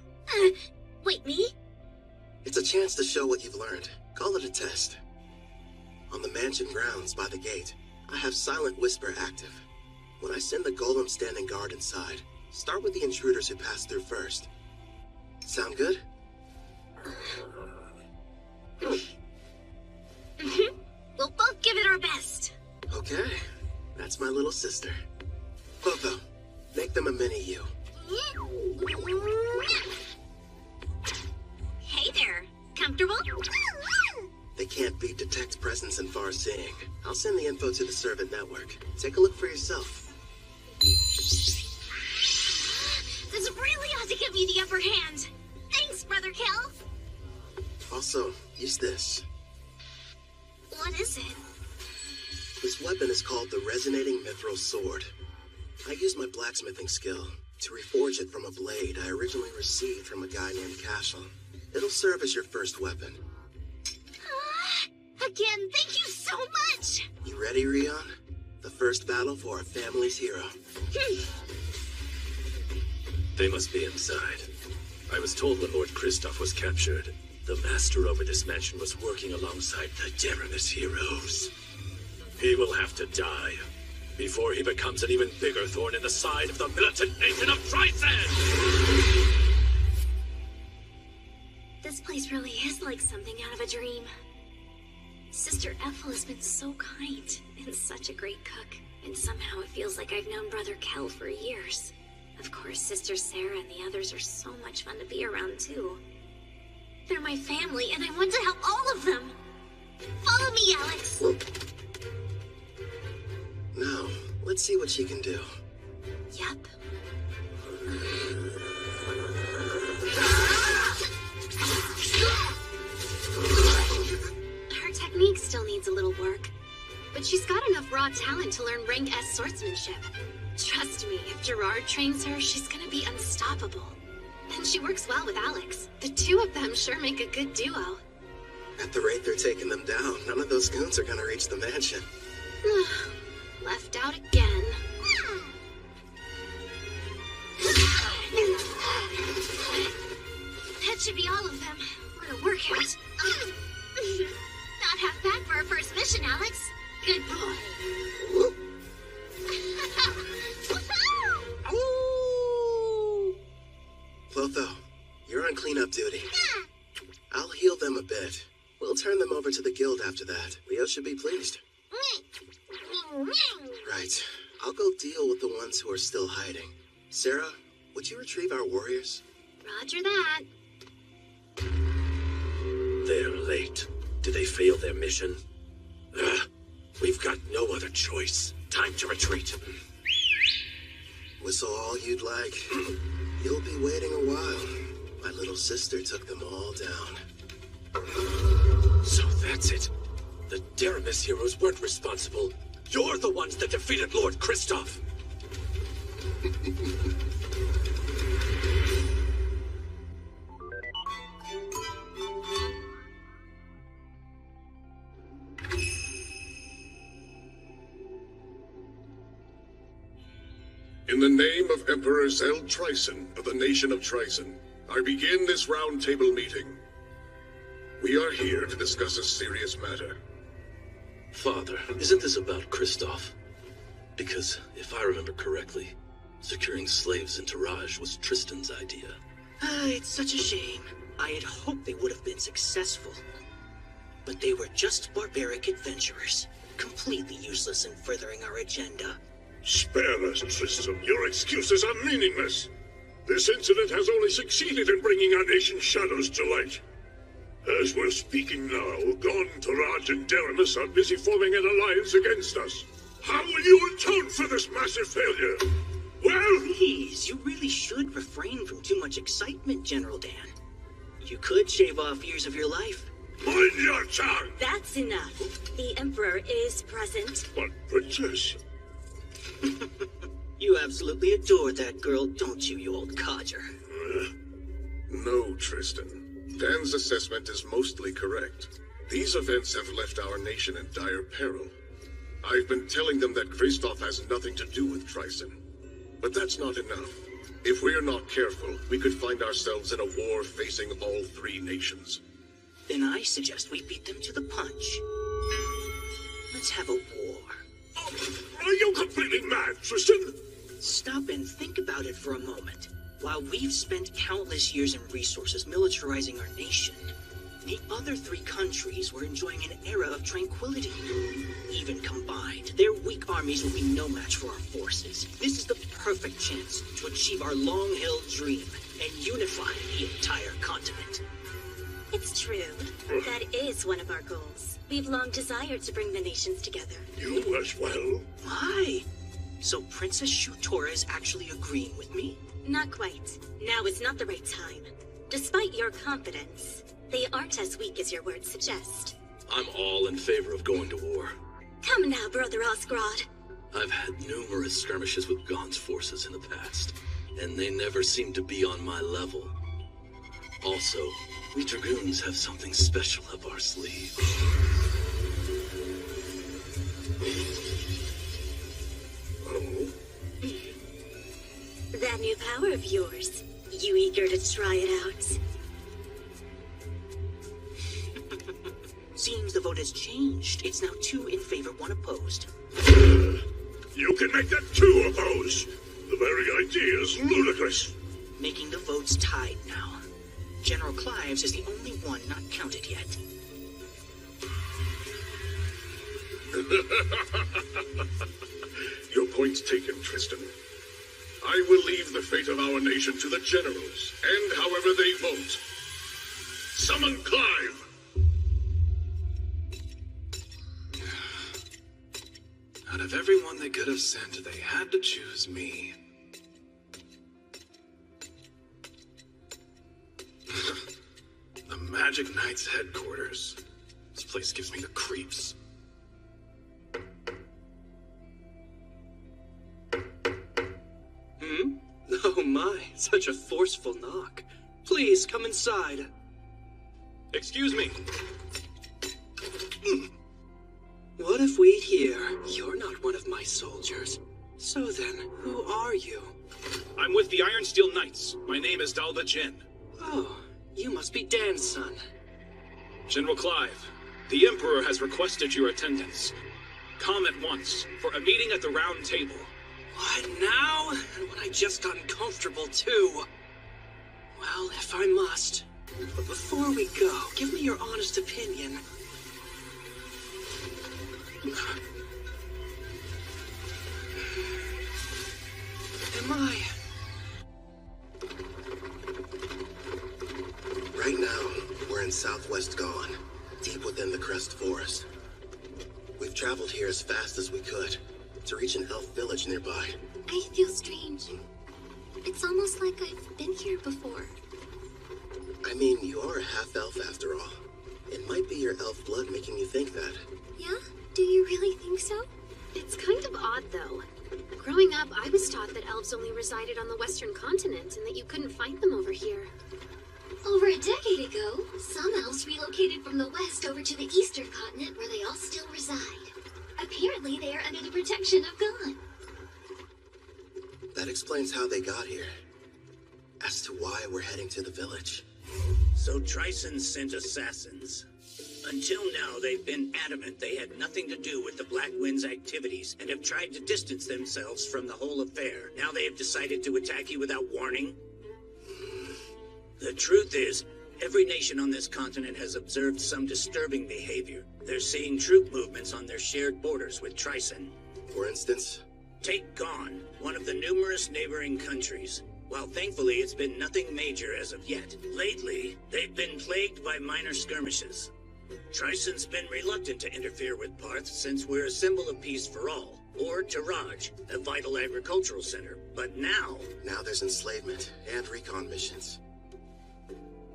Wait, me? It's a chance to show what you've learned. Call it a test. On the mansion grounds by the gate, I have Silent Whisper active. When I send the golem standing guard inside, start with the intruders who pass through first. Sound good? We'll both give it our best. Okay. That's my little sister. Clotho, make them a mini you. Hey there. Comfortable? They can't beat detect presence and far seeing. I'll send the info to the servant network. Take a look for yourself. This really ought to give you the upper hand. Thanks, Brother Kel. Also, use this. What is it? This weapon is called the Resonating Mithril Sword. I used my blacksmithing skill to reforge it from a blade I originally received from a guy named Cashel. It'll serve as your first weapon. Again, thank you so much! You ready, Rion? The first battle for our family's hero. They must be inside. I was told when Lord Kristoff was captured, the master over this mansion was working alongside the Deramis heroes. He will have to die before he becomes an even bigger thorn in the side of the militant nation of Trysan! This place really is like something out of a dream. Sister Ethel has been so kind and such a great cook. And somehow it feels like I've known Brother Kel for years. Of course, Sister Sarah and the others are so much fun to be around, too. They're my family, and I want to help all of them. Follow me, Alex. Now, let's see what she can do. Yep. Her technique still needs a little work, but she's got enough raw talent to learn rank S swordsmanship. Trust me, if Gerard trains her, she's gonna be unstoppable. And she works well with Alex. The two of them sure make a good duo. At the rate they're taking them down, none of those goons are gonna reach the mansion. Left out again. That should be all of them. What a workout. Not half bad for our first mission, Alex. Good boy. Clotho, you're on cleanup duty. I'll heal them a bit. We'll turn them over to the guild after that. Leo should be pleased. Right. I'll go deal with the ones who are still hiding. Sarah, would you retrieve our warriors? Roger that. They're late. Did they fail their mission? We've got no other choice. Time to retreat. Whistle all you'd like. You'll be waiting a while. My little sister took them all down. So that's it. The Deramis heroes weren't responsible. You're the ones that defeated Lord Kristoff. In the name of Emperor Zeld Trysan of the nation of Trysan, I begin this round table meeting. We are here to discuss a serious matter. Father, isn't this about Kristoff? Because, if I remember correctly, securing slaves into Raj was Tristan's idea. It's such a shame. I had hoped they would have been successful. But they were just barbaric adventurers, completely useless in furthering our agenda. Spare us, Tristan. Your excuses are meaningless. This incident has only succeeded in bringing our nation's shadows to light. As we're speaking now, Gon, Taraj, and Deramis are busy forming an alliance against us. How will you atone for this massive failure? Well... Please, you really should refrain from too much excitement, General Dan. You could shave off years of your life. Mind your tongue! That's enough. The Emperor is present. But, Princess... You absolutely adore that girl, don't you, you old codger? No, Tristan. Dan's assessment is mostly correct. These events have left our nation in dire peril. I've been telling them that Kristoff has nothing to do with Trysan. But that's not enough. If we're not careful, we could find ourselves in a war facing all three nations. Then I suggest we beat them to the punch. Let's have a war. Oh, are you completely mad, Tristan? Stop and think about it for a moment. While we've spent countless years and resources militarizing our nation, The other 3 countries were enjoying an era of tranquility. Even combined, their weak armies will be no match for our forces. This is the perfect chance to achieve our long-held dream and unify the entire continent. It's true. That is one of our goals. We've long desired to bring the nations together. You as well? My! So Princess Shutora is actually agreeing with me? Not quite. Now is not the right time. Despite your confidence, they aren't as weak as your words suggest. I'm all in favor of going to war. Come now, Brother Osgrod. I've had numerous skirmishes with Gon's forces in the past, and they never seem to be on my level. Also, we Dragoons have something special up our sleeve. Oh? That new power of yours. You eager to try it out? Seems the vote has changed. It's now 2 in favor, 1 opposed. You can make that 2 opposed. The very idea is ludicrous. Making the votes tied now. General Clives is the only one not counted yet. Your point's taken, Tristan. I will leave the fate of our nation to the generals, and however they vote. Summon Clive! Out of everyone they could have sent, they had to choose me. The Magic Knight's headquarters. This place gives me the creeps. Oh my, such a forceful knock. Please, come inside. Excuse me. What if we hear you're not one of my soldiers? So then, who are you? I'm with the Iron Steel Knights. My name is Dalba Jin. Oh, you must be Dan's son. General Clive, the Emperor has requested your attendance. Come at once for a meeting at the Round Table. What now? And when I just got comfortable too. Well, if I must. But before we go, give me your honest opinion. Am I? Right now, we're in southwest Gon, deep within the Crest Forest. We've traveled here as fast as we could to reach an elf village nearby. I feel strange. It's almost like I've been here before. I mean, you are a half-elf after all. It might be your elf blood making you think that. Yeah? Do you really think so? It's kind of odd, though. Growing up, I was taught that elves only resided on the western continent and that you couldn't find them over here. Over a decade ago, some elves relocated from the west over to the eastern continent where they all still reside. Apparently, they are under the protection of Gon. That explains how they got here. As to why we're heading to the village. So Tryson sent assassins. Until now, they've been adamant they had nothing to do with the Black Wind's activities and have tried to distance themselves from the whole affair. Now they have decided to attack you without warning? The truth is, every nation on this continent has observed some disturbing behavior. They're seeing troop movements on their shared borders with Tryson. For instance? Take Gon, one of the numerous neighboring countries. While thankfully it's been nothing major as of yet, lately they've been plagued by minor skirmishes. Tryson's been reluctant to interfere with Parth since we're a symbol of peace for all, or Taraj, a vital agricultural center. But now there's enslavement and recon missions.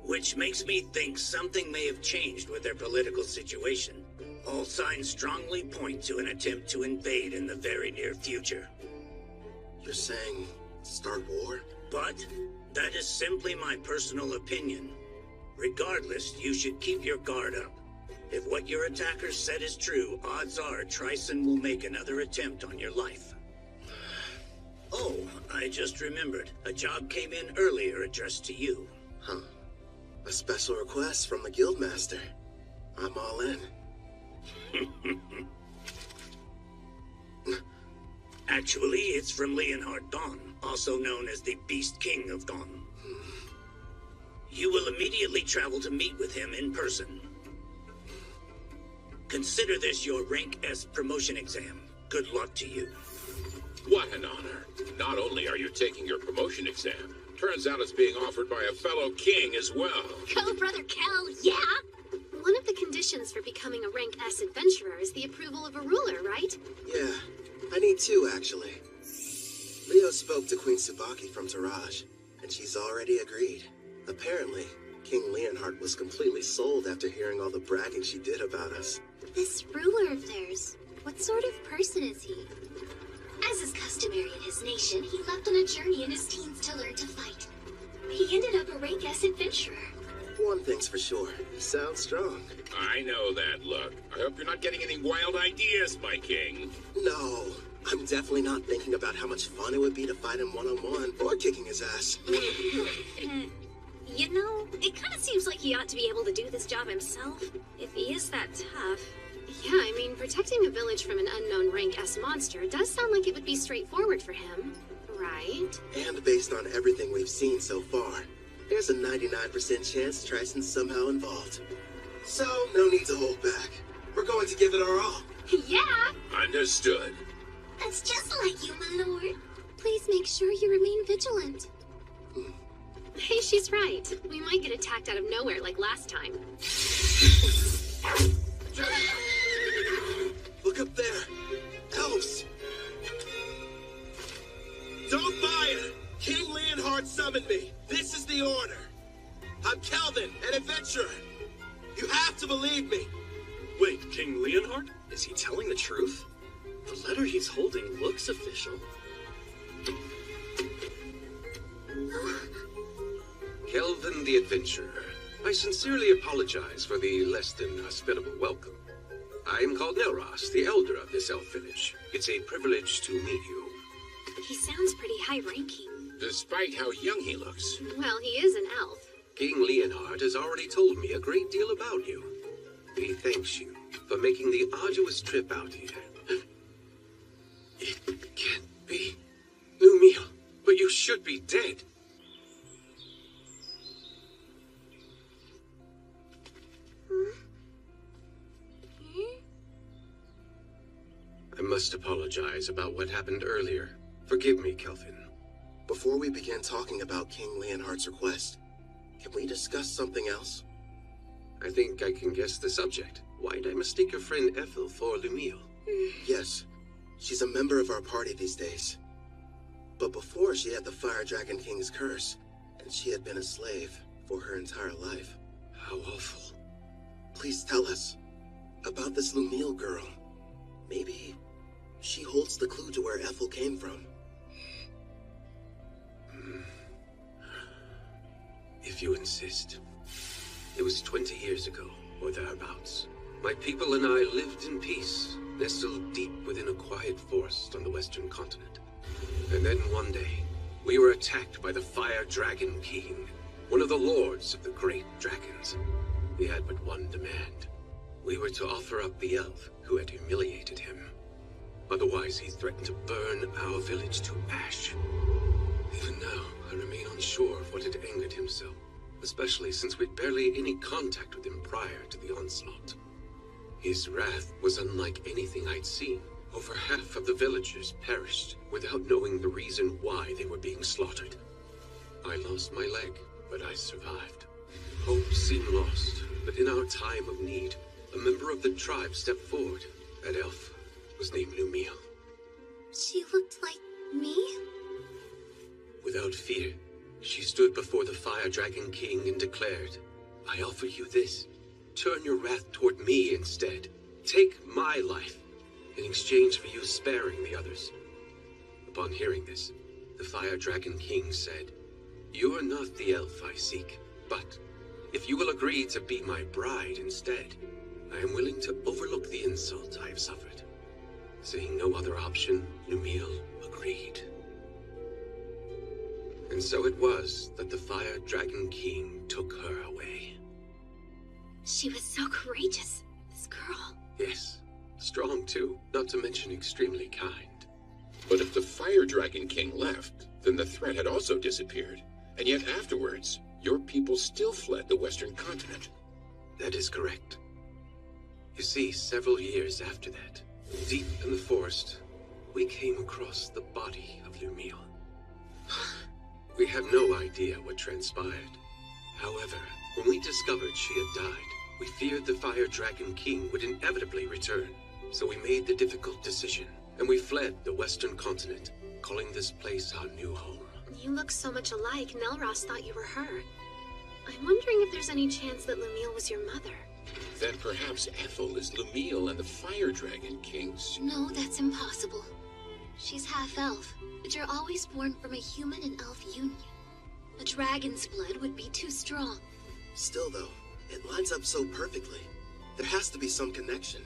Which makes me think something may have changed with their political situation. All signs strongly point to an attempt to invade in the very near future. You're saying start war? But that is simply my personal opinion. Regardless, you should keep your guard up. If what your attackers said is true, odds are Tryson will make another attempt on your life. Oh, I just remembered. A job came in earlier addressed to you. Huh. A special request from the Guildmaster. I'm all in. Actually, it's from Leonhard Gon, also known as the Beast King of Gon. You will immediately travel to meet with him in person. Consider this your Rank S promotion exam. Good luck to you. What an honor. Not only are you taking your promotion exam, turns out it's being offered by a fellow king as well. Go, Brother Kel, yeah? One of the conditions for becoming a Rank S adventurer is the approval of a ruler, right? Yeah, I need two, actually. Leo spoke to Queen Tsubaki from Taraj, and she's already agreed. Apparently, King Leonhard was completely sold after hearing all the bragging she did about us. This ruler of theirs, what sort of person is he? As is customary in his nation, he left on a journey in his teens to learn to fight. He ended up a Rank S adventurer. One thing's for sure, he sounds strong. I know that look. I hope you're not getting any wild ideas, my king. No, I'm definitely not thinking about how much fun it would be to fight him one-on-one or kicking his ass. You know, it kind of seems like he ought to be able to do this job himself, if he is that tough. Yeah, I mean, protecting a village from an unknown Rank S monster does sound like it would be straightforward for him, right? And based on everything we've seen so far, there's a 99% chance Trison's somehow involved. So, no need to hold back. We're going to give it our all. Yeah! Understood. That's just like you, my lord. Please make sure you remain vigilant. Hey, she's right. We might get attacked out of nowhere like last time. Look up there. Elves. Don't fire! King Leonhard summoned me. This is the order. I'm Kelvin, an adventurer. You have to believe me. Wait, King Leonhard? Is he telling the truth? The letter he's holding looks official. Kelvin the Adventurer. I sincerely apologize for the less than hospitable welcome. I am called Nelros, the elder of this elf village. It's a privilege to meet you. He sounds pretty high-ranking. Despite how young he looks. Well, he is an elf. King Leonhard has already told me a great deal about you. He thanks you for making the arduous trip out here. It can't be. Lumiel, but you should be dead. I must apologize about what happened earlier. Forgive me, Kelvin. Before we begin talking about King Leonhard's request, can we discuss something else? I think I can guess the subject. Why'd I mistake your friend Ethel for Lumiel? Yes, she's a member of our party these days. But before, she had the Fire Dragon King's curse, and she had been a slave for her entire life. How awful. Please tell us about this Lumiel girl. Maybe she holds the clue to where Ethel came from. If you insist. It was 20 years ago, or thereabouts. My people and I lived in peace, nestled deep within a quiet forest on the western continent. And then one day, we were attacked by the Fire Dragon King, one of the lords of the great dragons. He had but one demand. We were to offer up the elf who had humiliated him. Otherwise, he threatened to burn our village to ash. Even now, I remain unsure of what had angered him so, especially since we'd barely any contact with him prior to the onslaught. His wrath was unlike anything I'd seen. Over half of the villagers perished without knowing the reason why they were being slaughtered. I lost my leg, but I survived. Hope seemed lost, but in our time of need, a member of the tribe stepped forward. That elf was named Lumiel. She looked like me? Without fear, she stood before the Fire Dragon King and declared, I offer you this. Turn your wrath toward me instead. Take my life in exchange for you sparing the others. Upon hearing this, the Fire Dragon King said, You are not the elf I seek, but if you will agree to be my bride instead, I am willing to overlook the insult I have suffered. Seeing no other option, Lumiel agreed. And so it was that the Fire Dragon King took her away. She was so courageous, this girl. Yes, strong too, not to mention extremely kind. But if the Fire Dragon King left, then the threat had also disappeared. And yet afterwards, your people still fled the Western continent. That is correct. You see, several years after that, deep in the forest, we came across the body of Lumiel. We have no idea what transpired. However, when we discovered she had died, we feared the Fire Dragon King would inevitably return. So we made the difficult decision, and we fled the Western continent, calling this place our new home. You look so much alike, Nelros thought you were her. I'm wondering if there's any chance that Lumiel was your mother. Then perhaps Ethel is Lumiel and the Fire Dragon King's... No, that's impossible. She's half-elf, but you're always born from a human and elf union. A dragon's blood would be too strong. Still, though, it lines up so perfectly. There has to be some connection.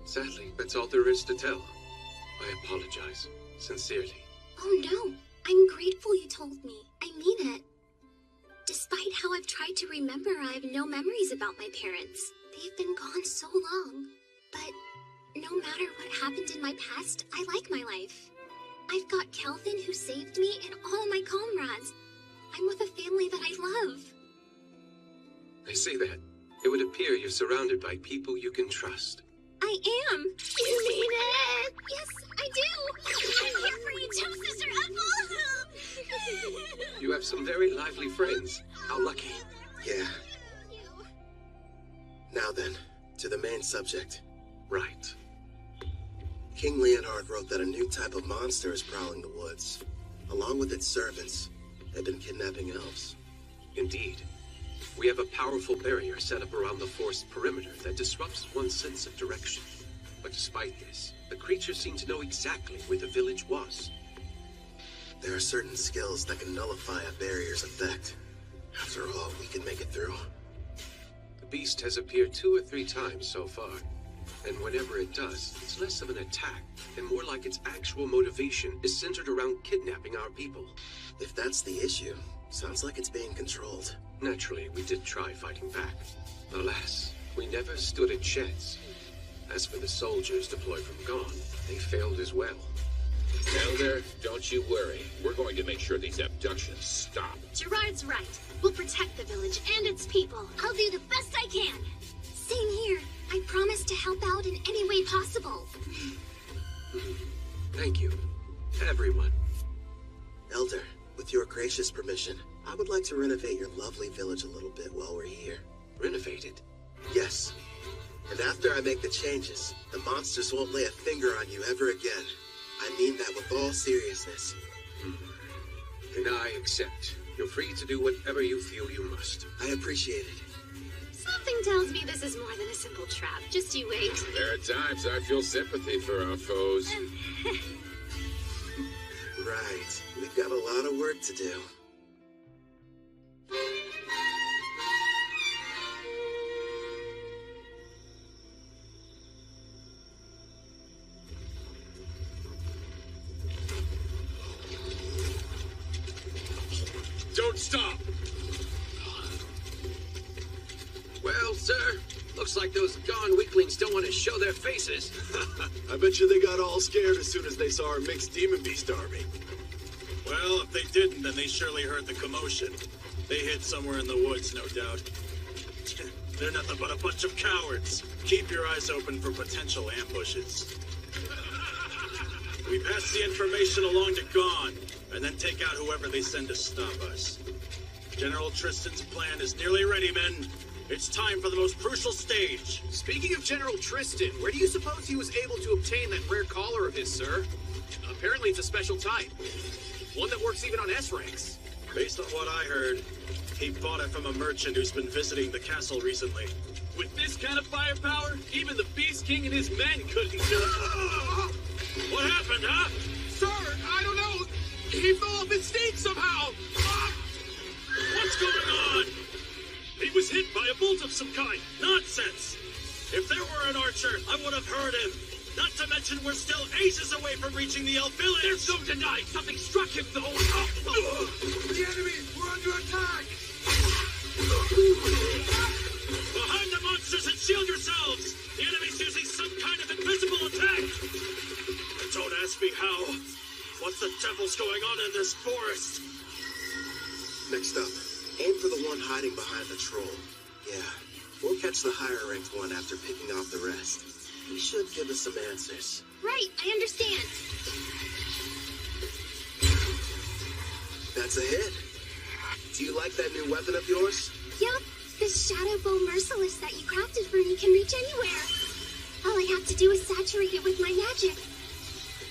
Sadly, that's all there is to tell. I apologize, sincerely. Oh no, I'm grateful you told me. I mean it. Despite how I've tried to remember, I have no memories about my parents. They've been gone so long. But no matter what happened in my past, I like my life. I've got Kelvin who saved me and all my comrades. I'm with a family that I love. I say that. It would appear you're surrounded by people you can trust. I am. You mean it? Yes, I do. I'm here for you too, Sister Ethel. You have some very lively friends. How lucky. Yeah. Now then, to the main subject. Right. King Leonhard wrote that a new type of monster is prowling the woods. Along with its servants, they've been kidnapping elves. Indeed. We have a powerful barrier set up around the forest perimeter that disrupts one's sense of direction. But despite this, the creatures seem to know exactly where the village was. There are certain skills that can nullify a barrier's effect. After all, we can make it through. The beast has appeared 2 or 3 times so far. And whenever it does, it's less of an attack, and more like its actual motivation is centered around kidnapping our people. If that's the issue, sounds like it's being controlled. Naturally, we did try fighting back. Alas, we never stood a chance. As for the soldiers deployed from Gone, they failed as well. Elder, don't you worry. We're going to make sure these abductions stop. Gerard's right. We'll protect the village and its people. I'll do the best I can. Same here. I promise to help out in any way possible. Thank you, everyone. Elder, with your gracious permission, I would like to renovate your lovely village a little bit while we're here. Renovate it? Yes. And after I make the changes, the monsters won't lay a finger on you ever again. I mean that with all seriousness. And I accept. You're free to do whatever you feel you must. I appreciate it. Something tells me this is more than a simple trap. Just you wait. There are times I feel sympathy for our foes. Right. We've got a lot of work to do. Don't stop! Well, sir, looks like those Gone weaklings don't want to show their faces. I bet you they got all scared as soon as they saw our mixed demon beast army. Well, if they didn't, then they surely heard the commotion. They hid somewhere in the woods, no doubt. They're nothing but a bunch of cowards. Keep your eyes open for potential ambushes. We pass the information along to Gone, and then take out whoever they send to stop us. General Tristan's plan is nearly ready, men. It's time for the most crucial stage. Speaking of General Tristan, where do you suppose he was able to obtain that rare collar of his, sir? Apparently it's a special type. One that works even on S-ranks. Based on what I heard, he bought it from a merchant who's been visiting the castle recently. With this kind of firepower, even the Beast King and his men couldn't... What happened, huh? Sir, I don't know. He fell off his steed somehow. What's going on? He was hit by a bolt of some kind. Nonsense! If there were an archer, I would have heard him. Not to mention we're still ages away from reaching the elf village. There's no denying something struck him, though. The enemy! We're under attack! Behind the monsters and shield yourselves! The enemy's using some kind of invisible attack! Don't ask me how. What the devil's going on in this forest? Next up, Aim for the one hiding behind the troll. Yeah, we'll catch the higher-ranked one after picking off the rest. He should give us some answers. Right, I understand. That's a hit. Do you like that new weapon of yours? Yup, this shadow bow merciless that you crafted for me can reach anywhere. All I have to do is saturate it with my magic.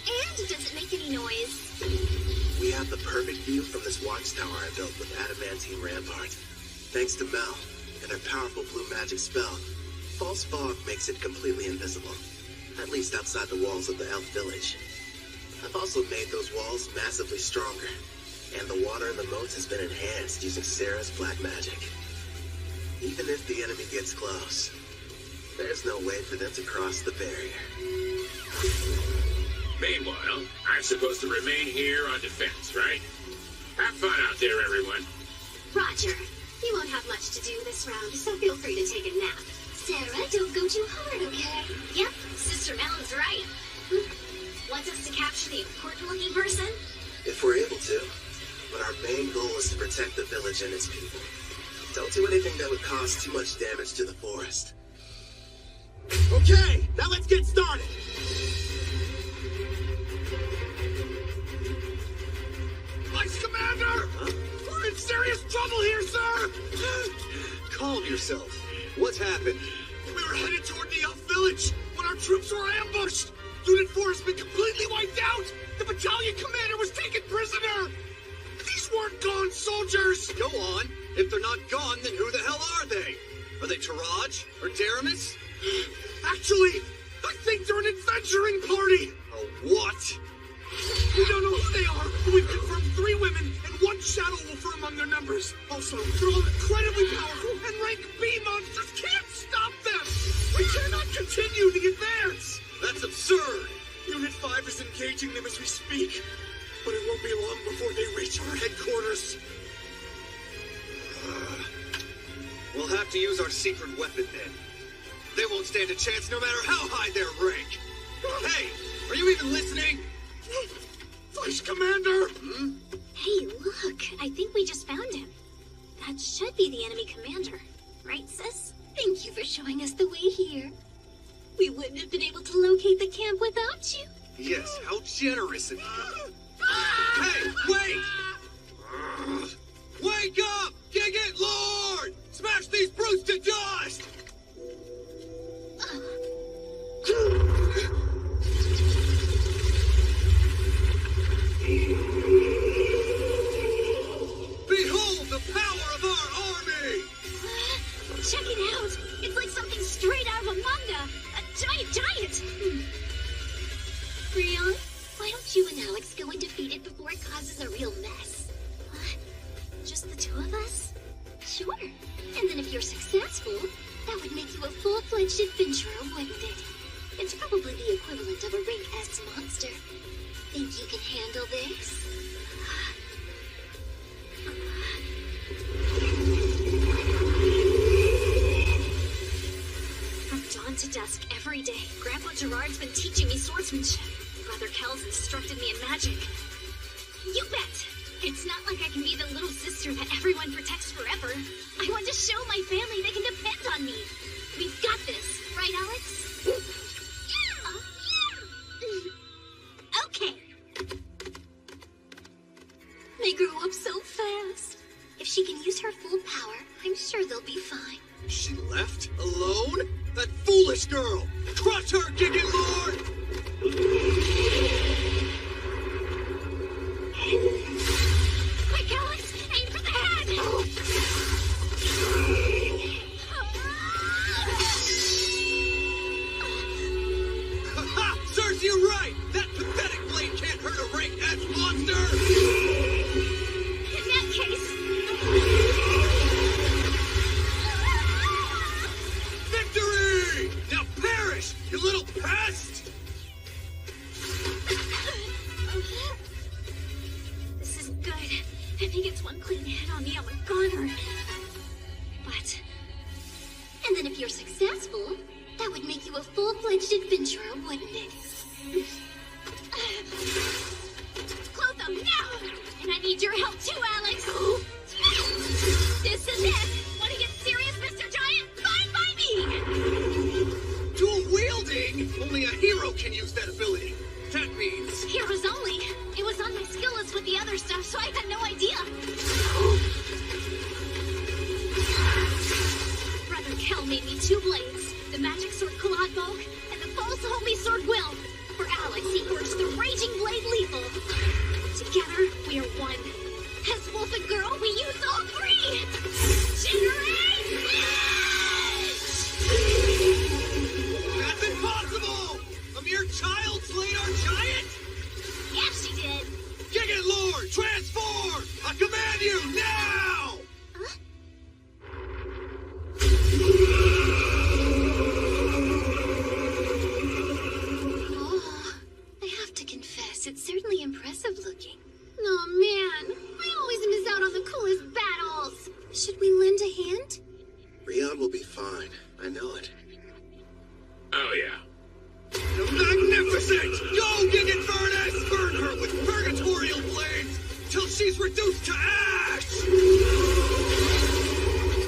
And it doesn't make any noise. We have the perfect view from this watchtower I built with adamantine rampart. Thanks to Mel and her powerful blue magic spell, false fog makes it completely invisible. At least outside the walls of the elf village. I've also made those walls massively stronger. And the water in the moats has been enhanced using Sarah's black magic. Even if the enemy gets close, there's no way for them to cross the barrier. Meanwhile, I'm supposed to remain here on defense, right? Have fun out there, everyone. Roger, you won't have much to do this round, so feel free to take a nap. Sarah, don't go too hard, okay? Yep, Sister Melon's right. Want us to capture the important-looking person? If we're able to. But our main goal is to protect the village and its people. Don't do anything that would cause too much damage to the forest. Okay, now let's get started. Vice Commander! Huh? We're in serious trouble here, sir! Calm yourself. What's happened? We were headed toward the elf village when our troops were ambushed. Unit 4 has been completely wiped out. The battalion commander was taken prisoner. These weren't gone soldiers! Go on. If they're not gone, then who the hell are they? Are they Taraj or Daramis? Actually, I think they're an adventuring party! A what? We don't know who they are, but we've confirmed 3 women and 1 shadow wolf are among their numbers. Also, they're all incredibly powerful, and rank B monsters can't stop them! We cannot continue the advance! That's absurd! Unit 5 is engaging them as we speak. But it won't be long before they reach our headquarters. We'll have to use our secret weapon then. They won't stand a chance no matter how high their rank. Hey, are you even listening? Vice Commander! Hey, look, I think we just found him. That should be the enemy commander. Right, sis? Thank you for showing us the way here. We wouldn't have been able to locate the camp without you. Yes, how generous of you. Hey, wait! Wake up! Gigant Lord! Smash these brutes to dust! Behold the power of our army! Check it out! It's like something straight out of a manga! A giant! Rion, why don't you and Alex go and defeat it before it causes a real mess? Just the 2 of us? Sure. And then if you're successful, that would make you a full-fledged adventurer, wouldn't it? It's probably the equivalent of a rank S monster. Think you can handle this? From dawn to dusk every day, Grandpa Gerard's been teaching me swordsmanship. Brother Kel's instructed me in magic. You bet! It's not like I can be the little sister that everyone protects forever. I want to show my family they can depend on me. We've got this, right, Alex? Okay. They grow up so fast. If she can use her full power, I'm sure they'll be fine. She left? Alone? That foolish girl! Crush her, Gigant Lord! Quick, Alex! Aim for the head! Ha! Serves you right! That pathetic blade can't hurt a rank S monster! In that case... Victory! Now perish, you little pest! This isn't good. If he gets one clean hit on me, I'm a goner. But... And then if you're successful, that would make you a full-fledged adventurer, wouldn't it? Clothe them now! And I need your help too, Alex! magic sword Clannad Bulk, and the false holy sword Will. For allies, he forged the raging blade Lethal. Together, we are one. As Wolf and Girl, we use all three! Generate That's impossible! A mere child slayed our giant? Yeah, she did. Gigant Lord, transform! I command you, now! Oh, I have to confess, it's certainly impressive looking. Oh man, I always miss out on the coolest battles. Should we lend a hand? Rion will be fine. I know it. Oh, yeah. Magnificent! Go, Gigant Furnace! Burn her with purgatorial blades till she's reduced to ash!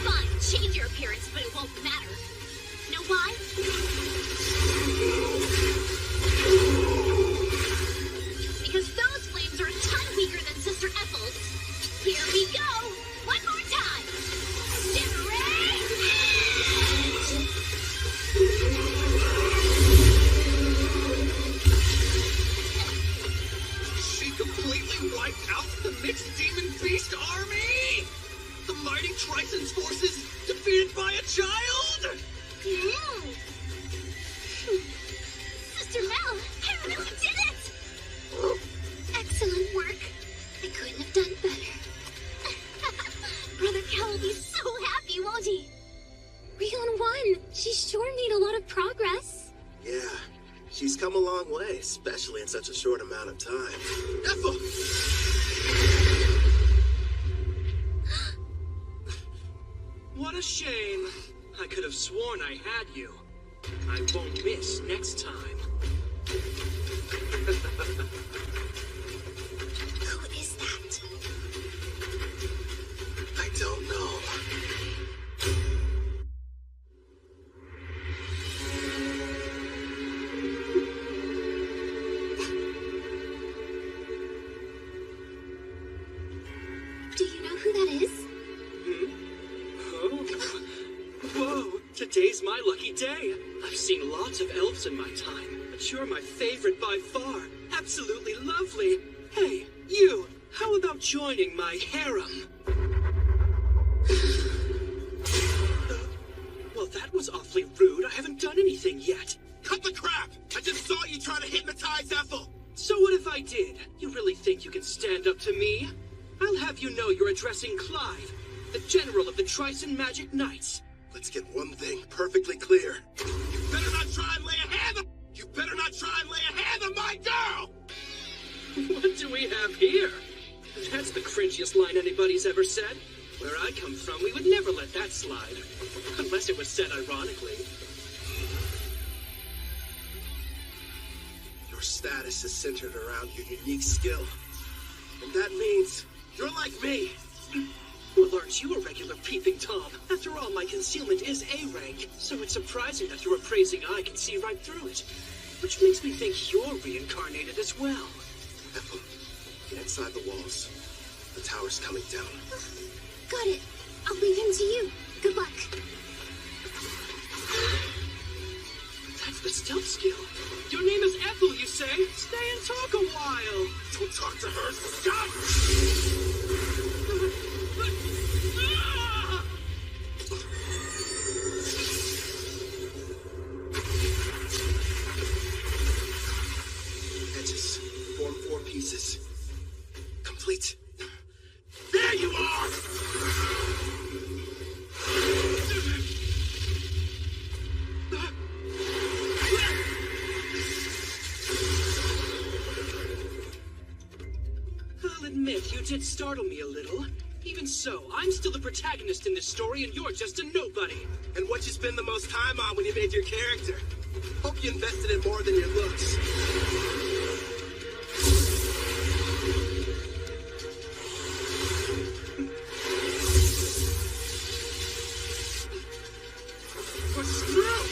Fine, change your appearance, but it won't matter. Know why? Because those flames are a ton weaker than Sister Ethel's. Here we go! One more time! Generate Edge! She completely wiped out the mixed demon beast army? The mighty Trison's forces defeated by a child? Sister Mel, I really did it! Excellent work. I couldn't have done better. Brother Cal will be so happy, won't he? Rion won. She sure made a lot of progress. Yeah, she's come a long way, especially in such a short amount of time. Ethel! What a shame. I could have sworn I had you. I won't miss next time. Who is that? I don't know. Do you know who that is? Whoa, today's my lucky day. I've seen lots of elves in my time, but you're my favorite by far. Absolutely lovely. Hey, you, how about joining my harem? Well, that was awfully rude. I haven't done anything yet. Cut the crap! I just saw you trying to hypnotize Ethel! So what if I did? You really think you can stand up to me? I'll have you know you're addressing Clive, the general of the Trison Magic Knights. Let's get one thing perfectly clear. You better not try and lay a hand on... You better not try and lay a hand on my girl! What do we have here? That's the cringiest line anybody's ever said. Where I come from, we would never let that slide. Unless it was said ironically. Your status is centered around your unique skill. And that means you're like me. Well, aren't you a regular peeping Tom? After all, my concealment is A rank, so it's surprising that your appraising eye can see right through it. Which makes me think you're reincarnated as well. Ethel, get inside the walls. The tower's coming down. Got it. I'll leave him to you. Good luck. That's the stealth skill. Your name is Ethel, you say? Stay and talk a while. Don't talk to her. Stop! Edges form 4 pieces. Complete. There you are! I'll admit, you did startle me a little. Even so, I'm still the protagonist in this story, and you're just a nobody. And what you spend the most time on when you made your character? Hope you invested in more than your looks. What's through?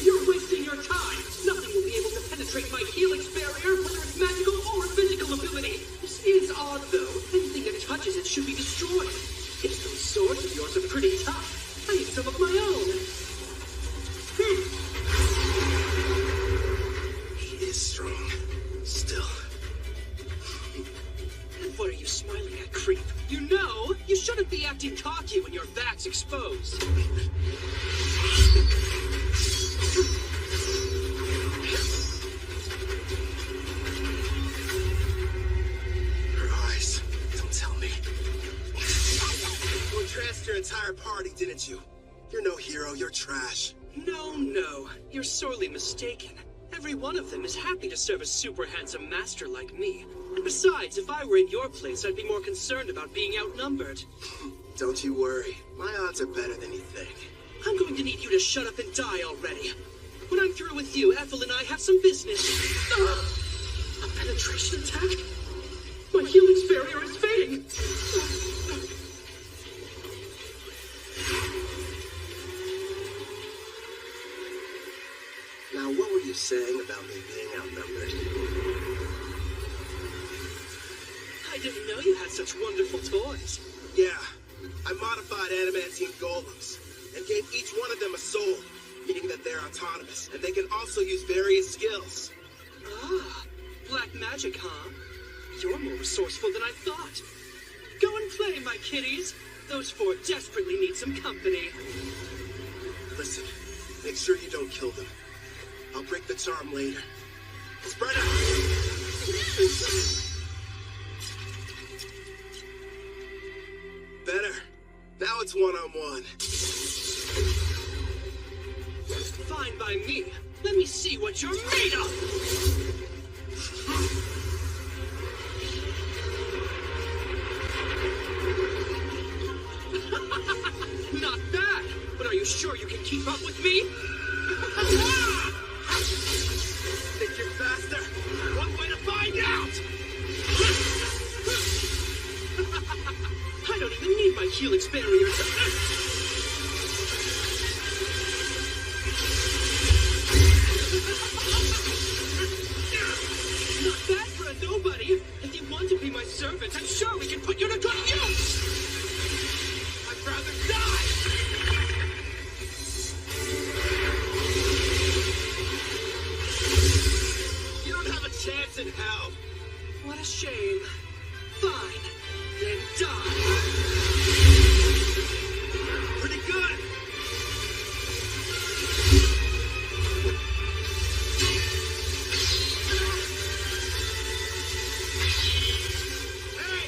You're wasting your time. Nothing will be able to penetrate my helix barrier, whether it's magical or physical ability. This is odd, though. Anything that touches it should be destroyed. Yes, those swords of yours are pretty tough. I need some of my own. He is strong. Still. What are you smiling at, creep? You know, you shouldn't be acting cocky when your back's exposed. Her eyes. Don't tell me. You entranced your entire party, didn't you? You're no hero, you're trash. No. You're sorely mistaken. Every one of them is happy to serve a super handsome master like me. And besides, if I were in your place, I'd be more concerned about being outnumbered. Don't you worry. My odds are better than you think. I'm going to need you to shut up and die already. When I'm through with you, Ethel and I have some business. A penetration attack? My helix barrier is fading. Now, what were you saying about me being outnumbered? I didn't know you had such wonderful toys. Yeah, I modified adamantine golems and gave each one of them a soul, meaning that they're autonomous, and they can also use various skills. Ah, black magic, huh? You're more resourceful than I thought. Go and play, my kitties. Those four desperately need some company. Listen, make sure you don't kill them. I'll break the charm later. Spread out! Better. Now it's one-on-one. Fine by me. Let me see what you're made of! Not bad, but are you sure you can keep up with me? Think you're faster? One way to find out! I don't even need my helix barrier to... Not bad for a nobody. If you want to be my servant, I'm sure we can put you to good use! I'd rather die! You don't have a chance in hell! What a shame. Fine. Then die. Pretty good! Hey!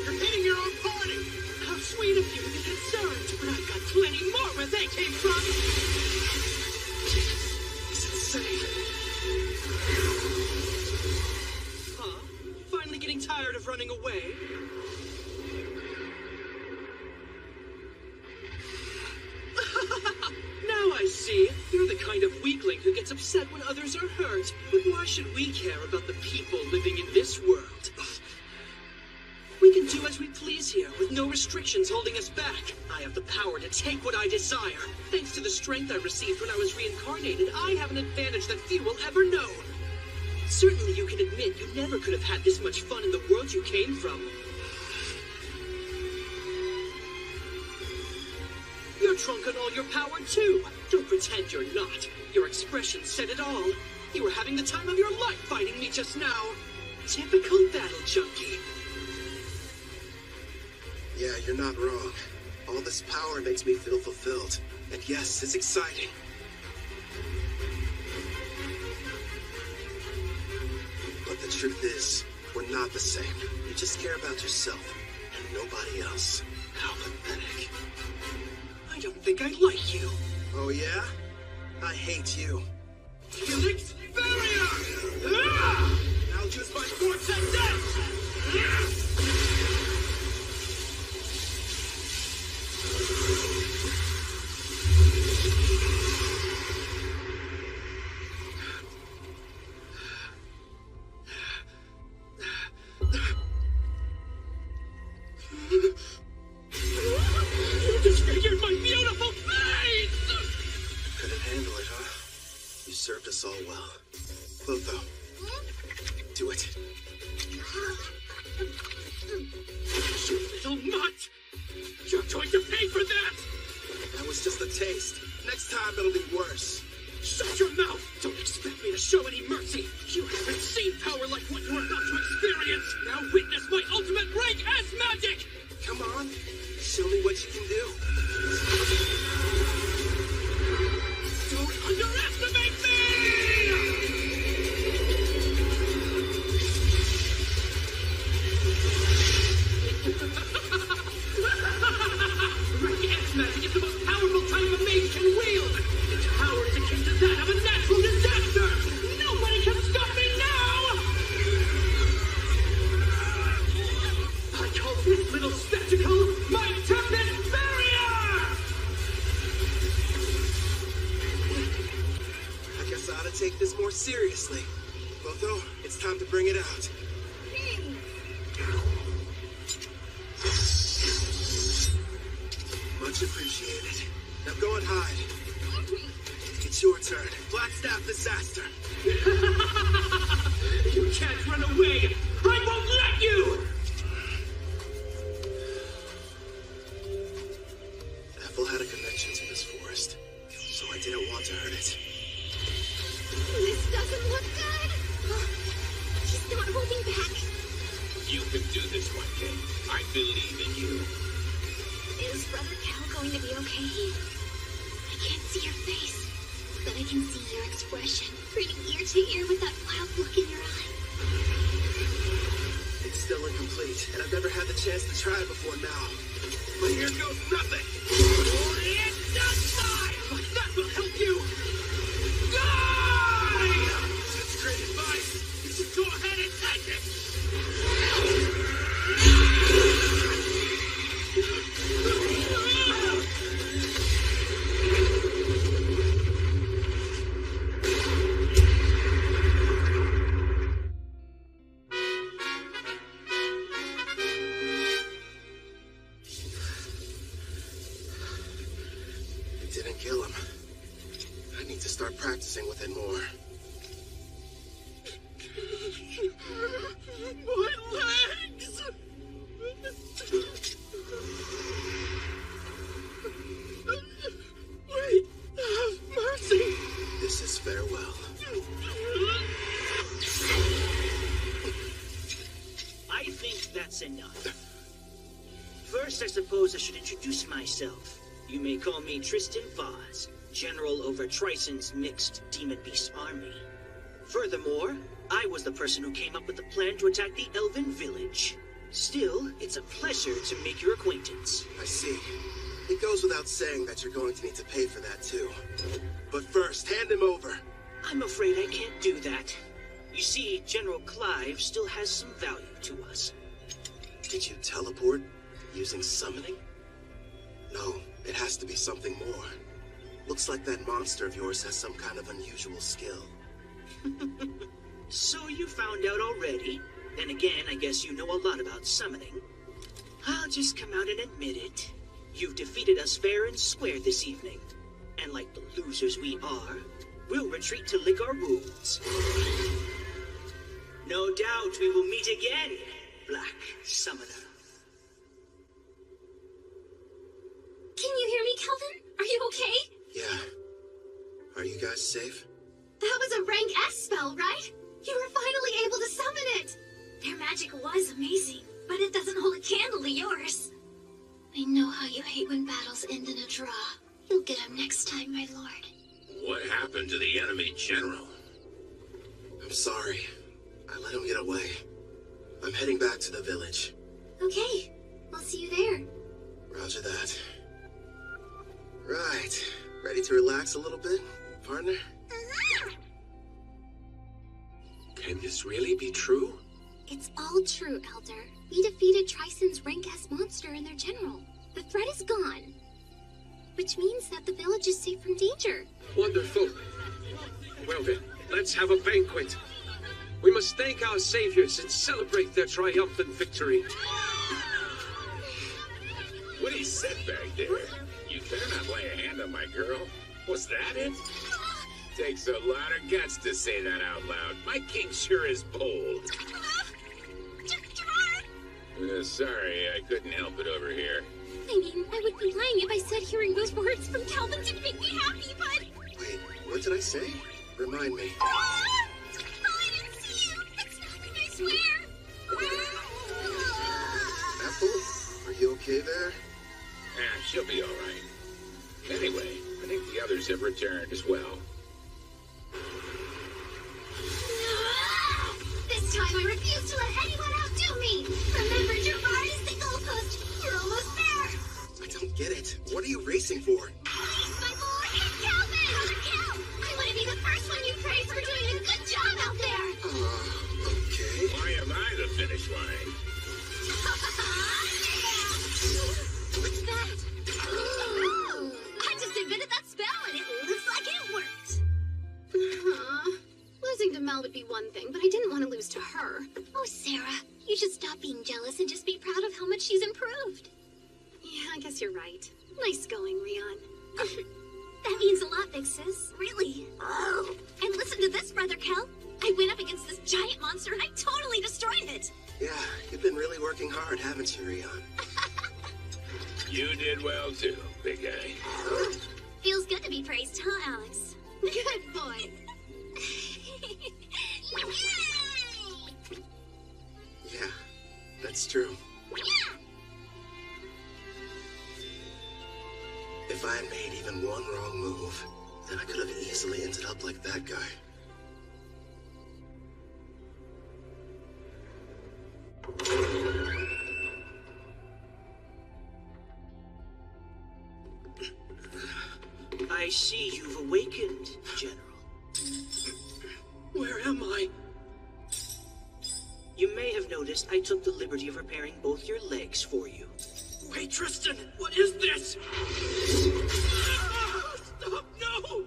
You're hitting your own party! How sweet of you to be concerned, but I've got plenty more where they came from! It's insane. Huh? Finally getting tired of running away? Now I see. You're the kind of weakling who gets upset when others are hurt. But why should we care about the people living in this world? We can do as we please here, with no restrictions holding us back. I have the power to take what I desire. Thanks to the strength I received when I was reincarnated, I have an advantage that few will ever know. Certainly you can admit you never could have had this much fun in the world you came from. You're drunk on all your power, too. Don't pretend you're not. Your expression said it all. You were having the time of your life fighting me just now. Typical battle junkie. Yeah, you're not wrong. All this power makes me feel fulfilled. And yes, it's exciting. But the truth is, we're not the same. You just care about yourself and nobody else. How pathetic. I don't think I like you. Oh yeah? I hate you. Helix barrier! I'll use my vortex edge! You disfigured my beautiful face! Couldn't handle it, huh? You served us all well. Clotho, do it. You little mutt! You're going to pay for that! That was taste. Next time it'll be worse. Shut your mouth! Don't expect me to show any mercy! You haven't seen power like what you're about to experience! Now witness my ultimate rank as magic! Come on, show me what you can do. Don't underestimate me! Rank S magic is the most powerful type a mage can wield! Its power is akin to that of a natural disaster! Nobody can stop me now! I call this little spectacle my Tempest Barrier! I guess I ought to take this more seriously. Botho, it's time to bring it out. Much appreciated. Now go and hide. It's your turn. Blackstaff disaster. You can't run away! I won't let you! Ethel had a connection to this forest, so I didn't want to hurt it. This doesn't look good. He's not holding back. You can do this one day. I believe in you. Is Brother Cal going to be okay? I can't see your face, but I can see your expression, grinning ear to ear with that wild look in your eye. It's still incomplete, and I've never had the chance to try it before now. But here goes nothing! It's not time! That will help you! Die! That's great advice! You should go ahead and take it! It didn't kill him. I need to start practicing with it more. My legs! Wait, have mercy! This is farewell. I think that's enough. First, I suppose I should introduce myself. You may call me Tristan Vaz, General over Trison's mixed demon beast army. Furthermore, I was the person who came up with the plan to attack the Elven village. Still, it's a pleasure to make your acquaintance. I see. It goes without saying that you're going to need to pay for that too. But first, hand him over. I'm afraid I can't do that. You see, General Clive still has some value to us. Did you teleport using summoning? No, it has to be something more. Looks like that monster of yours has some kind of unusual skill. So you found out already? Then again, I guess you know a lot about summoning. I'll just come out and admit it. You've defeated us fair and square this evening. And like the losers we are, we'll retreat to lick our wounds. No doubt we will meet again, Black Summoner. Can you hear me, Kelvin? Are you okay? Yeah. Are you guys safe? That was a rank S spell, right? You were finally able to summon it! Their magic was amazing, but it doesn't hold a candle to yours. I know how you hate when battles end in a draw. You'll get him next time, my lord. What happened to the enemy general? I'm sorry. I let him get away. I'm heading back to the village. Okay, we'll see you there. Roger that. Right. Ready to relax a little bit, partner? Can this really be true? It's all true, Elder. We defeated Trison's rank S monster and their general. The threat is gone. Which means that the village is safe from danger. Wonderful. Well then, let's have a banquet. We must thank our saviors and celebrate their triumphant victory. What he said back there? You better not lay a hand on my girl. Was that it? Takes a lot of guts to say that out loud. My king sure is bold. Sorry, I couldn't help it over here. I mean, I would be lying if I said hearing those words from Calvin didn't make me happy, but... Wait, what did I say? Remind me. Ah! Oh, I didn't see you! It's nothing, I swear! Apple, are you okay there? She'll be all right. Anyway, I think the others have returned as well. This time I refuse to let anyone outdo me! Remember, Jafar is the goalpost! You're almost there! I don't get it. What are you racing for? Please, my boy! Calvin! Brother Cal! I want to be the first one you praise for doing a good job out there! Okay. Why am I the finish line? What's that? I just invented that spell and it looks like it worked! Losing to Mel would be one thing, but I didn't want to lose to her. Oh, Sarah, you should stop being jealous and just be proud of how much she's improved. Yeah, I guess you're right. Nice going, Rion. That means a lot, big sis. Really. Oh. And listen to this, Brother Kel. I went up against this giant monster and I totally destroyed it. Yeah, you've been really working hard, haven't you, Rion? You did well too, big guy. Feels good to be praised, huh, Alex? Good boy. Yeah, that's true. If I had made even one wrong move, then I could have easily ended up like that guy. I see you've awakened, General. Where am I? You may have noticed I took the liberty of repairing both your legs for you. Wait, Tristan, what is this? Stop, no!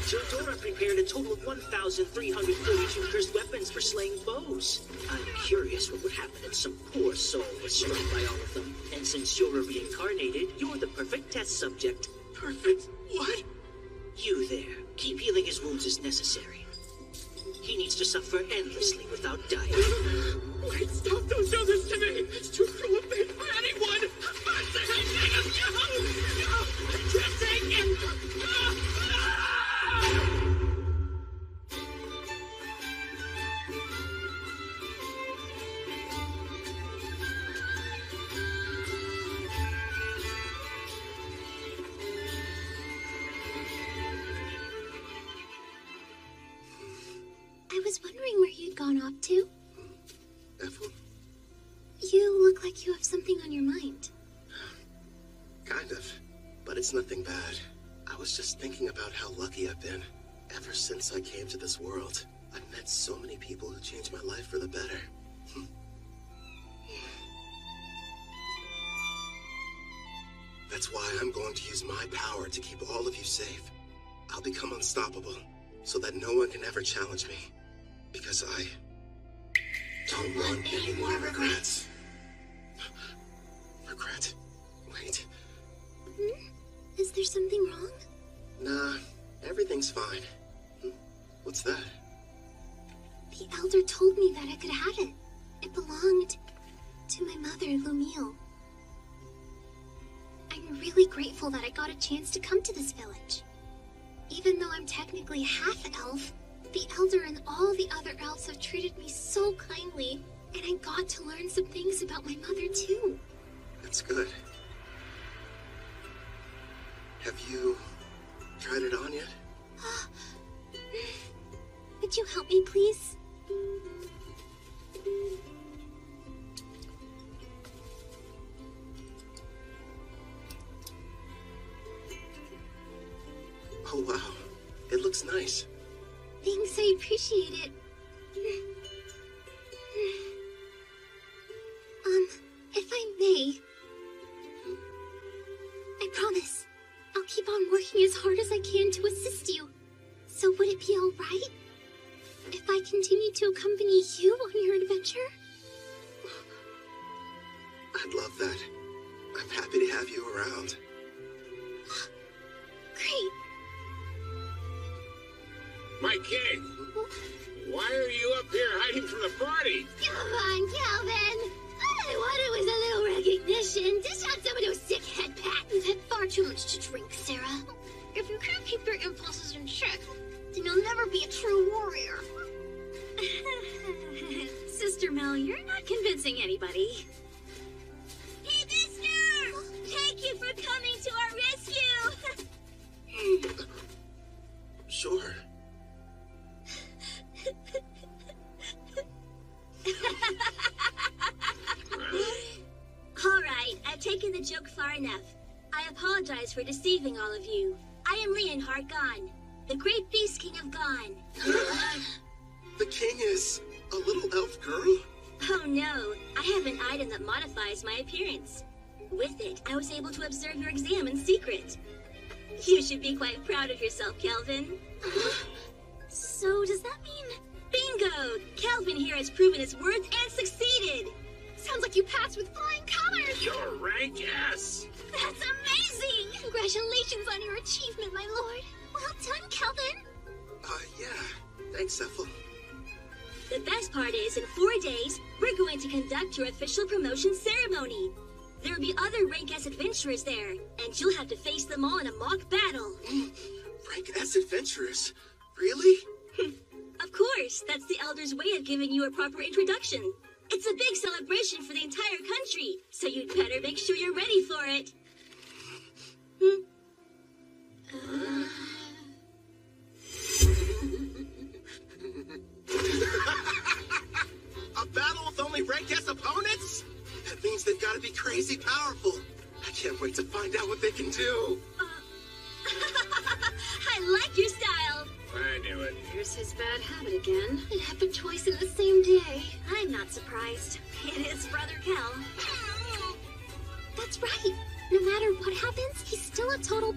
Tildora prepared a total of 1,342 cursed weapons for slaying foes. I'm curious what would happen if some poor soul was struck by all of them. And since you're a reincarnated, you're the perfect test subject. Perfect? What? You there. Keep healing his wounds as necessary. He needs to suffer endlessly without dying. Wait, stop! Don't do this to me! It's too cruel of fate for anyone! No! I can't take it! I was wondering where you'd gone off to. Ethel? You look like you have something on your mind. Kind of, but it's nothing bad. I was just thinking about how lucky I've been. Ever since I came to this world, I've met so many people who changed my life for the better. That's why I'm going to use my power to keep all of you safe. I'll become unstoppable, so that no one can ever challenge me. Because I don't want any more regrets. Regret? Wait. Is there something wrong? Nah, everything's fine. What's that? The elder told me that I could have it. It belonged to my mother, Lumiel. I'm really grateful that I got a chance to come to this village. Even though I'm technically half elf, the elder and all the other elves have treated me so kindly, and I got to learn some things about my mother too. That's good. Have you tried it on yet? Would you help me, please? Oh, wow. It looks nice. Thanks, I appreciate it. If I may, I promise I'll keep on working as hard as I can to assist you. So would it be all right if I continue to accompany you on your adventure? I'd love that. I'm happy to have you around. Great. My king! Why are you up here hiding from the party? Come on, Calvin! All I wanted was a little not convincing anybody. Hey, mister! Thank you for coming to our rescue! Sure. Alright, I've taken the joke far enough. I apologize for deceiving all of you. I am Leonhardt Gon, the great beast king of Gon. The king is a little elf girl? Oh no, I have an item that modifies my appearance. With it, I was able to observe your exam in secret. You should be quite proud of yourself, Kelvin. So, does that mean... Bingo! Kelvin here has proven his worth and succeeded! Sounds like you passed with flying colors! You're rank S! That's amazing! Congratulations on your achievement, my lord! Well done, Kelvin! Yeah. Thanks, Ethel. The best part is, in 4 days, we're going to conduct your official promotion ceremony. There will be other Rank S adventurers there, and you'll have to face them all in a mock battle. Rank S adventurers? Really? Of course, that's the Elder's way of giving you a proper introduction. It's a big celebration for the entire country, so you'd better make sure you're ready for it. A battle with only Rank S opponents? That means they've got to be crazy powerful. I can't wait to find out what they can do. I like your style. I knew it. Here's his bad habit again. It happened twice in the same day. I'm not surprised. It is Brother Kel. That's right. No matter what happens, he's still a total